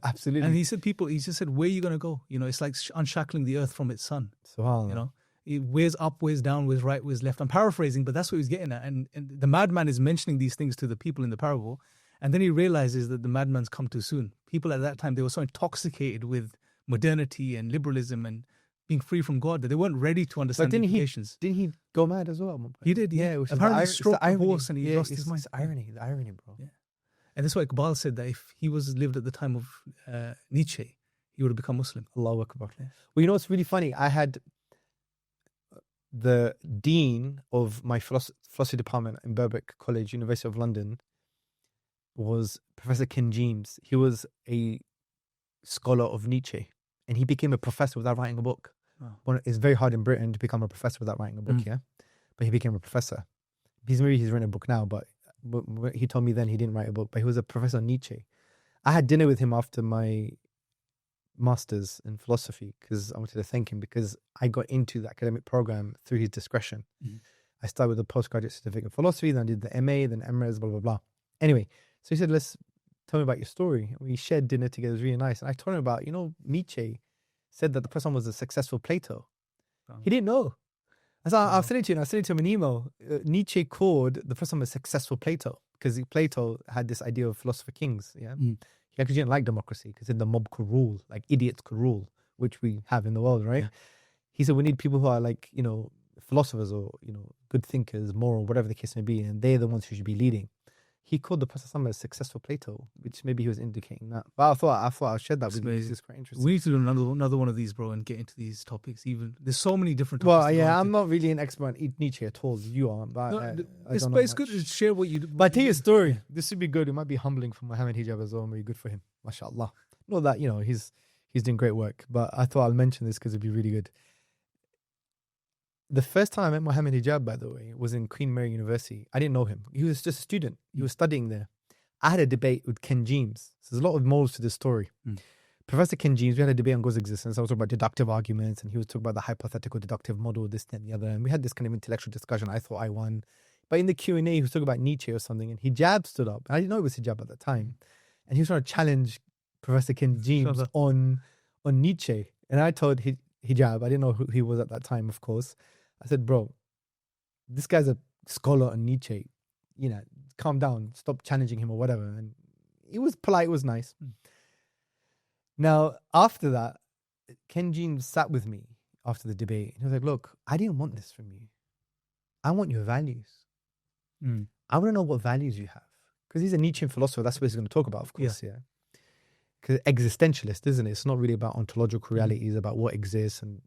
Absolutely. And he just said, where are you going to go? It's like unshackling the earth from its sun. SubhanAllah. Where's up, where's down, where's right, where's left. I'm paraphrasing, but that's what he's getting at. And the madman is mentioning these things to the people in the parable. And then he realizes that the madman's come too soon. People at that time, they were so intoxicated with modernity and liberalism and being free from God that they weren't ready to understand the implications. Didn't he go mad as well? He did, yeah. Apparently he stroked the horse and he lost his mind. It's the irony, bro. Yeah. And that's why Iqbal said that if he lived at the time of Nietzsche, he would have become Muslim. Allahu Akbar. Yeah. Well, what's really funny? I had the dean of my philosophy department in Birkbeck College, University of London, was Professor Ken James. He was a scholar of Nietzsche, and he became a professor without writing a book. Oh. It's very hard in Britain to become a professor without writing a book, but he became a professor. He's written a book now, but he told me then he didn't write a book, but he was a professor of Nietzsche. I had dinner with him after my master's in philosophy because I wanted to thank him because I got into the academic program through his discretion. I started with a postgraduate certificate in philosophy, then I did the MA, then Emirates, blah, blah, blah. Anyway, so he said, tell me about your story. We shared dinner together. It was really nice. And I told him about, Nietzsche said that the person was a successful Plato. He didn't know. I'll send it to you. And I sent it to him an email. Nietzsche called the person a successful Plato because Plato had this idea of philosopher kings. Yeah, he actually didn't like democracy because then the mob could rule, like idiots could rule, which we have in the world, right? Yeah. He said we need people who are like philosophers or good thinkers, moral, whatever the case may be, and they're the ones who should be leading. He called the person a successful Plato, which maybe he was indicating that. But I thought I'll share that with you. It's quite interesting. We need to do another one of these, bro, and get into these topics. Even there's so many different topics. Well, yeah, I'm not really an expert on Nietzsche at all. You are, but it's good to share what you do. But I tell you a story. This would be good. It might be humbling for Mohammed Hijab as well. Maybe good for him. MashaAllah. Not that he's doing great work, but I thought I'll mention this because it'd be really good. The first time I met Mohammed Hijab, by the way, was in Queen Mary University. I didn't know him. He was just a student. He was studying there. I had a debate with Ken James. So there's a lot of morals to this story. Professor Ken James, we had a debate on God's existence. I was talking about deductive arguments, and he was talking about the hypothetical deductive model, this, that, and the other. And we had this kind of intellectual discussion. I thought I won. But in the Q&A, he was talking about Nietzsche or something, and Hijab stood up. I didn't know it was Hijab at the time. And he was trying to challenge Professor Ken James on Nietzsche. And I told Hijab, I didn't know who he was at that time, of course. I said, bro, this guy's a scholar on Nietzsche. Calm down, stop challenging him or whatever. And he was polite, it was nice. Now, after that, Ken James sat with me after the debate. And he was like, look, I didn't want this from you. I want your values. I want to know what values you have. Because he's a Nietzschean philosopher. That's what he's going to talk about, of course, yeah. existentialist, isn't it? It's not really about ontological reality. It's about what exists and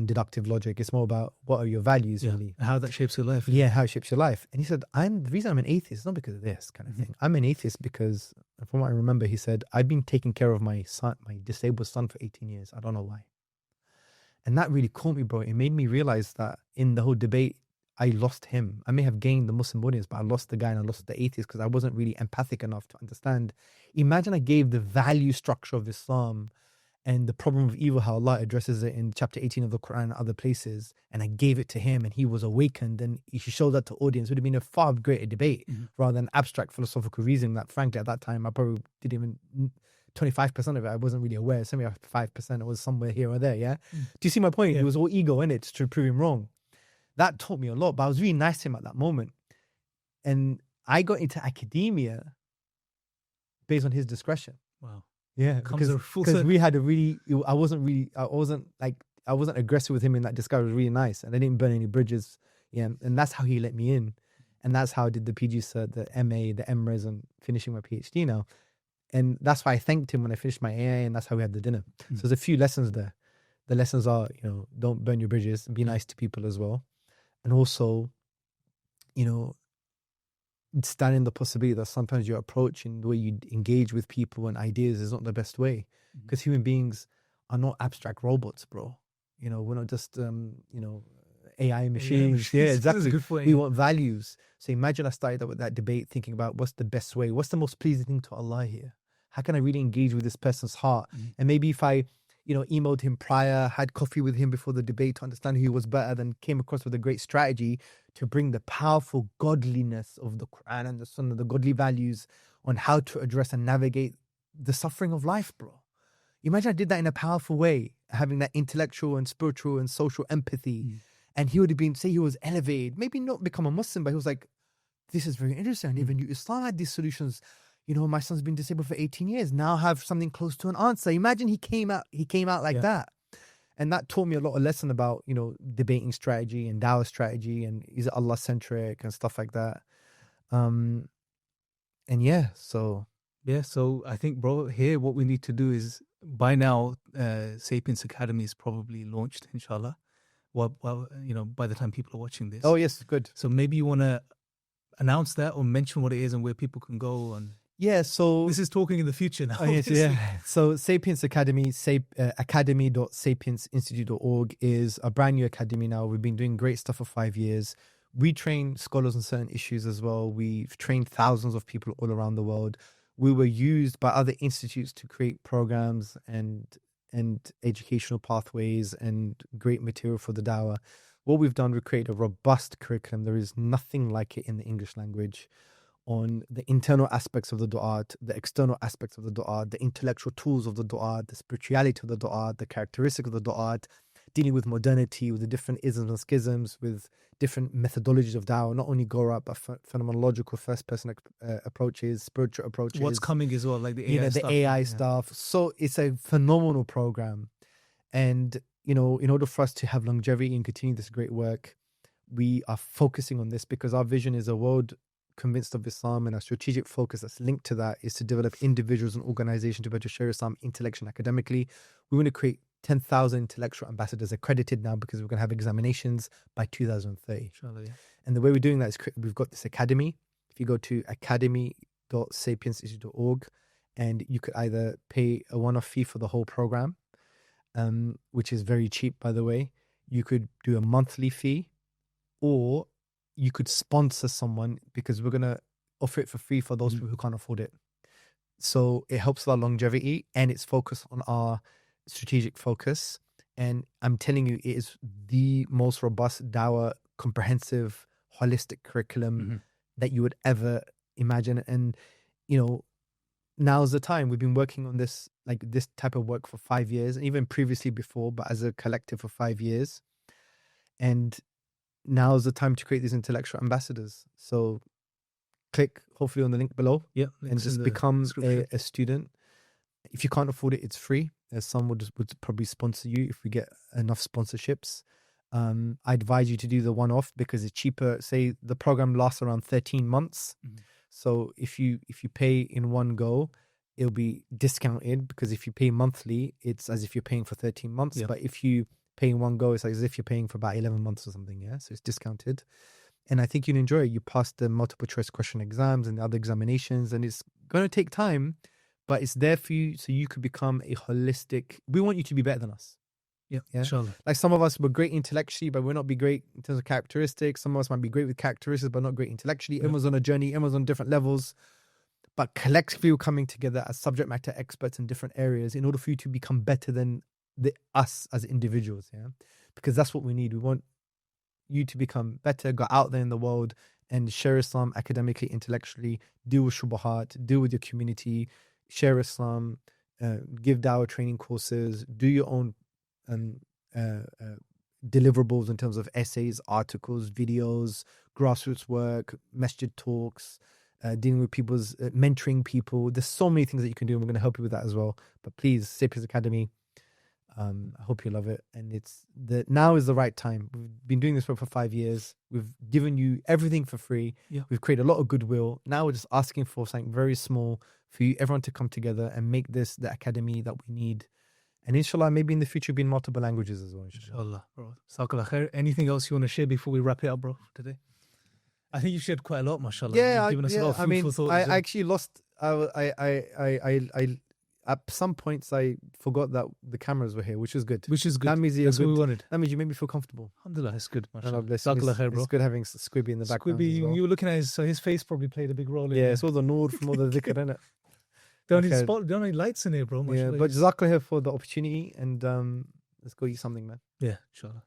deductive logic. It's more about what are your values, really. And how that shapes your life. Yeah, how it shapes your life. And he said, the reason I'm an atheist is not because of this kind of thing. I'm an atheist because, from what I remember, he said, I've been taking care of my son, my disabled son, for 18 years. I don't know why. And that really caught me, bro. It made me realize that in the whole debate, I lost him. I may have gained the Muslim audience, but I lost the guy and I lost the atheist because I wasn't really empathic enough to understand. Imagine I gave the value structure of Islam and the problem of evil, how Allah addresses it in chapter 18 of the Quran and other places, and I gave it to him and he was awakened and he showed that to audience. It would have been a far greater debate rather than abstract philosophical reasoning that, frankly, at that time, I probably didn't even... 25% of it, I wasn't really aware. 75% it was somewhere here or there, yeah? Do you see my point? It was all ego in it to prove him wrong. That taught me a lot, but I was really nice to him at that moment. And I got into academia based on his discretion. Wow. Yeah, because we had I wasn't aggressive with him in that discussion. It was really nice. And I didn't burn any bridges. Yeah, and that's how he let me in. And that's how I did the PG cert, the MA, the MRes, and finishing my PhD now. And that's why I thanked him when I finished my AA, and that's how we had the dinner. So there's a few lessons there. The lessons are, don't burn your bridges, be nice to people as well. And also, understanding the possibility that sometimes your approach and the way you engage with people and ideas is not the best way. Because human beings are not abstract robots, bro. We're not just, AI machines. Yeah, exactly. Good point. We want values. So imagine I started out with that debate thinking about what's the best way, what's the most pleasing thing to Allah here? How can I really engage with this person's heart? And maybe if I, emailed him prior, had coffee with him before the debate to understand who he was better, then came across with a great strategy to bring the powerful godliness of the Quran and the Sunnah, the godly values on how to address and navigate the suffering of life, bro. Imagine I did that in a powerful way, having that intellectual and spiritual and social empathy. And he would have been, say he was elevated, maybe not become a Muslim, but he was like, this is very interesting. Even Islam had these solutions. My son's been disabled for 18 years. Now I have something close to an answer. Imagine he came out like that. And that taught me a lot of lesson about, debating strategy and Dawah strategy and is it Allah centric and stuff like that. So I think, bro, here what we need to do is, by now, Sapience Academy is probably launched, inshallah. Well, by the time people are watching this. Oh, yes, good. So maybe you want to announce that or mention what it is and where people can go. And yeah, so this is talking in the future now. Oh, yes, yeah. So Sapience Academy, academy.sapiencinstitute.org is a brand new academy now. We've been doing great stuff for 5 years. We train scholars on certain issues as well. We've trained thousands of people all around the world. We were used by other institutes to create programs and educational pathways and great material for the Dawah. What we've done, we've created a robust curriculum. There is nothing like it in the English language on the internal aspects of the du'at, the external aspects of the du'at, the intellectual tools of the du'at, the spirituality of the du'at, the characteristics of the du'at, dealing with modernity, with the different isms and schisms, with different methodologies of Dawah, not only Gora, but phenomenological first-person approaches, spiritual approaches. What's coming as well, like the AI stuff. The AI stuff. So it's a phenomenal program. And, in order for us to have longevity and continue this great work, we are focusing on this because our vision is a world convinced of Islam, and our strategic focus that's linked to that is to develop individuals and organizations to better share Islam intellectually and academically. We want to create 10,000 intellectual ambassadors accredited now because we're going to have examinations by 2030. Inshallah, yeah. And the way we're doing that is we've got this academy. If you go to academy.sapiencinstitute.org, and you could either pay a one-off fee for the whole program, which is very cheap, by the way. You could do a monthly fee, or you could sponsor someone because we're going to offer it for free for those people who can't afford it. So it helps with our longevity and it's focused on our strategic focus. And I'm telling you, it is the most robust Dawah, comprehensive, holistic curriculum that you would ever imagine. And, now's the time. We've been working on this type of work for 5 years, and even previously before, but as a collective for 5 years. And now is the time to create these intellectual ambassadors. So click hopefully on the link below and just become a student. If you can't afford it, it's free. Some would probably sponsor you if we get enough sponsorships. I advise you to do the one-off because it's cheaper. Say the program lasts around 13 months. So if you pay in one go, it'll be discounted, because if you pay monthly, it's as if you're paying for 13 months. Yeah. But if you pay in one go, it's like as if you're paying for about 11 months or something. Yeah. So it's discounted. And I think you'll enjoy it. You pass the multiple choice question exams and the other examinations, and it's going to take time, but it's there for you so you could become a holistic. We want you to be better than us. Yeah, Yeah. inshallah. Like some of us were great intellectually, but we're not be great in terms of characteristics. Some of us might be great with characteristics, but not great intellectually. Yeah. Everyone's on a journey, everyone's on different levels. But collectively, we're coming together as subject matter experts in different areas in order for you to become better than us as individuals. Yeah, because that's what we need. We want you to become better, go out there in the world and share Islam academically, intellectually, deal with shubahat, deal with your community, share Islam, give dawah training courses, do your own deliverables in terms of essays, articles, videos, grassroots work, masjid talks, dealing with people's mentoring people. There's so many things that you can do, and we're going to help you with that as well. But please, Sapience Academy, I hope you love it. And now is the right time. We've been doing this for 5 years. We've given you everything for free. Yeah. We've created a lot of goodwill. Now we're just asking for something very small for you, everyone to come together and make this the academy that we need. And inshallah, maybe in the future, be in multiple languages as well. Inshallah, bro. Jazakallah khair. Anything else you want to share before we wrap it up, bro, today? I think you shared quite a lot, mashallah. Yeah, You've given us a lot of food for thought. I actually lost. I at some points I forgot that the cameras were here, which is good. Which is good. That means That's what we wanted. That means you made me feel comfortable. Alhamdulillah, it's good, Allah mashallah. bless you. Jazakallah khair, bro. It's good having Squibby in the background. Squibby, as well. you were looking at his face probably played a big role in Yeah, it. it's all the noor from all the dhikr, innit? Don't Okay. need don't need lights in here, bro. Yeah, mashallah. but Jazakallah khair for the opportunity, and let's go eat something, man. Yeah, inshallah.